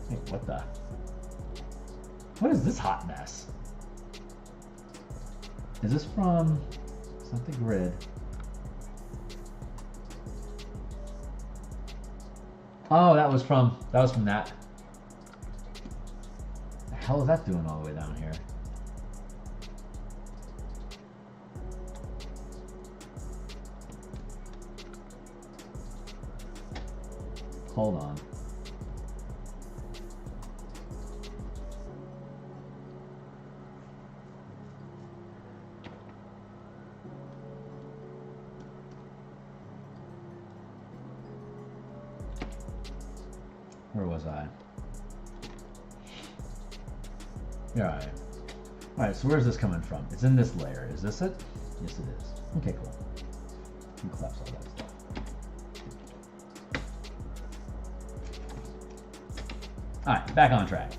Hey, what is this hot mess? Is this from, it's not the grid. Oh, that was from that. The hell is that doing all the way down here? Hold on. Where was I? Alright. Alright, so where's this coming from? It's in this layer. Is this it? Yes, it is. Okay, cool. You can collapse all that stuff. Alright, back on track.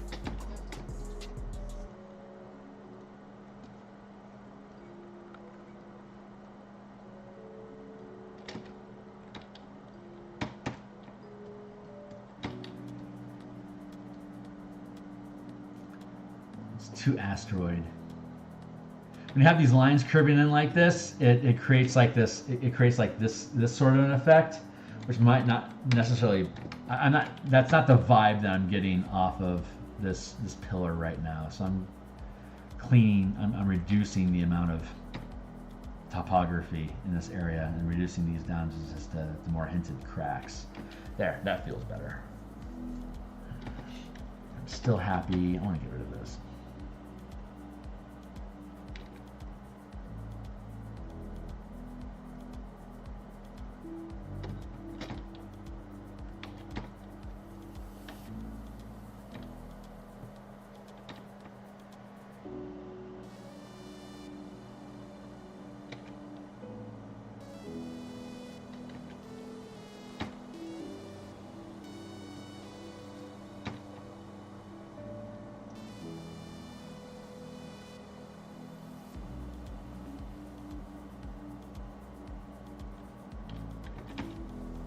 To asteroid. When you have these lines curving in like this, it creates like this. It creates like this sort of an effect, which might not necessarily. That's not the vibe that I'm getting off of this pillar right now. So I'm cleaning. I'm reducing the amount of topography in this area and reducing these down to just the more hinted cracks. There, that feels better. I'm still happy. I want to get rid of this.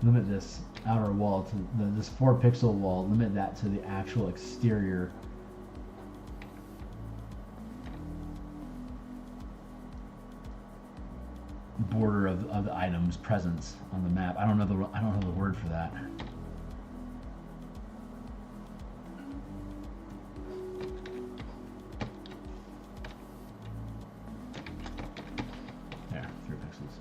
Limit this outer wall to this 4 pixel wall, limit that to the actual exterior. border of the item's presence on the map. I don't know the word for that. There, 3 pixels.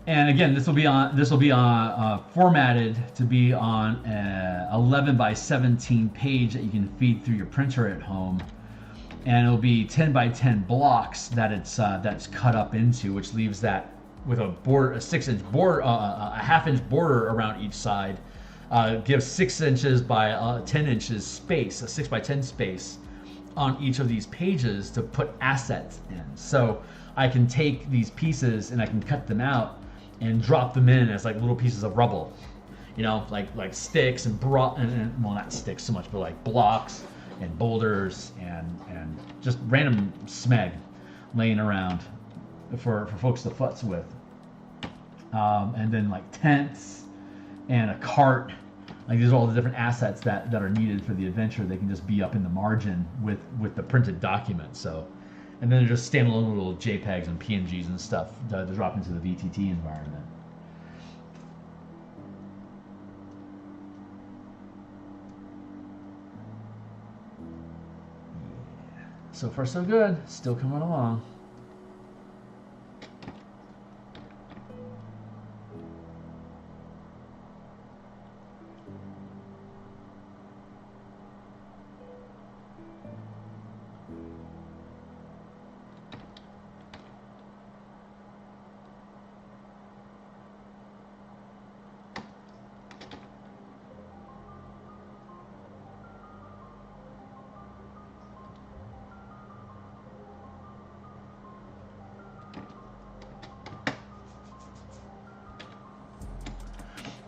And again, this will be formatted to be on an 11 by 17 page that you can feed through your printer at home, and it'll be 10 by 10 blocks that that's cut up into, which leaves that with a border, a 6-inch border, a half-inch border around each side, gives 6 inches by 10 inches space, a 6 by 10 space on each of these pages to put assets in. So I can take these pieces and I can cut them out and drop them in as like little pieces of rubble, you know, like sticks and well, not sticks so much, but like blocks and boulders and just random smeg laying around for folks to futz with. And then like tents and a cart. Like these are all the different assets that are needed for the adventure. They can just be up in the margin with the printed document. So, and then they're just standalone little JPEGs and PNGs and stuff to drop into the VTT environment. Yeah. So far so good. Still coming along.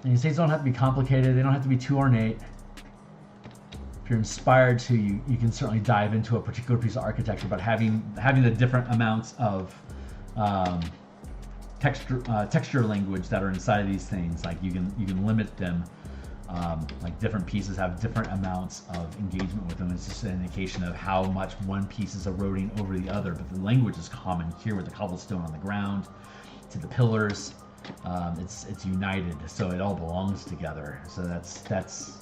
And these things don't have to be complicated. They don't have to be too ornate. If you're inspired to, you can certainly dive into a particular piece of architecture, but having the different amounts of texture language that are inside of these things, like you can limit them. Like different pieces have different amounts of engagement with them. It's just an indication of how much one piece is eroding over the other. But the language is common here with the cobblestone on the ground to the pillars. It's united, so it all belongs together. So that's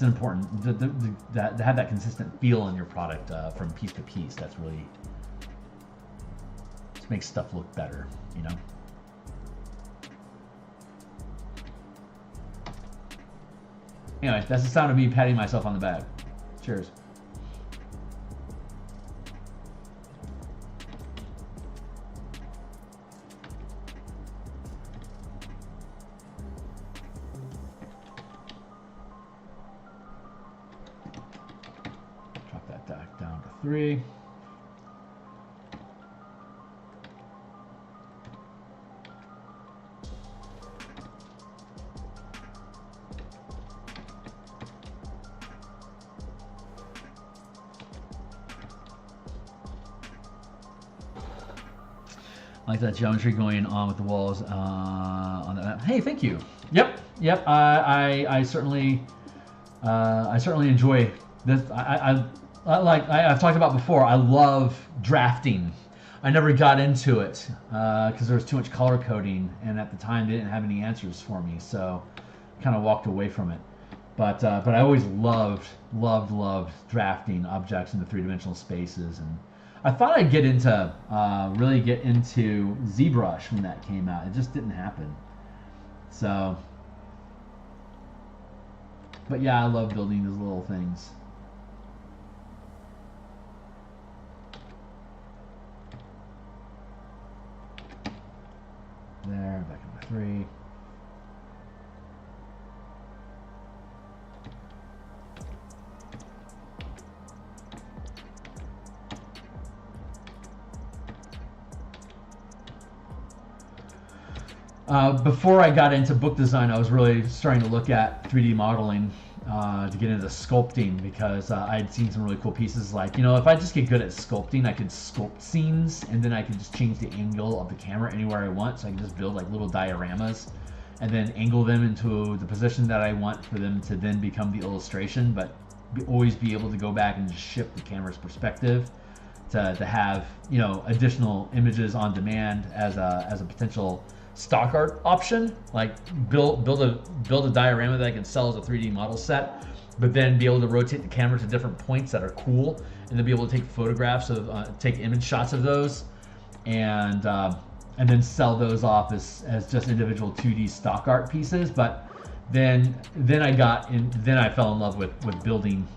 an important to have that consistent feel in your product from piece to piece. That's really just makes stuff look better, you know. Anyway, that's the sound of me patting myself on the back. Cheers. Drop that back down to 3. I like that geometry going on with the walls on the map. Hey, thank you. Yep. I certainly enjoy this. I've talked about before. I love drafting. I never got into it because there was too much color coding, and at the time they didn't have any answers for me, so kind of walked away from it. But I always loved drafting objects into 3-dimensional spaces, and I thought I'd get into really get into ZBrush when that came out. It just didn't happen. So, but yeah, I love building these little things. There, back up to 3. before I got into book design, I was really starting to look at 3D modeling to get into sculpting, because I had seen some really cool pieces. Like, you know, if I just get good at sculpting, I could sculpt scenes, and then I could just change the angle of the camera anywhere I want. So I can just build like little dioramas and then angle them into the position that I want for them to then become the illustration, but always be able to go back and just shift the camera's perspective to have, you know, additional images on demand as a potential stock art option. Like build a diorama that I can sell as a 3D model set, but then be able to rotate the camera to different points that are cool, and then be able to take photographs of take image shots of those, and then sell those off as just individual 2D stock art pieces. But then I fell in love with building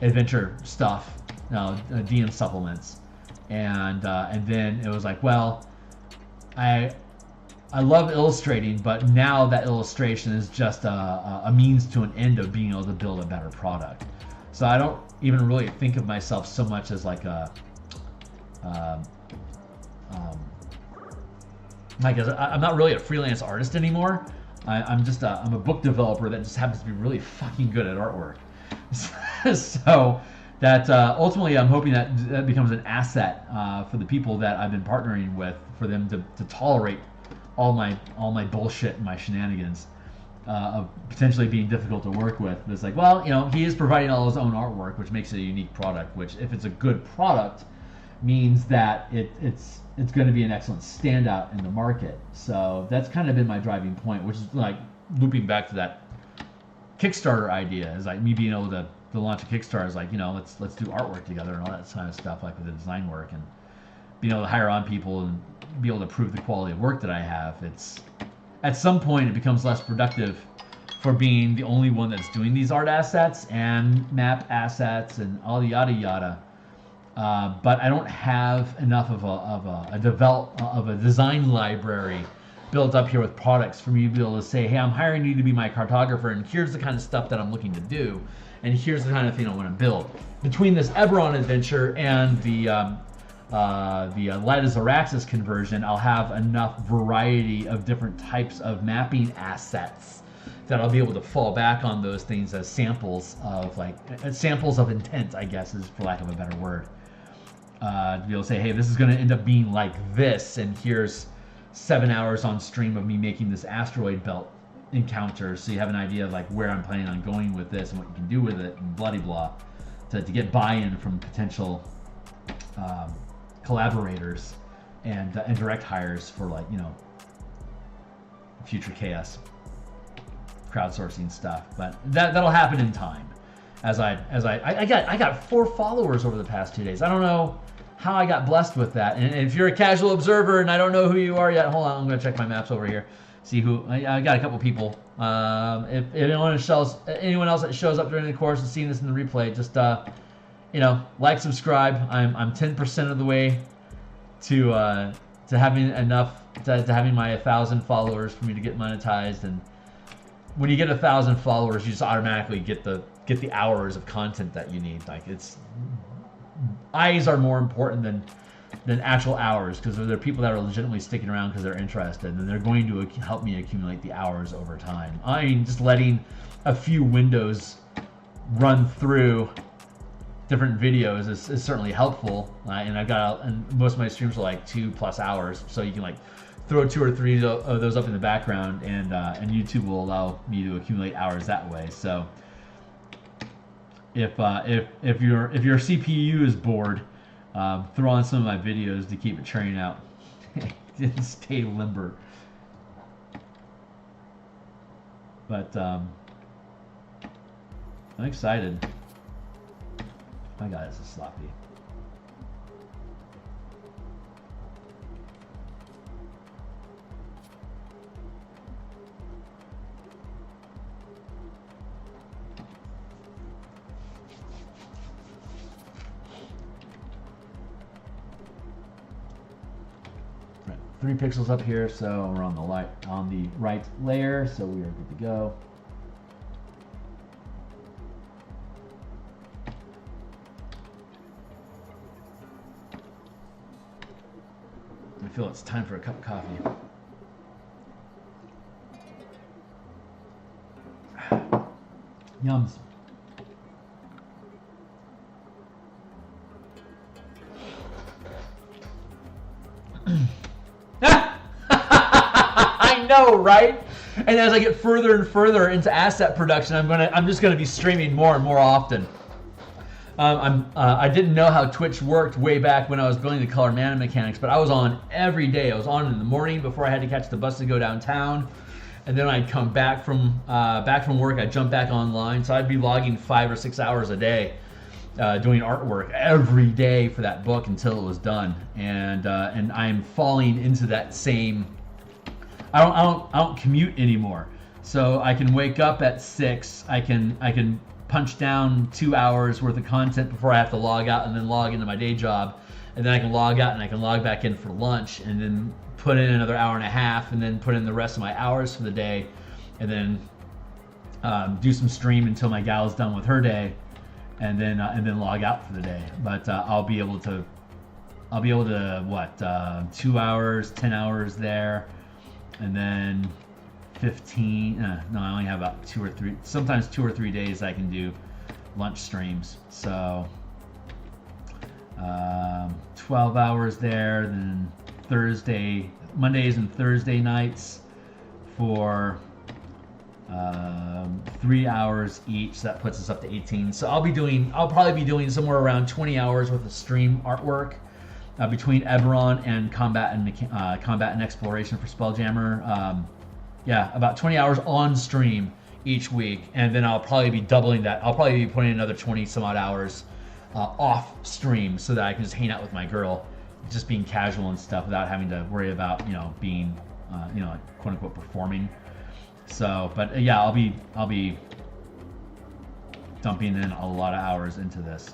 adventure stuff, DM supplements, and then it was like, well, I love illustrating, but now that illustration is just a means to an end of being able to build a better product. So I don't even really think of myself so much as like I'm not really a freelance artist anymore. I'm a book developer that just happens to be really fucking good at artwork. So that ultimately I'm hoping that becomes an asset for the people that I've been partnering with, for them to tolerate all my bullshit and my shenanigans of potentially being difficult to work with. But it's like, well, you know, he is providing all his own artwork, which makes it a unique product, which, if it's a good product, means that it's going to be an excellent standout in the market. So that's kind of been my driving point, which is like looping back to that Kickstarter idea, is like me being able to launch a Kickstarter is like, you know, let's do artwork together and all that kind of stuff, like with the design work, and being able to hire on people and be able to prove the quality of work that I have. It's at some point it becomes less productive for being the only one that's doing these art assets and map assets and all the yada yada. But I don't have enough of a design library built up here with products for me to be able to say, hey, I'm hiring you to be my cartographer, and here's the kind of stuff that I'm looking to do, and here's the kind of thing I want to build. Between this Eberron adventure and the Light as Araxis conversion, I'll have enough variety of different types of mapping assets that I'll be able to fall back on those things as samples of intent, I guess, is for lack of a better word. To be able to say, hey, this is going to end up being like this, and here's 7 hours on stream of me making this asteroid belt encounter, so you have an idea of like where I'm planning on going with this and what you can do with it, and bloody blah, to get buy-in from potential collaborators and direct hires for, like, you know, future chaos crowdsourcing stuff. But that'll happen in time. I got 4 followers over the past 2 days. I don't know how I got blessed with that. And if you're a casual observer and I don't know who you are yet, hold on, I'm gonna check my maps over here, see who I got. A couple people. If anyone else that shows up during the course and seeing this in the replay, just you know, like, subscribe. I'm 10% of the way to having enough to having my 1,000 followers for me to get monetized. And when you get 1,000 followers, you just automatically get the hours of content that you need. Like, it's eyes are more important than actual hours, because there are people that are legitimately sticking around because they're interested, and they're going to help me accumulate the hours over time. I mean, just letting a few windows run through different videos is certainly helpful, and most of my streams are like 2+ hours, so you can like throw 2 or 3 of those up in the background, and YouTube will allow me to accumulate hours that way. So if your CPU is bored, throw on some of my videos to keep it churning out. Stay limber. But I'm excited. My God, this is sloppy. Right, 3 pixels up here, so we're on the right layer, so we are good to go. I feel it's time for a cup of coffee. Yums. I know, right? And as I get further and further into asset production, I'm just gonna be streaming more and more often. I didn't know how Twitch worked way back when I was building the color mana mechanics, but I was on every day. I was on in the morning before I had to catch the bus to go downtown, and then I'd come back from work. I'd jump back online, so I'd be logging 5 or 6 hours a day, doing artwork every day for that book until it was done. And I'm falling into that same. I don't commute anymore, so I can wake up at 6. I can punch down 2 hours worth of content before I have to log out and then log into my day job, and then I can log out and I can log back in for lunch, and then put in another hour and a half, and then put in the rest of my hours for the day, and then do some stream until my gal's done with her day, and then log out for the day. But I'll be able to what 2 hours, 10 hours there. And then 15, no, I only have about 2 or 3, sometimes 2 or 3 days I can do lunch streams. So 12 hours there, then Mondays and Thursday nights for 3 hours each. So that puts us up to 18. So I'll probably be doing somewhere around 20 hours worth of stream artwork. Between Eberron and combat and exploration for Spelljammer, about 20 hours on stream each week, and then I'll probably be doubling that. I'll probably be putting another 20 some odd hours off stream so that I can just hang out with my girl, just being casual and stuff without having to worry about being quote unquote performing. So, but yeah, I'll be dumping in a lot of hours into this.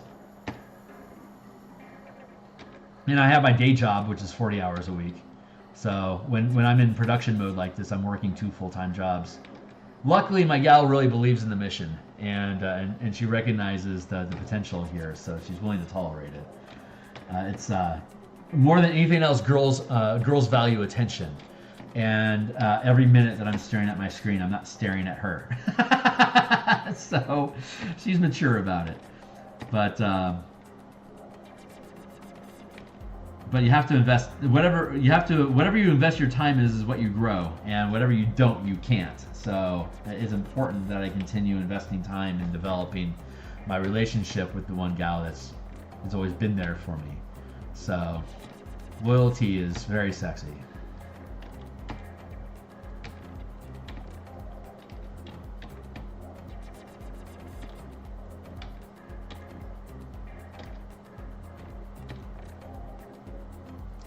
And I have my day job, which is 40 hours a week. So when I'm in production mode like this, I'm working 2 full-time jobs. Luckily, my gal really believes in the mission, and she recognizes the potential here, so she's willing to tolerate it. It's more than anything else, girls value attention. And every minute that I'm staring at my screen, I'm not staring at her. So she's mature about it. But you have to invest whatever you invest your time is what you grow, and whatever you don't, you can't. So it's important that I continue investing time in developing my relationship with the one gal that's always been there for me. So loyalty is very sexy.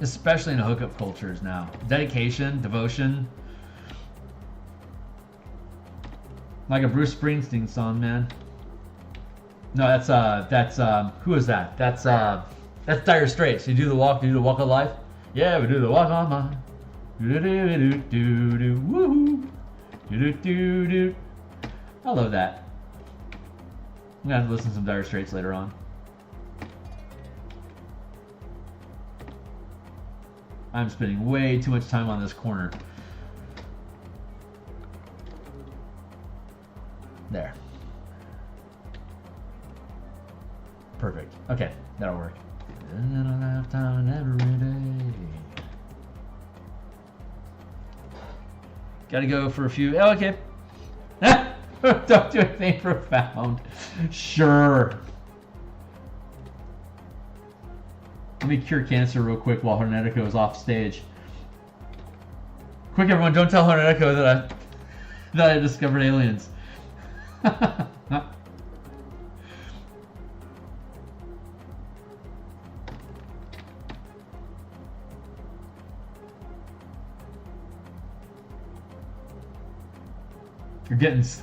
Especially in hookup cultures now. Dedication, devotion. Like a Bruce Springsteen song, man. No, that's who is that? That's Dire Straits. You do the walk of life? Yeah, we do the walk on life. Do-do-do-do-do-do. Woohoo. Do-do-do-do. I love that. I'm gonna have to listen to some Dire Straits later on. I'm spending way too much time on this corner. There. Perfect. Okay, that'll work. In a lifetime every day. Gotta go for a few. Oh, okay. Don't do anything profound. Sure. Let me cure cancer real quick while Hornetico is off stage. Quick, everyone! Don't tell Hornetico that I discovered aliens.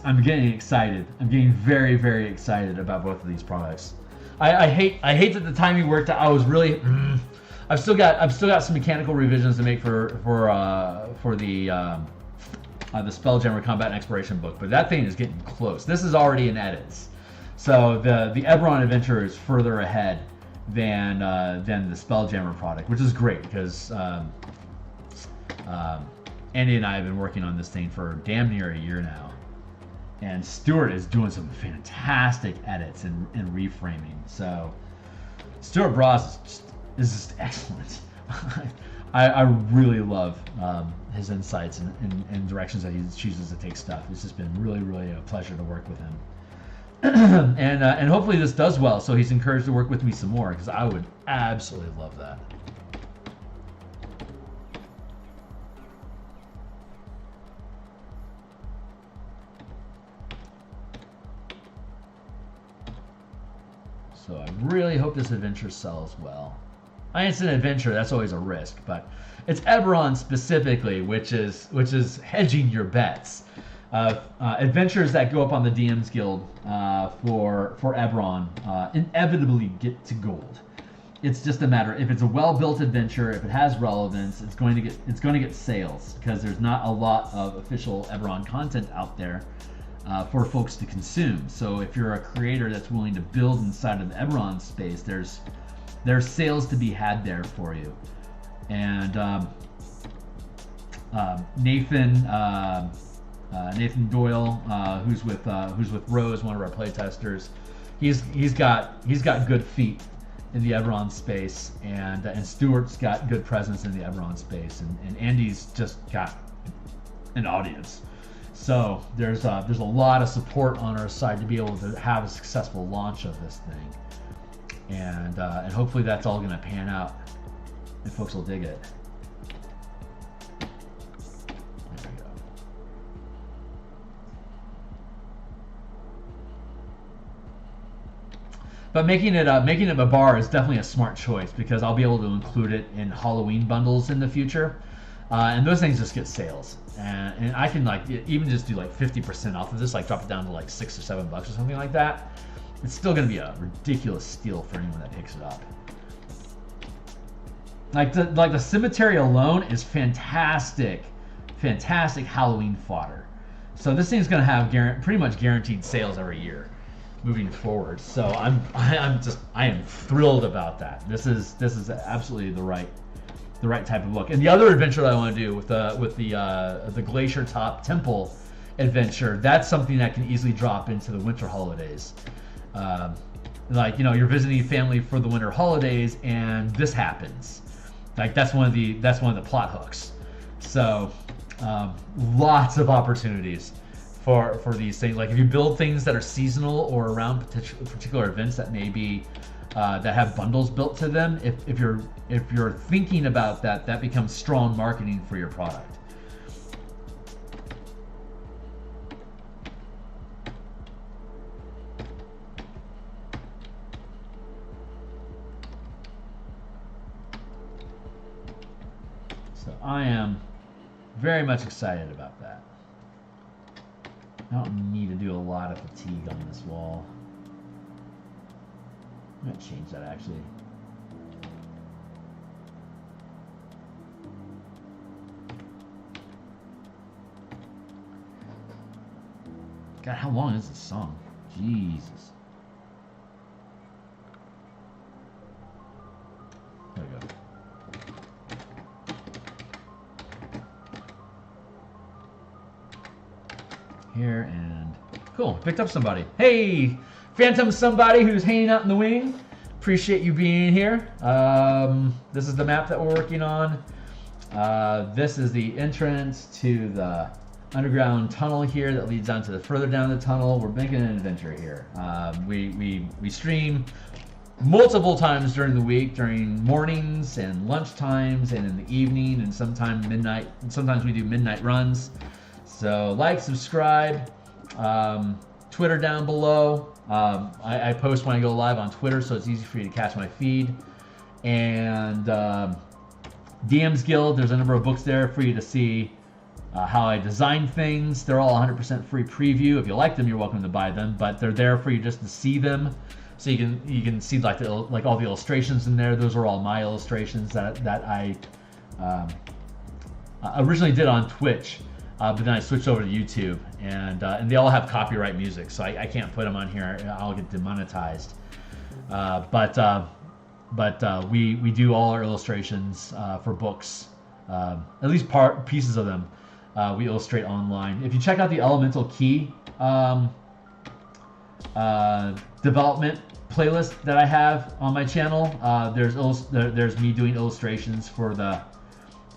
I'm getting excited. I'm getting very, very excited about both of these products. I hate that the time you worked. I was really. I've still got some mechanical revisions to make for the Spelljammer Combat and Exploration book, but that thing is getting close. This is already in edits, so the Eberron Adventure is further ahead than the Spelljammer product, which is great because Andy and I have been working on this thing for damn near a year now, And Stuart is doing some fantastic edits and reframing. So Stuart Bras is just excellent. I really love his insights and directions that he chooses to take stuff. It's just been really, really a pleasure to work with him. And hopefully this does well, so he's encouraged to work with me some more, because I would absolutely love that. So I really hope this adventure sells well. I mean, it's an adventure, that's always a risk, but it's Eberron specifically, which is hedging your bets. Adventures that go up on the DMs Guild for Eberron inevitably get to gold. It's just a matter, if it's a well-built adventure, if it has relevance, it's going to get sales, because there's not a lot of official Eberron content out there for folks to consume. So if you're a creator that's willing to build inside of the Eberron space, there's sales to be had there for you. And Nathan Doyle, who's with Rose, one of our playtesters, he's got good feet in the Eberron space, and Stuart's got good presence in the Eberron space, and Andy's just got an audience. So there's a lot of support on our side to be able to have a successful launch of this thing, and hopefully that's all going to pan out, and folks will dig it. There we go. But making it Mabar is definitely a smart choice, because I'll be able to include it in Halloween bundles in the future, and those things just get sales. And I can even just do 50% off of this, drop it down to $6 or $7 or something like that. It's still going to be a ridiculous steal for anyone that picks it up. The cemetery alone is fantastic Halloween fodder. So this thing's going to have pretty much guaranteed sales every year moving forward. So I am thrilled about that. This is absolutely the right type of book. And the other adventure that I want to do with the Glacier Top Temple adventure, that's something that can easily drop into the winter holidays. You're visiting family for the winter holidays, and this happens. That's one of the plot hooks. So lots of opportunities for these things. If you build things that are seasonal or around particular events that may be that have bundles built to them, if you're thinking about that becomes strong marketing for your product. So I am very much excited about that. I don't need to do a lot of fatigue on this wall. I'm going to change that actually. God, how long is this song? Jesus. There we go. Here, and cool, picked up somebody. Hey, Phantom somebody who's hanging out in the wing. Appreciate you being here. This is the map that we're working on. This is the entrance to the underground tunnel here that leads on to the further down the tunnel. We're making an adventure here. We stream multiple times during the week, during mornings and lunch times and in the evening, and sometimes midnight. And sometimes we do midnight runs. So subscribe, Twitter down below. I post when I go live on Twitter, so it's easy for you to catch my feed. And DMs Guild, there's a number of books there for you to see how I design things. They're all 100% free preview. If you like them, you're welcome to buy them, but they're there for you just to see them. So you can see all the illustrations in there. Those are all my illustrations that I originally did on Twitch. But then I switched over to YouTube, and they all have copyright music, so I can't put them on here. I'll get demonetized. But we do all our illustrations for books, at least pieces of them. We illustrate online. If you check out the Elemental Key development playlist that I have on my channel. There's me doing illustrations for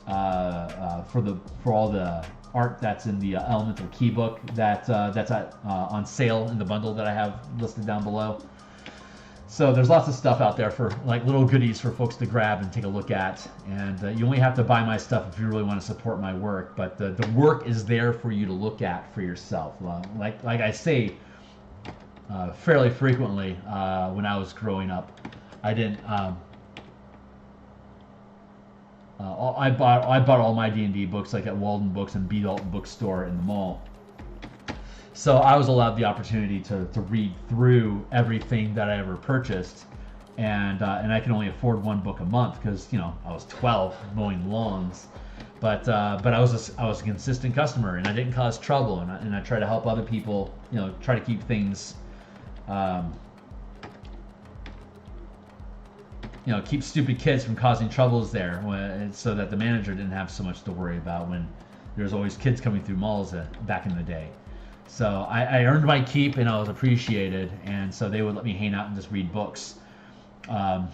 all the art that's in the Elemental Keybook that's on sale in the bundle that I have listed down below. So there's lots of stuff out there for like little goodies for folks to grab and take a look at. And you only have to buy my stuff if you really want to support my work. But the work is there for you to look at for yourself. Like I say fairly frequently when I was growing up, I didn't. I bought all my D&D books like at Walden Books and B. Dalton Bookstore in the mall. So I was allowed the opportunity to read through everything that I ever purchased, and I can only afford one book a month because I was 12 mowing lawns, but I was a consistent customer and I didn't cause trouble, and I try to help other people, try to keep things, keep stupid kids from causing troubles there, so that the manager didn't have so much to worry about when there's always kids coming through malls back in the day. So I earned my keep and I was appreciated, and so they would let me hang out and just read books. To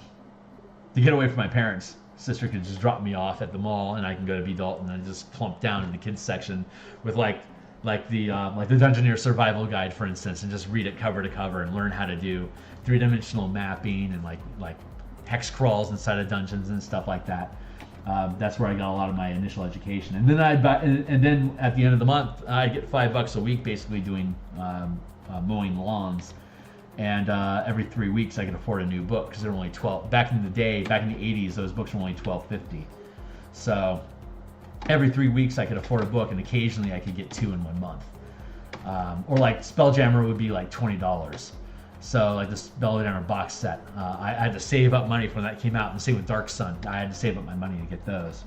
get away from my parents, sister could just drop me off at the mall and I can go to B. Dalton and just plump down in the kids section with like the Dungeoneer Survival Guide, for instance, and just read it cover to cover and learn how to do three-dimensional mapping and like hex crawls inside of dungeons and stuff like that. That's where I got a lot of my initial education, and then and then at the end of the month I get $5 a week basically doing mowing lawns, and every 3 weeks I could afford a new book because they're only 12. Back in the day, back in the 80s, those books were only $12.50. So every 3 weeks I could afford a book, and occasionally I could get 2 in 1 month. Or like Spelljammer would be like $20. So like the Spelljammer box set, I had to save up money when that came out, and same with Dark Sun. I had to save up my money to get those.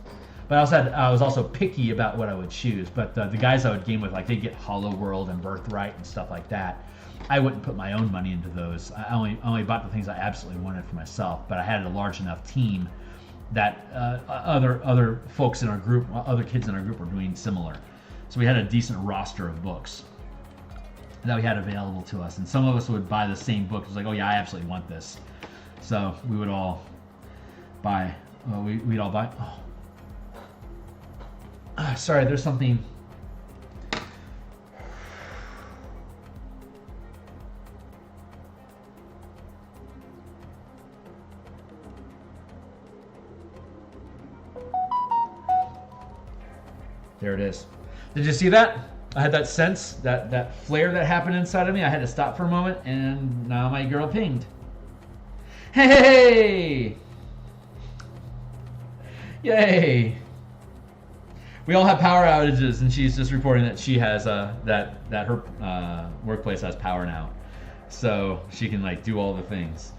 But I was also picky about what I would choose. But the guys I would game with, like they'd get Hollow World and Birthright and stuff like that. I wouldn't put my own money into those. I only bought the things I absolutely wanted for myself. But I had a large enough team that other folks in our group, other kids in our group were doing similar. So we had a decent roster of books that we had available to us, and some of us would buy the same book. It was like, oh yeah, I absolutely want this. So we would all buy. We'd all buy. Oh, sorry, there's something. There it is. Did you see that? I had that sense, that flare that happened inside of me. I had to stop for a moment, and now my girl pinged. Hey! Yay! We all have power outages, and she's just reporting that she has that her workplace has power now, so she can like do all the things.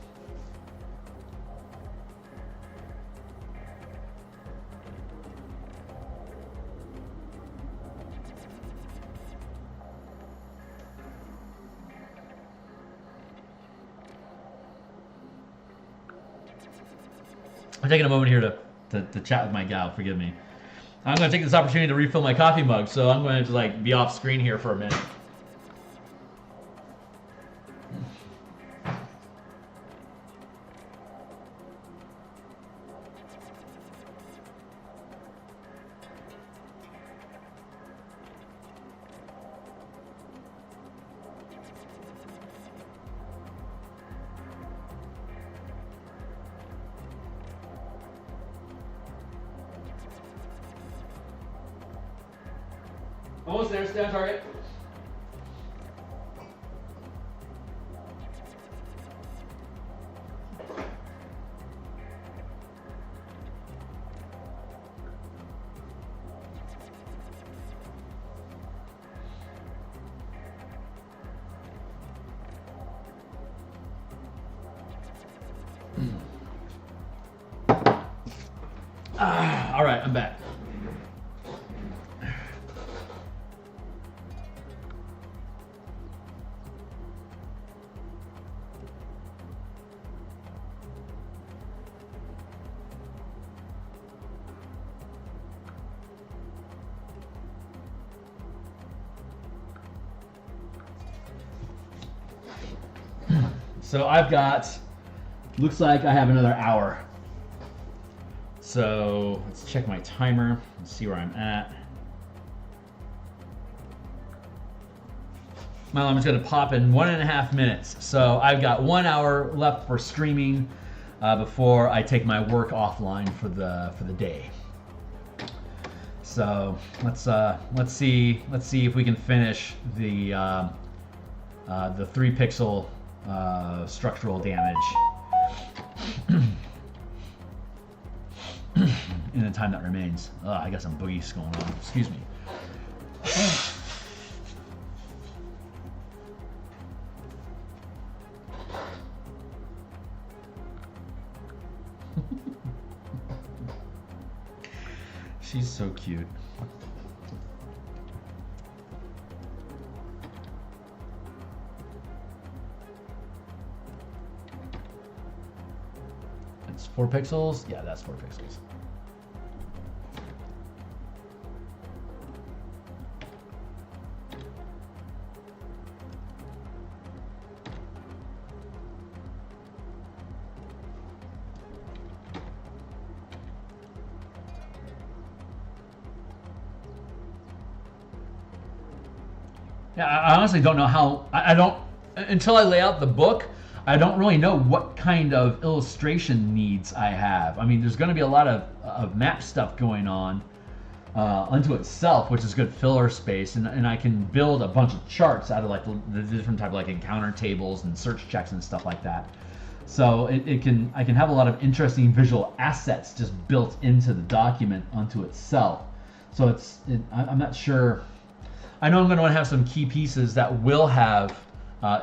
I'm taking a moment here to chat with my gal. Forgive me. I'm going to take this opportunity to refill my coffee mug, so I'm going to like be off screen here for a minute. Almost there, stay on target. All right, I'm back. So I've got, looks like I have another hour. So let's check my timer and see where I'm at. My alarm is going to pop in 1.5 minutes. So I've got 1 hour left for streaming before I take my work offline for the day. So let's see if we can finish the 3 pixel structural damage in the time that remains. I got some boogies going on. Excuse me. She's so cute. It's 4 pixels? Yeah, that's 4 pixels. Yeah, I honestly don't know how, I don't, until I lay out the book, I don't really know what kind of illustration needs I have. I mean, there's going to be a lot of map stuff going on unto itself, which is good filler space, and I can build a bunch of charts out of like the different type of like encounter tables and search checks and stuff like that. So I can have a lot of interesting visual assets just built into the document unto itself. So I'm not sure. I know I'm going to want to have some key pieces that will have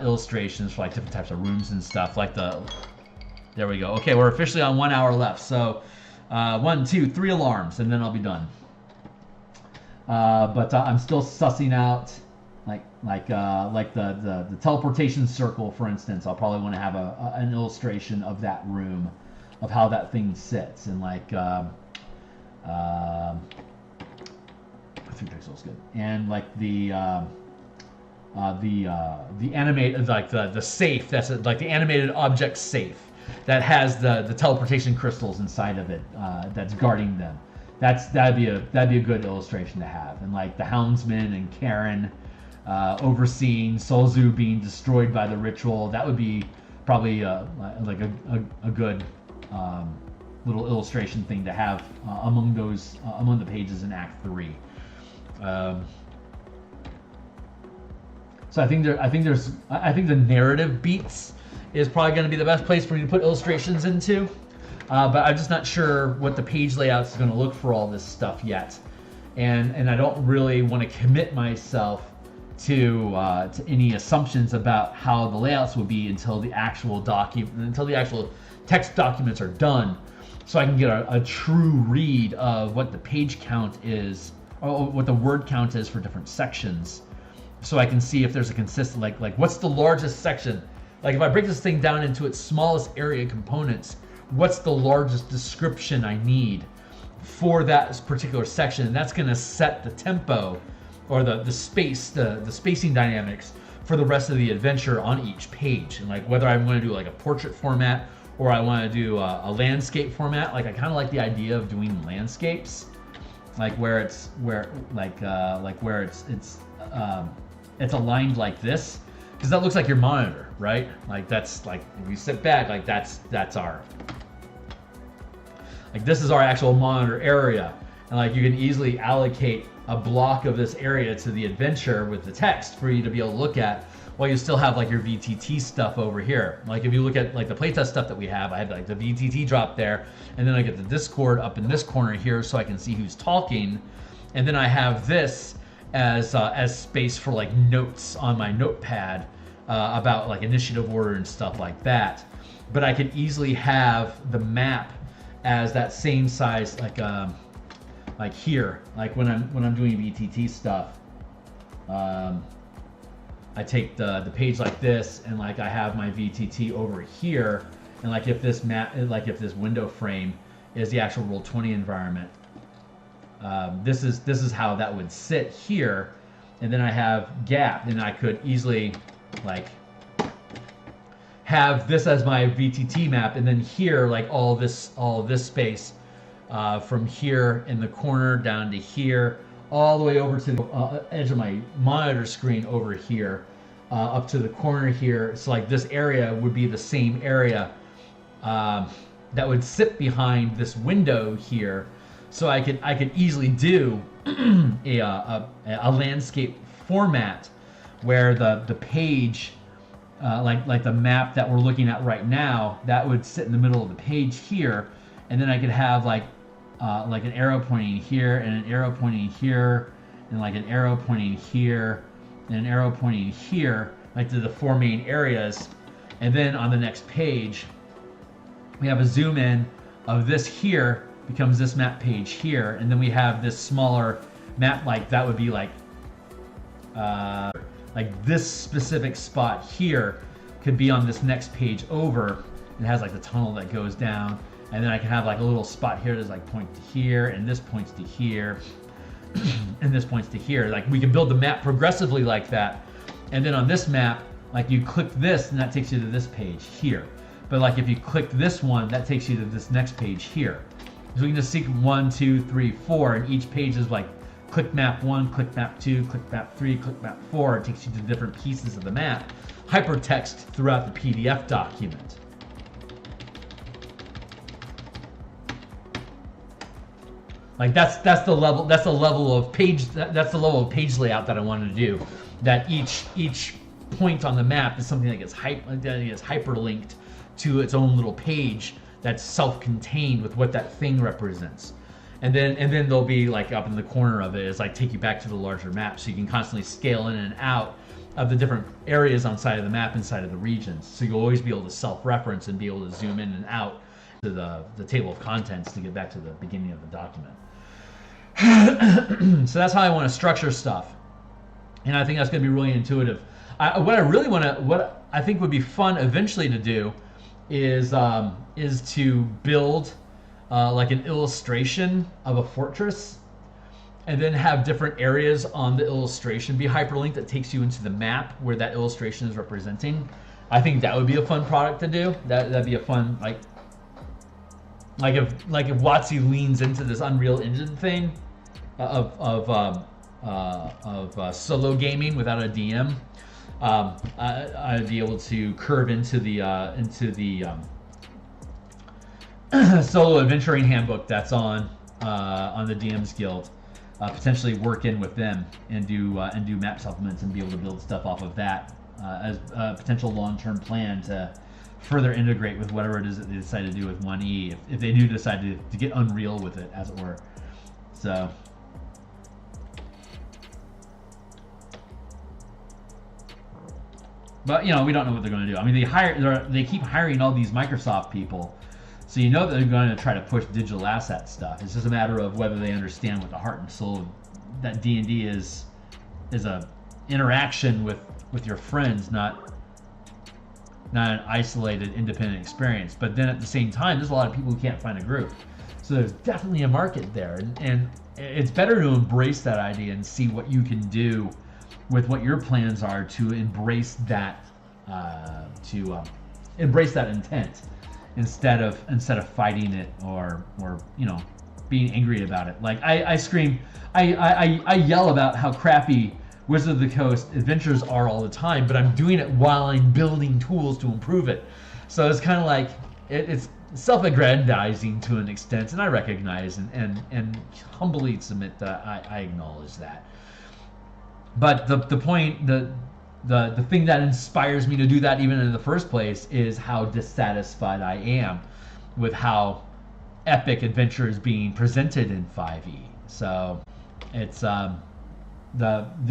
illustrations for like different types of rooms and stuff. Like there we go. Okay, we're officially on 1 hour left. So 1, 2, 3 alarms, and then I'll be done. But I'm still sussing out like the teleportation circle, for instance. I'll probably want to have an illustration of that room, of how that thing sits, and like 3 pixels good, and like the animated, like the safe, that's like the animated object safe that has the teleportation crystals inside of it, that's guarding them. That'd be a good illustration to have. And like the houndsman and Karen overseeing Solzu being destroyed by the ritual, that would be probably like a good little illustration thing to have among the pages in Act 3. So I think the narrative beats is probably going to be the best place for me to put illustrations into, but I'm just not sure what the page layout is going to look for all this stuff yet, and I don't really want to commit myself to any assumptions about how the layouts will be until the actual text documents are done, so I can get a true read of what the page count is, or what the word count is for different sections, so I can see if there's a consistent, like what's the largest section. Like if I break this thing down into its smallest area components, what's the largest description I need for that particular section? And that's going to set the tempo or the spacing dynamics for the rest of the adventure on each page. And like whether I want to do like a portrait format or I want to do a landscape format. Like I kind of like the idea of doing landscapes, like where it's aligned like this, because that looks like your monitor, right? Like that's like, if you sit back, like that's our, like this is our actual monitor area, and like you can easily allocate a block of this area to the adventure with the text for you to be able to look at, while you still have like your VTT stuff over here. Like if you look at like the playtest stuff that we have, I have like the VTT drop there, and then I get the Discord up in this corner here so I can see who's talking, and then I have this as space for like notes on my notepad about like initiative order and stuff like that. But I could easily have the map as that same size, like here, like when I'm doing VTT stuff. I take the page like this, and like I have my VTT over here, and like if this window frame is the actual Roll20 environment, this is how that would sit here, and then I have gap, and I could easily like have this as my VTT map, and then here, like all this space from here in the corner down to here, all the way over to the edge of my monitor screen over here, up to the corner here. So like this area would be the same area that would sit behind this window here. So I could easily do a landscape format where the page, like the map that we're looking at right now, that would sit in the middle of the page here, and then I could have like an arrow pointing here, and an arrow pointing here, and like an arrow pointing here, and an arrow pointing here, like to the 4 main areas. And then on the next page, we have a zoom in of this here becomes this map page here, and then we have this smaller map, like that would be like this specific spot here could be on this next page over. It has like the tunnel that goes down, and then I can have like a little spot here that's like point to here, and this points to here, and this points to here. Like we can build the map progressively like that. And then on this map, like you click this and that takes you to this page here. But like if you click this one, that takes you to this next page here. So we can just seek 1, 2, 3, 4, and each page is like click map 1, click map 2, click map 3, click map 4. It takes you to different pieces of the map, hypertext throughout the PDF document. Like that's the level of page layout that I wanted to do. That each point on the map is something that gets hyperlinked to its own little page that's self-contained with what that thing represents. And then there'll be like up in the corner of it is like take you back to the larger map, so you can constantly scale in and out of the different areas on side of the map inside of the regions. So you'll always be able to self-reference and be able to zoom in and out to the table of contents to get back to the beginning of the document. So that's how I want to structure stuff, and I think that's going to be really intuitive. What I think would be fun eventually to do is to build like an illustration of a fortress, and then have different areas on the illustration be hyperlinked that takes you into the map where that illustration is representing. I think that would be a fun product to do. That'd be a fun like if WotC leans into this Unreal Engine thing of solo gaming without a DM, I'd be able to curve into the solo adventuring handbook that's on the DMsGuild, potentially work in with them and do map supplements and be able to build stuff off of that as a potential long-term plan to further integrate with whatever it is that they decide to do with 1E, if they do decide to get Unreal with it, as it were. So. But we don't know what they're going to do. I mean, they keep hiring all these Microsoft people, so you know that they're going to try to push digital asset stuff. It's just a matter of whether they understand what the heart and soul of that D&D is a interaction with your friends, not an isolated, independent experience. But then at the same time, there's a lot of people who can't find a group, so there's definitely a market there, and it's better to embrace that idea and see what you can do with what your plans are to embrace that intent instead of fighting it or being angry about it. Like I scream, I yell about how crappy Wizard of the Coast adventures are all the time, but I'm doing it while I'm building tools to improve it. So it's kind of like it's self-aggrandizing to an extent, and I recognize and humbly submit that I acknowledge that. But the point, the thing that inspires me to do that even in the first place is how dissatisfied I am with how epic adventure is being presented in 5e. So it's the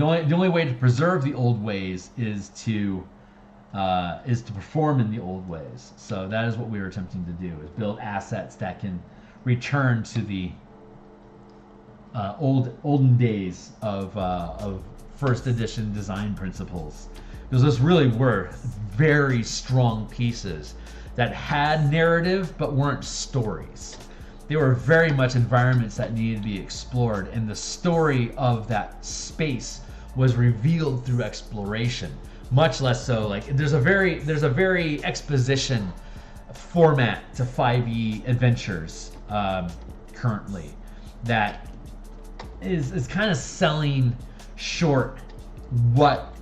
only way to preserve the old ways is to perform in the old ways. So that is what we were attempting to do, is build assets that can return to the olden days of first edition design principles, because those really were very strong pieces that had narrative but weren't stories. They were very much environments that needed to be explored, and the story of that space was revealed through exploration, much less so. Like there's a very exposition format to 5e adventures currently that is kind of selling short what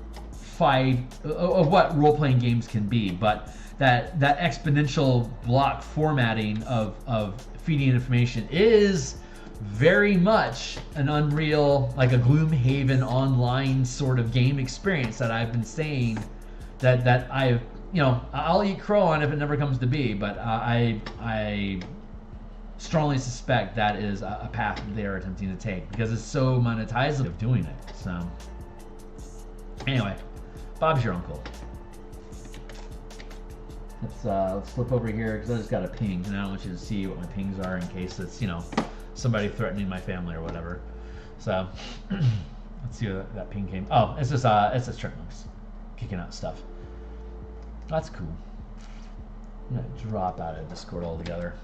role-playing games can be, but that exponential block formatting of feeding information is very much an Unreal, like a Gloomhaven online sort of game experience that I've been saying that I've, I'll eat crow on if it never comes to be, but I strongly suspect that is a path they are attempting to take because it's so monetizable of doing it. So anyway, Bob's your uncle. Let's flip over here because I just got a ping and I don't want you to see what my pings are in case it's somebody threatening my family or whatever. So let's see where that ping came. Oh, it's just chipmunks kicking out stuff. That's cool. I'm gonna drop out of Discord altogether.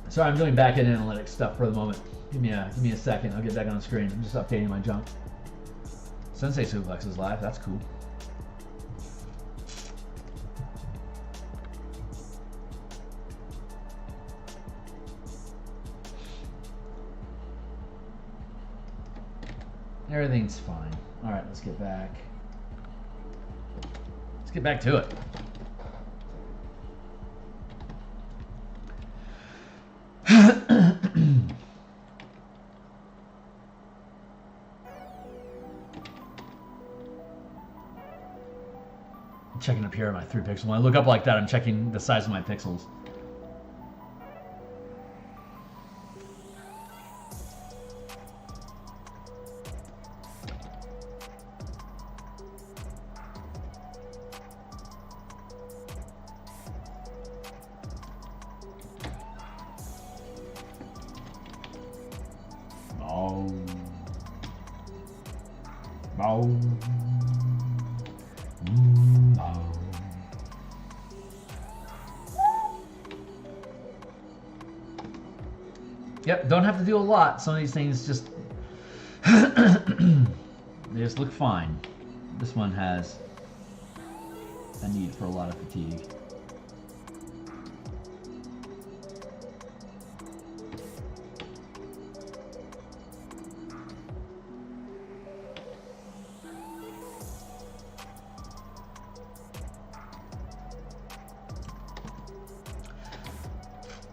Sorry, I'm doing back-end analytics stuff for the moment. Give me a second. I'll get back on the screen. I'm just updating my junk. Sensei Suplex is live. That's cool. Everything's fine. All right, let's get back. Let's get back to it. Checking up here at my 3 pixel. When I look up like that, I'm checking the size of my pixels. Yep, don't have to do a lot. Some of these things just they just look fine. This one has a need for a lot of fatigue.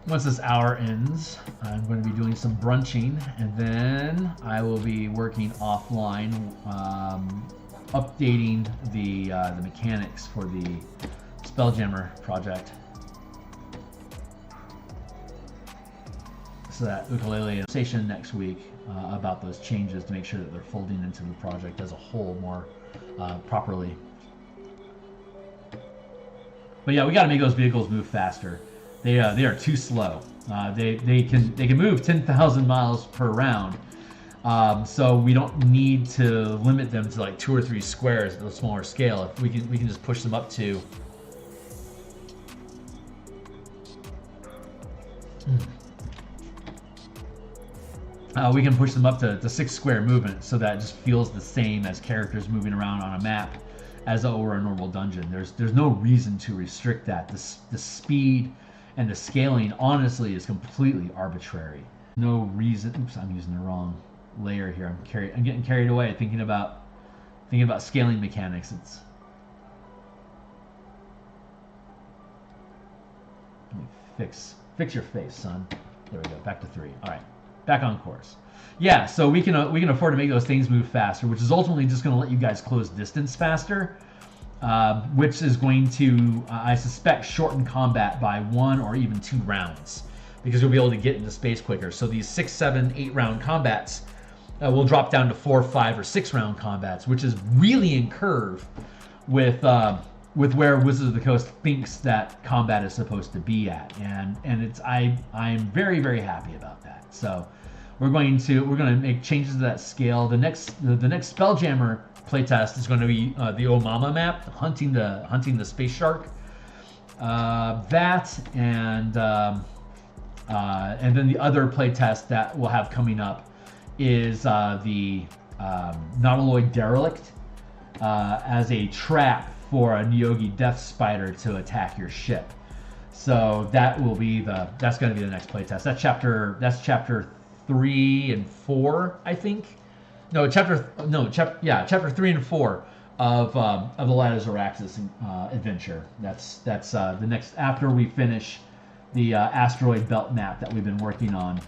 Once this hour ends, I'm going to be doing some brunching, and then I will be working offline, updating the mechanics for the Spelljammer project, so that ukulele station next week about those changes to make sure that they're folding into the project as a whole more properly. But yeah, we got to make those vehicles move faster. They are too slow. They can move 10,000 miles per round, so we don't need to limit them to like 2 or 3 squares at a smaller scale. If we can just push them up to. We can push them up to 6 square movement, so that it just feels the same as characters moving around on a map as though we're a normal dungeon. There's no reason to restrict that. The speed and the scaling, honestly, is completely arbitrary. No reason. Oops, I'm using the wrong layer here. I'm getting carried away thinking about scaling mechanics. Let me fix your face, son. There we go. Back to 3. All right, back on course. Yeah, so we can afford to make those things move faster, which is ultimately just going to let you guys close distance faster. Which is going to, I suspect, shorten combat by 1 or even 2 rounds, because you'll be able to get into space quicker. So these 6, 7, 8 round combats will drop down to 4, 5, or 6 round combats, which is really in curve with where Wizards of the Coast thinks that combat is supposed to be at, and I'm very, very happy about that. So we're going to make changes to that scale. The next Spelljammer playtest is going to be the Omama map, hunting the space shark. That and then the other playtest that we'll have coming up is the Nautiloid Derelict as a trap for a Neogi Death Spider to attack your ship. So that's going to be the next playtest. That's chapter 3 and 4, I think. Chapter 3 and 4 of the Light of Xeraxis adventure. That's the next after we finish the asteroid belt map that we've been working on.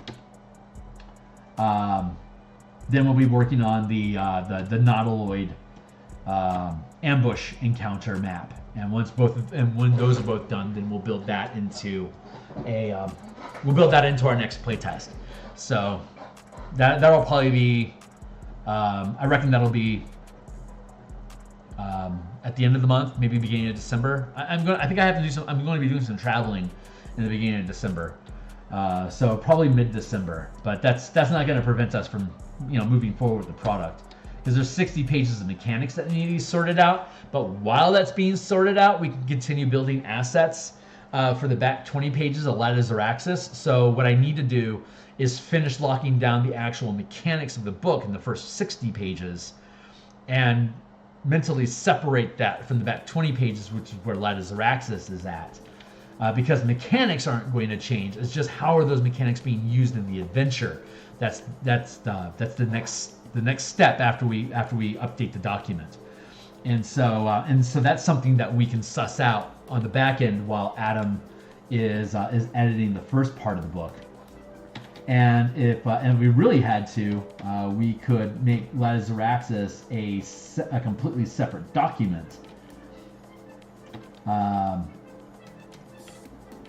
Then we'll be working on the Nautiloid ambush encounter map, and when those are both done, then we'll build that into our next playtest. So that'll probably be I reckon that'll be at the end of the month, maybe beginning of December. I'm going to be doing some traveling in the beginning of December, so probably mid-December. But that's not going to prevent us from moving forward with the product, because there's 60 pages of mechanics that need to be sorted out. But while that's being sorted out, we can continue building assets for the back 20 pages of Light of Xeraxis. So what I need to do is finish locking down the actual mechanics of the book in the first 60 pages and mentally separate that from the back 20 pages, which is where Light of Xeraxis is at. Because mechanics aren't going to change. It's just how are those mechanics being used in the adventure. That's the next step after we update the document. And so that's something that we can suss out on the back end while Adam is editing the first part of the book. And if we really had to, we could make Light of Xeraxis a completely separate document.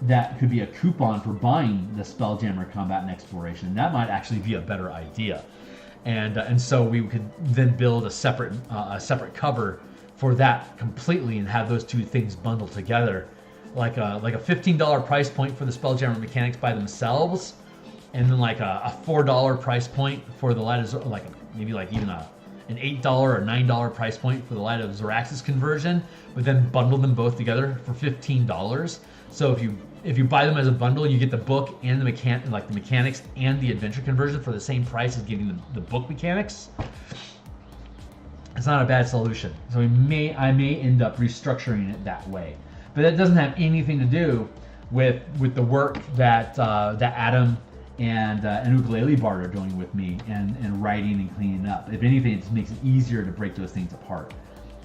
That could be a coupon for buying the Spelljammer Combat and Exploration. That might actually be a better idea. And so we could then build a separate cover for that completely and have those two things bundled together, like a $15 price point for the Spelljammer mechanics by themselves, and then like a $4 price point for the Light of even an $8 or $9 price point for the Light of Xeraxis conversion, but then bundle them both together for $15. So if you buy them as a bundle, you get the book and the mechanics and the adventure conversion for the same price as getting the book mechanics. It's not a bad solution. So I may end up restructuring it that way, but that doesn't have anything to do with the work that Adam and Ukulele Bard are doing with me and writing and cleaning up. If anything, it just makes it easier to break those things apart.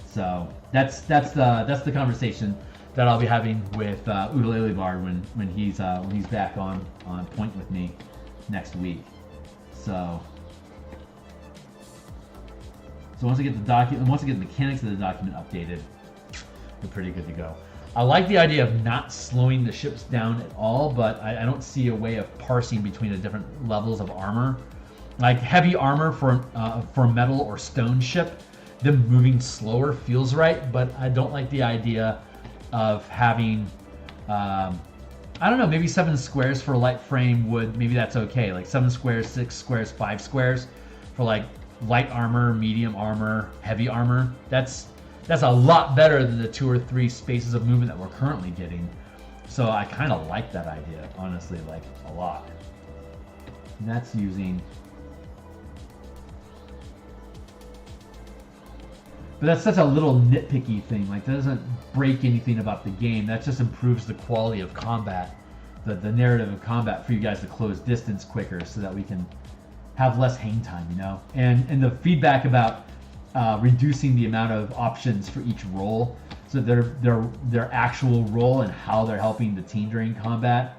So that's the conversation that I'll be having with Ukulele Bard when he's back on point with me next week. So once I get the mechanics of the document updated, we're pretty good to go. I like the idea of not slowing the ships down at all, but I don't see a way of parsing between the different levels of armor. Like heavy armor for a metal or stone ship, them moving slower feels right, but I don't like the idea of having, I don't know, maybe 7 squares for a light frame would, maybe that's okay. Like 7 squares, 6 squares, 5 squares for like light armor, medium armor, heavy armor. That's a lot better than the 2 or 3 spaces of movement that we're currently getting. So I kind of like that idea, honestly, like a lot. And that's using, but that's such a little nitpicky thing. Like that doesn't break anything about the game. That just improves the quality of combat, the narrative of combat for you guys to close distance quicker, so that we can have less hang time, And the feedback about reducing the amount of options for each role, so their actual role and how they're helping the team during combat,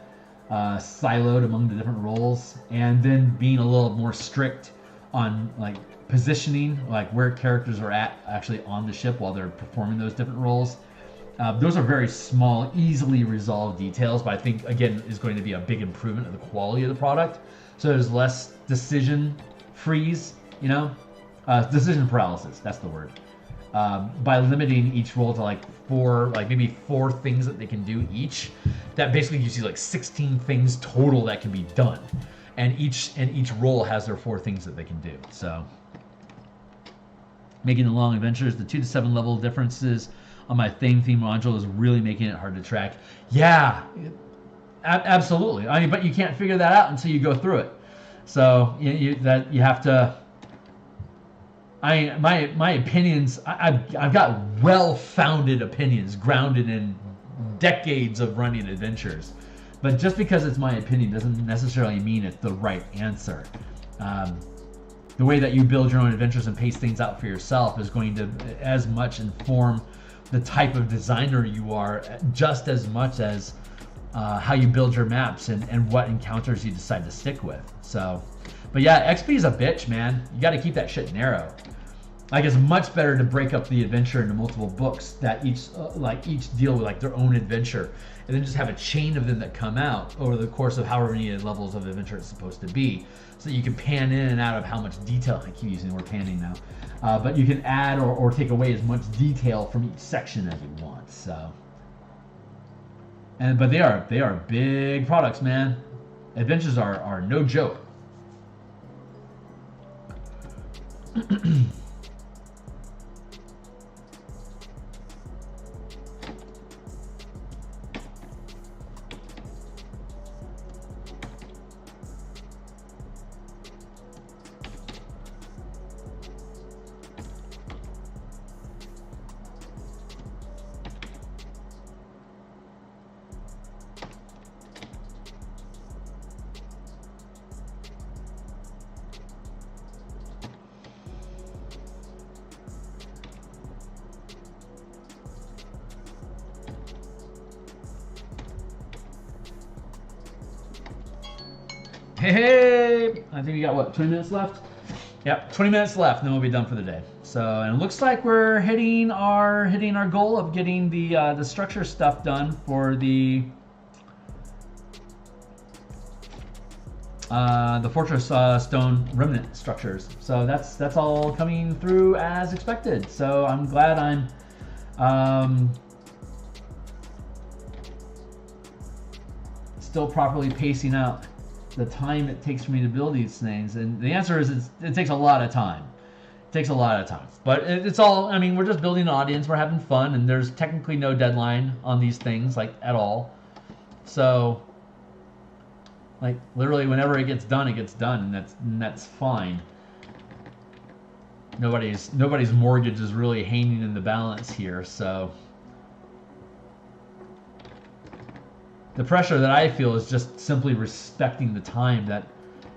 siloed among the different roles, and then being a little more strict on like positioning, like where characters are at actually on the ship while they're performing those different roles. Those are very small, easily resolved details, but I think again is going to be a big improvement of the quality of the product. So there's less decision freeze, decision paralysis, that's the word. By limiting each role to maybe 4 things that they can do each, that basically gives you like 16 things total that can be done. and each role has their 4 things that they can do. So making the long adventures, the 2 to 7 level differences on my theme module is really making it hard to track. Yeah, absolutely. I mean, but you can't figure that out until you go through it. So you have to. My opinions. I've got well-founded opinions grounded in decades of running adventures, but just because it's my opinion doesn't necessarily mean it's the right answer. The way that you build your own adventures and pace things out for yourself is going to as much inform the type of designer you are, just as much as how you build your maps and what encounters you decide to stick with. So, but yeah, XP is a bitch, man. You got to keep that shit narrow. Like, it's much better to break up the adventure into multiple books that each deal with like their own adventure, and then just have a chain of them that come out over the course of however many levels of adventure it's supposed to be, so that you can pan in and out of how much detail. I keep using the word panning now, but you can add or take away as much detail from each section as you want. So, but they are big products, man. Adventures are no joke. Hey, I think we got what, 20 minutes left? Yep, 20 minutes left, and then we'll be done for the day. So, and it looks like we're hitting our goal of getting the structure stuff done for the fortress stone remnant structures. So that's all coming through as expected. So I'm glad I'm still properly pacing out the time it takes for me to build these things. And the answer is it takes a lot of time. It takes a lot of time. But it's all, I mean, we're just building an audience, we're having fun, and there's technically no deadline on these things, like, at all. So, like, literally whenever it gets done, and that's fine. Nobody's mortgage is really hanging in the balance here, so the pressure that I feel is just simply respecting the time that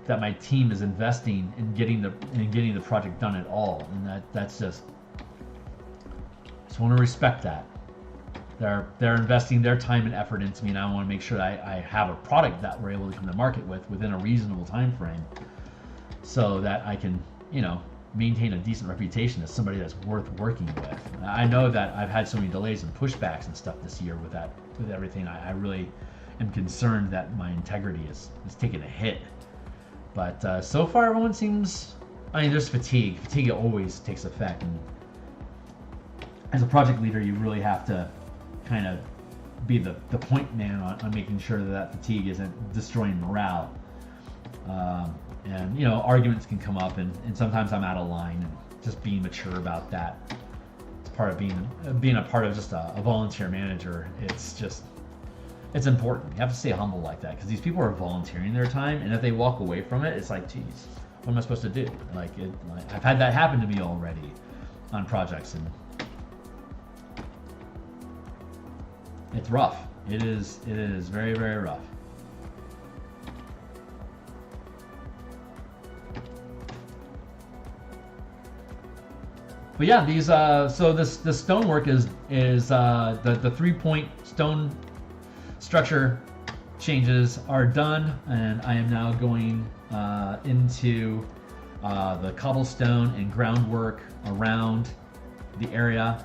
my team is investing in getting the project done at all, and that's just want to respect that. They're investing their time and effort into me, and I want to make sure that I have a product that we're able to come to market with within a reasonable time frame, so that I can, maintain a decent reputation as somebody that's worth working with. I know that I've had so many delays and pushbacks and stuff this year with everything. I really am concerned that my integrity is taking a hit. But so far, everyone seems. I mean, there's fatigue. Fatigue always takes effect, and as a project leader, you really have to kind of be the point man on making sure that fatigue isn't destroying morale. And arguments can come up, and sometimes I'm out of line, and just being mature about that. It's part of being a part of just a volunteer manager. It's important. You have to stay humble like that, because these people are volunteering their time, and if they walk away from it, it's like, geez, what am I supposed to do? Like I've had that happen to me already on projects, and it's rough. It is very, very rough. But yeah, these so this stonework is the 3-point stone structure changes are done, and I am now going into the cobblestone and groundwork around the area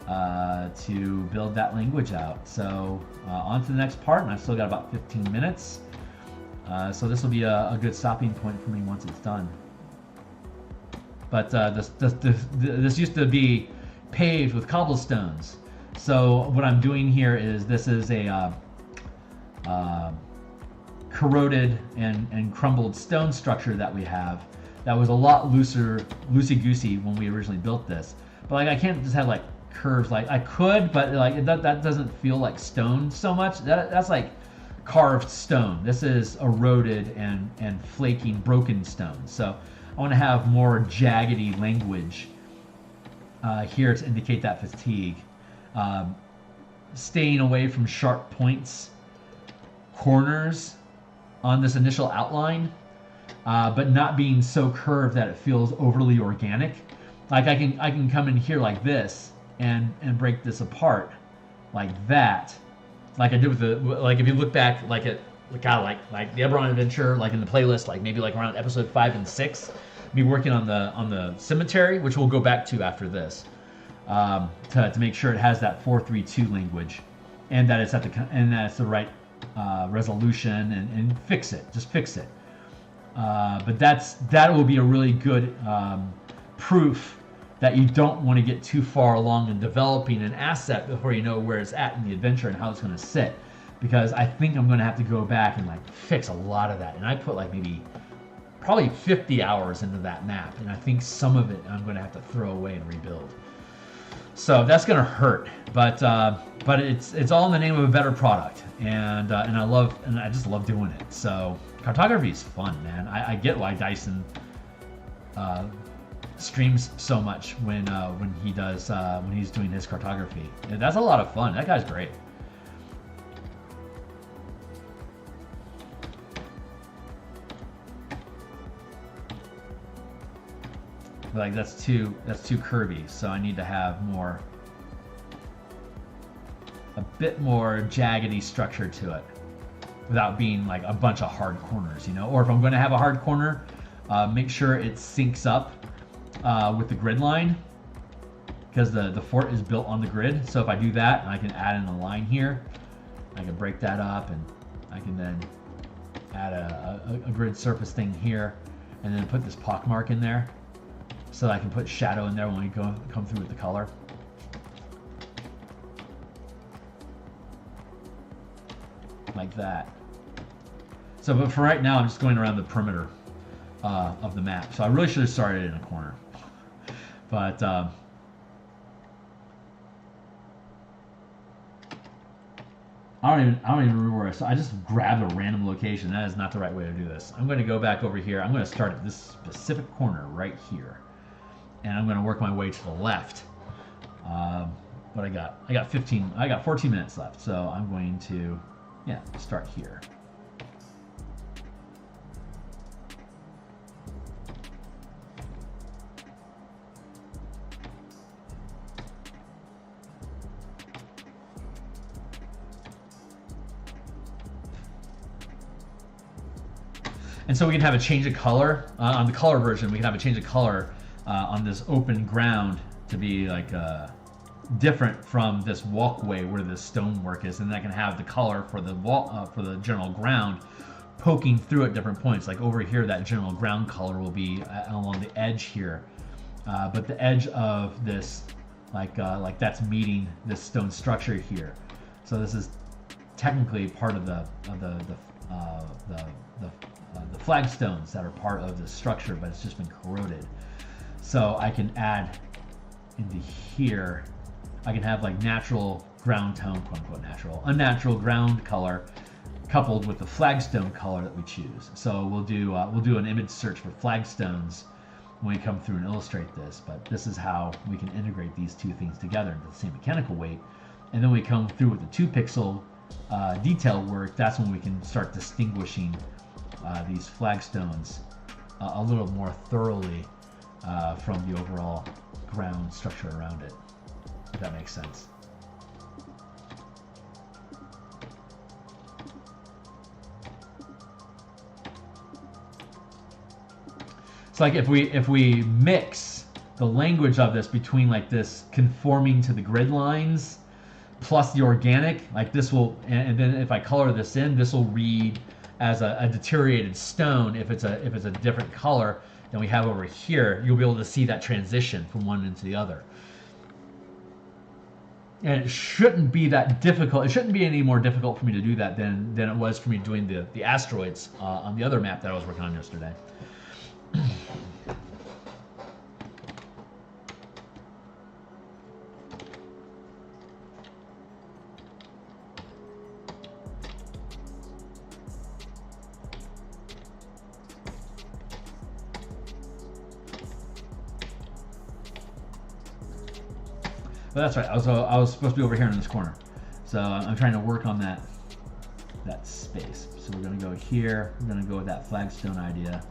to build that language out. So on to the next part, and I've still got about 15 minutes. So this will be a good stopping point for me once it's done. But this used to be paved with cobblestones. So what I'm doing here is, this is a corroded and crumbled stone structure that we have that was a lot loosey-goosey when we originally built this. But like I can't just have like curves. Like I could, but like that doesn't feel like stone so much. That's like carved stone. This is eroded and flaking broken stone. So I want to have more jaggedy language here to indicate that fatigue. Staying away from sharp points, corners on this initial outline, but not being so curved that it feels overly organic. Like I can come in here like this and break this apart like that, like I did with the, like if you look back like at kind of like the Eberron adventure, like in the playlist, like maybe like around episode 5 and 6, me working on the cemetery, which we'll go back to after this, to make sure it has that 4-3-2 language, and that it's the right resolution, and fix it, just fix it. But that will be a really good proof that you don't want to get too far along in developing an asset before you know where it's at in the adventure and how it's going to sit. Because I think I'm going to have to go back and like fix a lot of that. And I put like probably 50 hours into that map, and I think some of it I'm going to have to throw away and rebuild. So that's going to hurt, but it's all in the name of a better product, and I just love doing it. So cartography is fun, man. I get why Dyson streams so much when he's doing his cartography. That's a lot of fun. That guy's great. Like that's too curvy, so I need to have a bit more jaggedy structure to it without being like a bunch of hard corners, you know. Or if I'm going to have a hard corner, make sure it syncs up with the grid line, because the fort is built on the grid. So if I do that, I can add in a line here, I can break that up, and I can then add a grid surface thing here, and then put this pockmark in there, so that I can put shadow in there when we come through with the color. Like that. So, but for right now, I'm just going around the perimeter of the map. So I really should have started in a corner. But I don't even remember where I just grabbed a random location. That is not the right way to do this. I'm going to go back over here. I'm going to start at this specific corner right here, and I'm going to work my way to the left. But I got 14 minutes left, so I'm going to start here. And so we can have a change of color on the color version. We can have a change of color on this open ground to be like different from this walkway where the stonework is, and then I can have the color for the wall for the general ground poking through at different points. Like over here, that general ground color will be along the edge here, but the edge of this, like that's meeting this stone structure here. So this is technically part of the flagstones that are part of the structure, but it's just been corroded. So I can add into here, I can have like natural ground tone, quote unquote natural, unnatural ground color coupled with the flagstone color that we choose. So we'll do an image search for flagstones when we come through and illustrate this, but this is how we can integrate these two things together into the same mechanical weight. And then we come through with the 2 pixel detail work. That's when we can start distinguishing these flagstones a little more thoroughly from the overall ground structure around it, if that makes sense. So like if we mix the language of this between like this conforming to the grid lines plus the organic, like this will, and then if I color this in, this will read as a deteriorated stone. If it's a different color than we have over here, you'll be able to see that transition from one into the other. And it shouldn't be that difficult. It shouldn't be any more difficult for me to do that than it was for me doing the asteroids on the other map that I was working on yesterday. But that's right. I was supposed to be over here in this corner, so I'm trying to work on that space. So we're gonna go here. We're gonna go with that flagstone idea.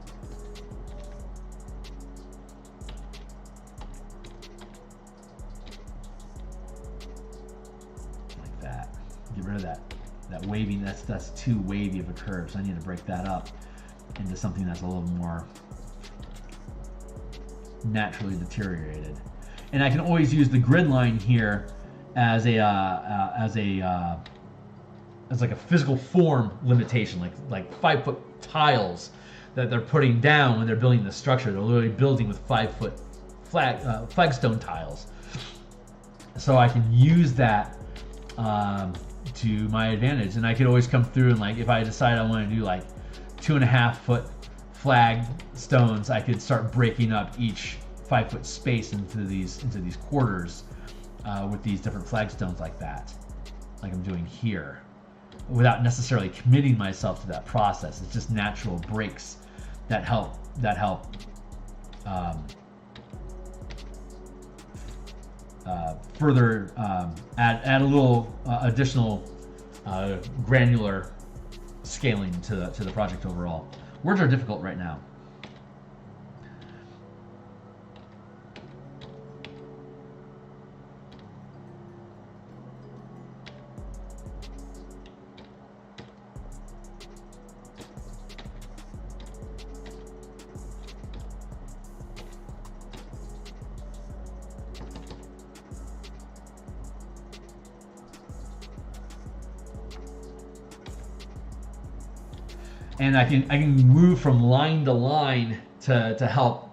Like that. Get rid of that waving. That's too wavy of a curve. So I need to break that up into something that's a little more naturally deteriorated. And I can always use the grid line here as like a physical form limitation, like 5 foot tiles that they're putting down when they're building the structure. They're literally building with 5 foot flagstone tiles. So I can use that to my advantage, and I could always come through and, like, if I decide I want to do like 2.5 foot flag stones, I could start breaking up each 5 foot space into these quarters with these different flagstones like that, like I'm doing here, without necessarily committing myself to that process. It's just natural breaks that help further add a little additional granular scaling to the project overall. Words are difficult right now. And I can move from line to line to help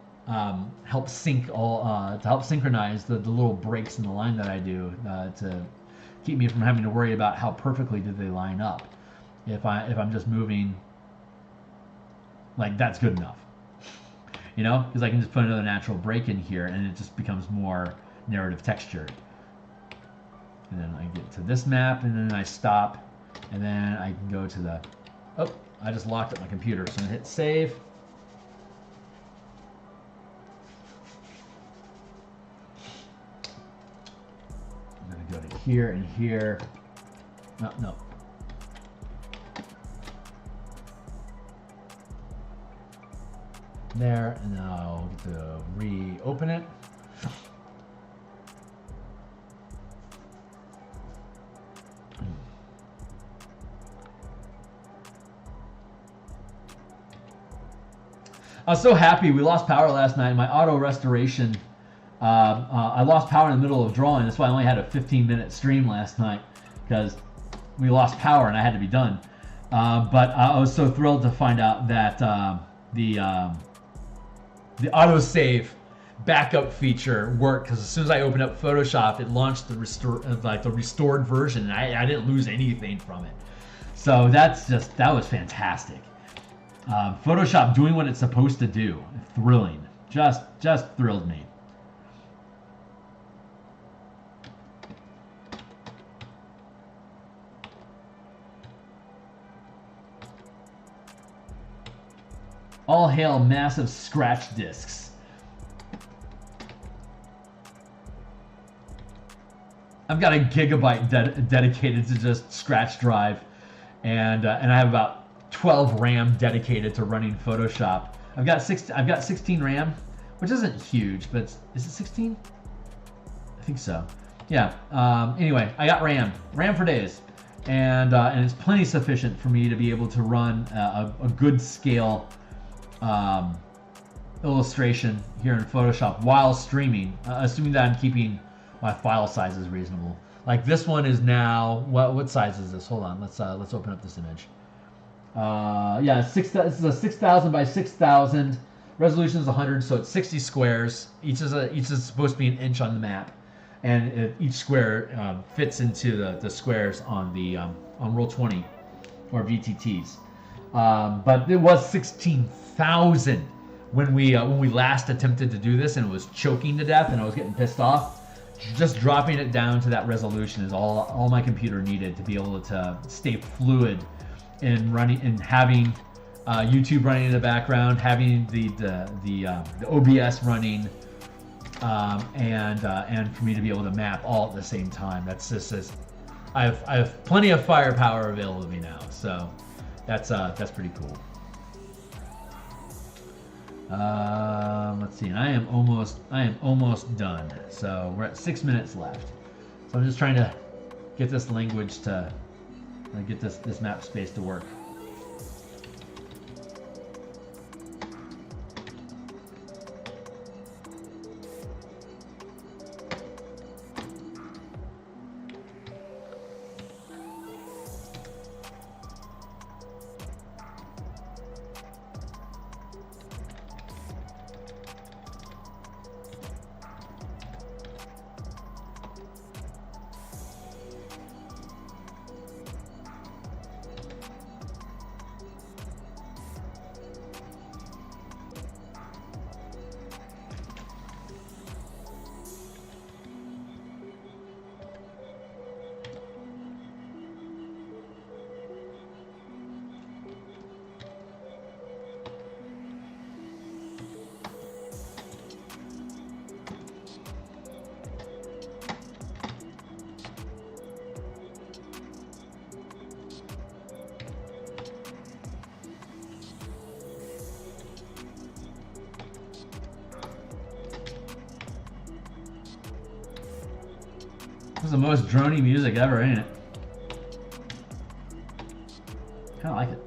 synchronize the little breaks in the line that I do to keep me from having to worry about how perfectly do they line up. If I'm just moving, like, that's good enough, you know, because I can just put another natural break in here and it just becomes more narrative textured. And then I get to this map and then I stop, and then I can go to the, oh, I just locked up my computer, so I'm gonna hit save. I'm gonna go to here and here. No. There, and then I'll get to reopen it. I was so happy. We lost power last night. My auto restoration, I lost power in the middle of drawing. That's why I only had a 15-minute stream last night, because we lost power and I had to be done. But I was so thrilled to find out that the autosave backup feature worked, because as soon as I opened up Photoshop, it launched the restored version, and I didn't lose anything from it. So that was fantastic. Photoshop doing what it's supposed to do. Thrilling. Just thrilled me. All hail massive scratch discs. I've got a gigabyte dedicated to just scratch drive, and I have about 12 RAM dedicated to running Photoshop. I've got 16 RAM, which isn't huge, but is it 16? I think so. Yeah. Anyway, I got RAM for days, and it's plenty sufficient for me to be able to run a good scale illustration here in Photoshop while streaming, assuming that I'm keeping my file sizes reasonable. Like this one is now, what size is this? Hold on, let's open up this image. Yeah, this is a 6,000 by 6,000. Resolution is 100, so it's 60 squares. Each is supposed to be an inch on the map. and each square fits into the squares on the on Roll20 or VTTs. But it was 16,000 when we last attempted to do this, and it was choking to death, and I was getting pissed off. Just dropping it down to that resolution is all my computer needed to be able to stay fluid in running and having YouTube running in the background, having the OBS running, and for me to be able to map all at the same time. That's just I have plenty of firepower available to me now, so that's pretty cool. Let's see. I am almost done. So we're at 6 minutes left. So I'm just trying to get this language to get this map space to work. This is the most drony music ever, ain't it? Kind of like it.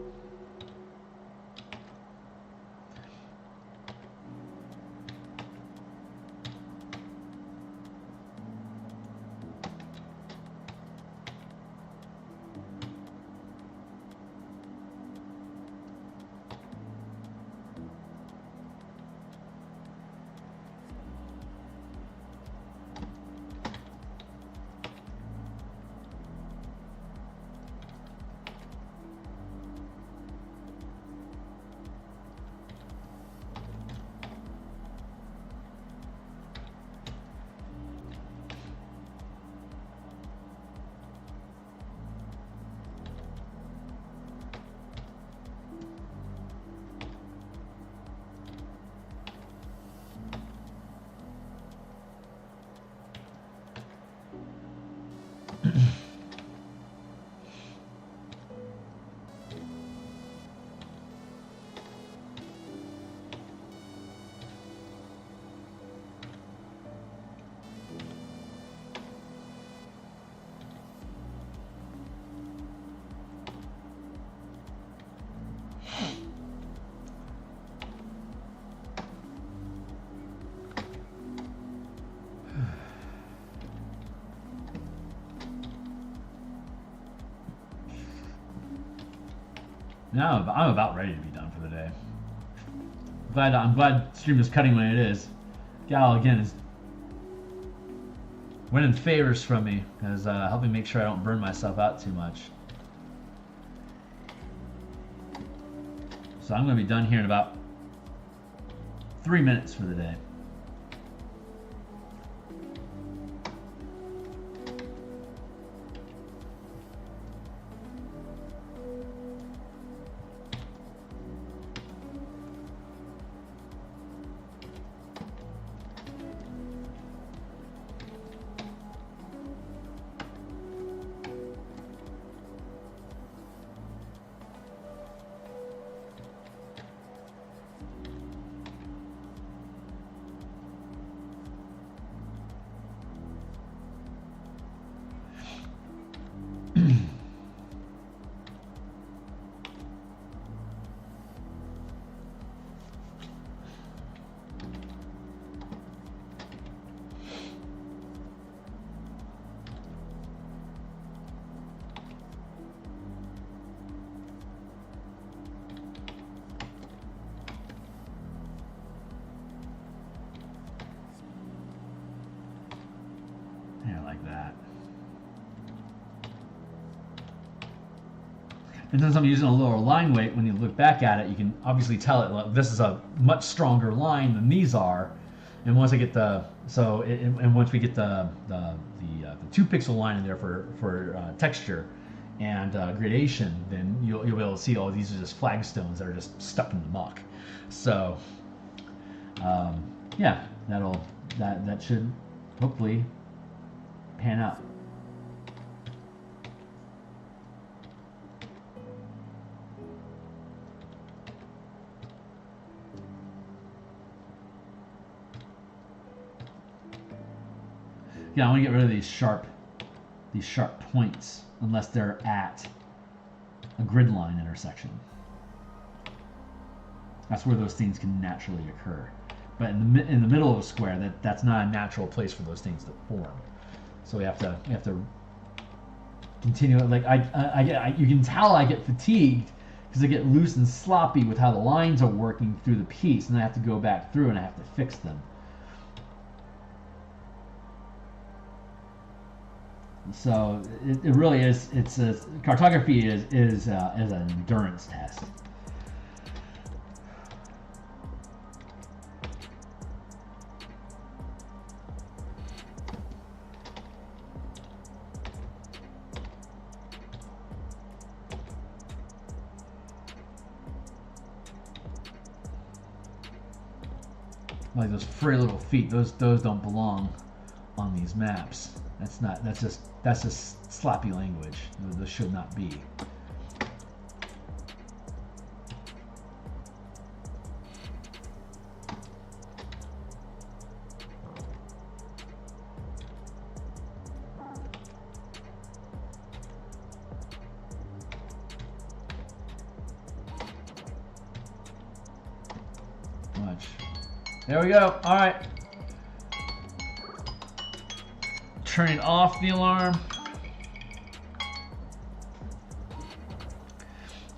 Now I'm about ready to be done for the day. I'm glad stream is cutting when it is. Gal again is winning favors from me, as helping make sure I don't burn myself out too much. So I'm going to be done here in about 3 minutes for the day. like that. And since I'm using a lower line weight, when you look back at it, you can obviously tell it, this is a much stronger line than these are. And once I get once we get the 2 pixel line in there for texture and gradation, then you'll be able to see, oh, these are just flagstones that are just stuck in the muck. So yeah, that should hopefully pan out. Yeah, I want to get rid of these sharp points unless they're at a grid line intersection. That's where those things can naturally occur. But in the middle of a square, that's not a natural place for those things to form. So we have to continue. Like you can tell I get fatigued because I get loose and sloppy with how the lines are working through the piece, and I have to go back through and I have to fix them. So it really is. Cartography is an endurance test. Like those furry little feet, those don't belong on these maps. That's just sloppy language. Those should not be. There we go. All right. Turning off the alarm.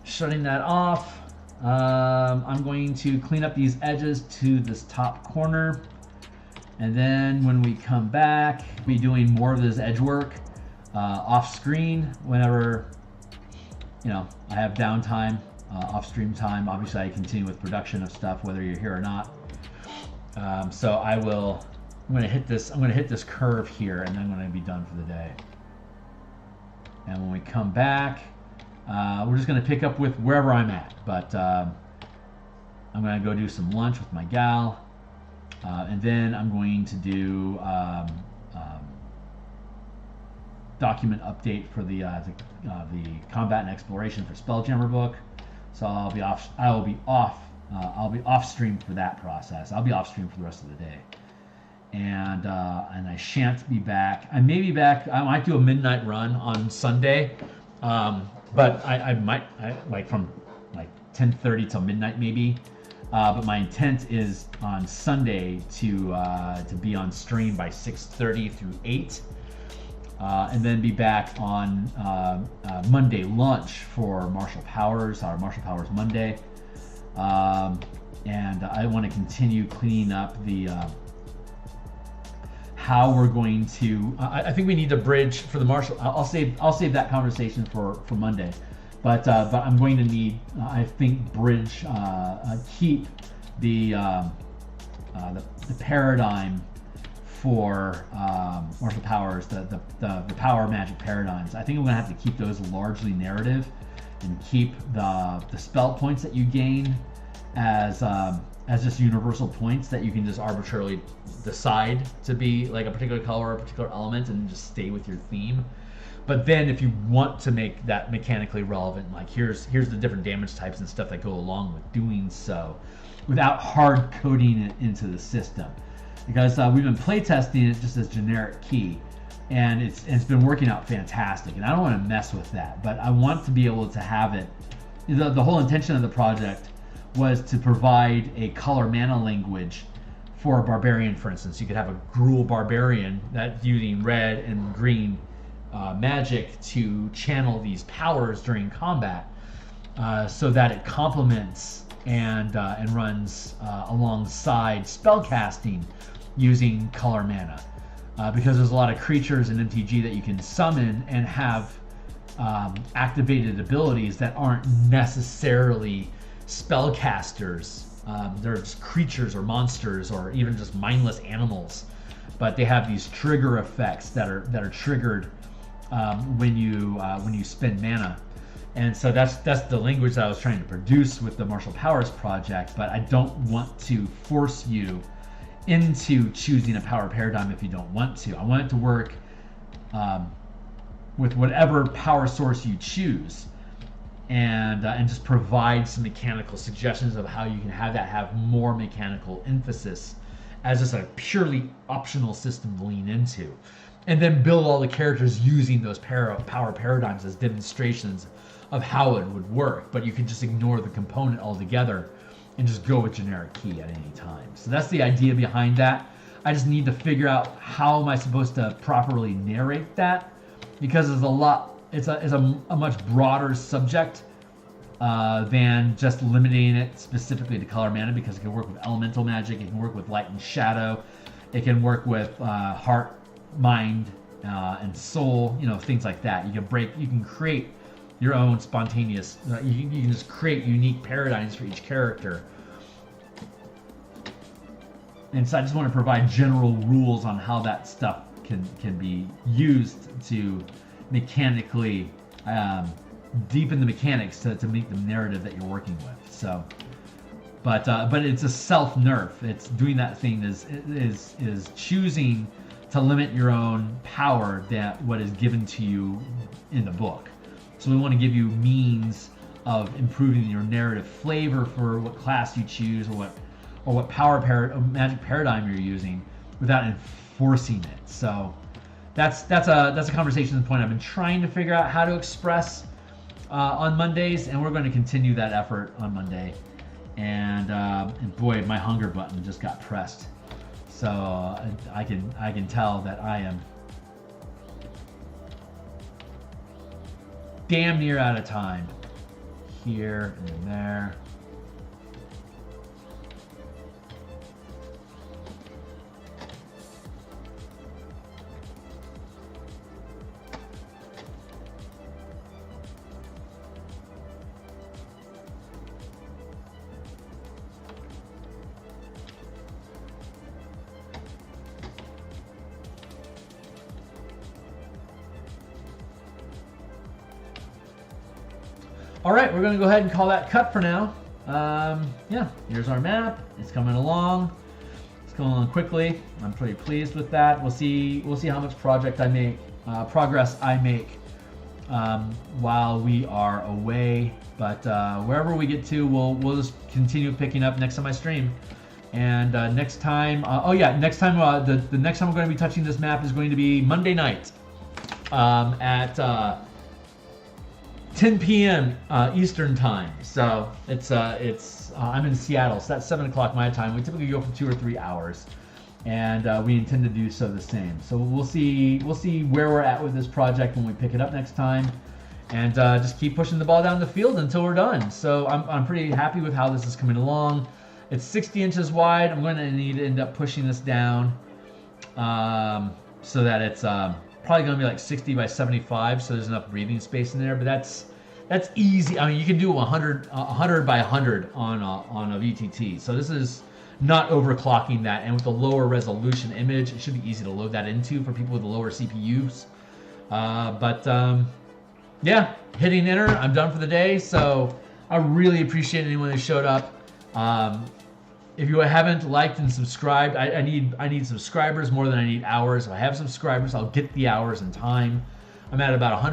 Shutting that off. I'm going to clean up these edges to this top corner. And then when we come back, we'll be doing more of this edge work off screen whenever, I have downtime, off stream time. Obviously I continue with production of stuff whether you're here or not. So I'm going to hit this curve here, and then I'm going to be done for the day. And when we come back, we're just going to pick up with wherever I'm at. But I'm going to go do some lunch with my gal, and then I'm going to do document update for the combat and exploration for Spelljammer book. So I'll be off stream for that process. I'll be off stream for the rest of the day. And I shan't be back. I may be back. I might do a midnight run on Sunday, but I might from 10:30 till midnight maybe. But my intent is on Sunday to be on stream by 6:30 through 8, and then be back on Monday lunch for Martial Powers, our Martial Powers Monday. And I want to continue cleaning up the how we're going to. I think we need to bridge for the martial. I'll save that conversation for Monday, but I'm going to need. I think bridge keep the paradigm for martial powers, the power magic paradigms. I think I'm going to have to keep those largely narrative, and keep the spell points that you gain as just universal points that you can just arbitrarily decide to be like a particular color or a particular element and just stay with your theme. But then if you want to make that mechanically relevant, like here's the different damage types and stuff that go along with doing so without hard coding it into the system. Because we've been playtesting it just as generic key, and it's been working out fantastic, and I don't want to mess with that, but I want to be able to have it. The whole intention of the project was to provide a color mana language for a barbarian, for instance. You could have a Gruul barbarian that's using red and green magic to channel these powers during combat, so that it complements and runs alongside spell casting using color mana. because there's a lot of creatures in MTG that you can summon and have activated abilities that aren't necessarily spellcasters. They're just creatures or monsters or even just mindless animals, but they have these trigger effects that are triggered when you spend mana. And so that's the language that I was trying to produce with the Martial Powers project, but I don't want to force you into choosing a power paradigm if you don't want to. I want it to work with whatever power source you choose, and just provide some mechanical suggestions of how you can have that have more mechanical emphasis as just a purely optional system to lean into, and then build all the characters using those power paradigms as demonstrations of how it would work. But you can just ignore the component altogether and just go with generic key at any time. So that's the idea behind that. I just need to figure out how am I supposed to properly narrate that, because it's a much broader subject than just limiting it specifically to color mana, because it can work with elemental magic, it can work with light and shadow, it can work with heart, mind, and soul, things like that. You can create your own spontaneous, you can just create unique paradigms for each character. And so I just want to provide general rules on how that stuff can be used to mechanically deepen the mechanics to meet the narrative that you're working with. So, but it's a self nerf. It's doing that thing is choosing to limit your own power that what is given to you in the book. So we want to give you means of improving your narrative flavor for what class you choose or what magic paradigm you're using without enforcing it. So that's a conversation point I've been trying to figure out how to express on Mondays, and we're going to continue that effort on Monday. And boy, my hunger button just got pressed. So I can tell that I am damn near out of time here and there. All right, we're going to go ahead and call that cut for now. Yeah, here's our map. It's coming along. It's coming along quickly. I'm pretty pleased with that. We'll see how much progress I make while we are away. But wherever we get to, we'll just continue picking up next time I stream. And next time, the next time we're going to be touching this map is going to be Monday night at 10 p.m. Eastern time. So it's I'm in Seattle, so that's 7 o'clock my time. We typically go for 2 or 3 hours, and we intend to do so the same. So we'll see where we're at with this project when we pick it up next time, and just keep pushing the ball down the field until we're done. So I'm pretty happy with how this is coming along. It's 60 inches wide. I'm going to need to end up pushing this down so that it's probably going to be like 60 by 75, so there's enough breathing space in there. But that's easy. I mean, you can do 100 by 100 on a VTT. So this is not overclocking that, and with the lower resolution image, it should be easy to load that into for people with the lower CPUs. Yeah, hitting enter. I'm done for the day. So I really appreciate anyone who showed up. If you haven't liked and subscribed, I need subscribers more than I need hours. If I have subscribers, I'll get the hours in time. I'm at about 100.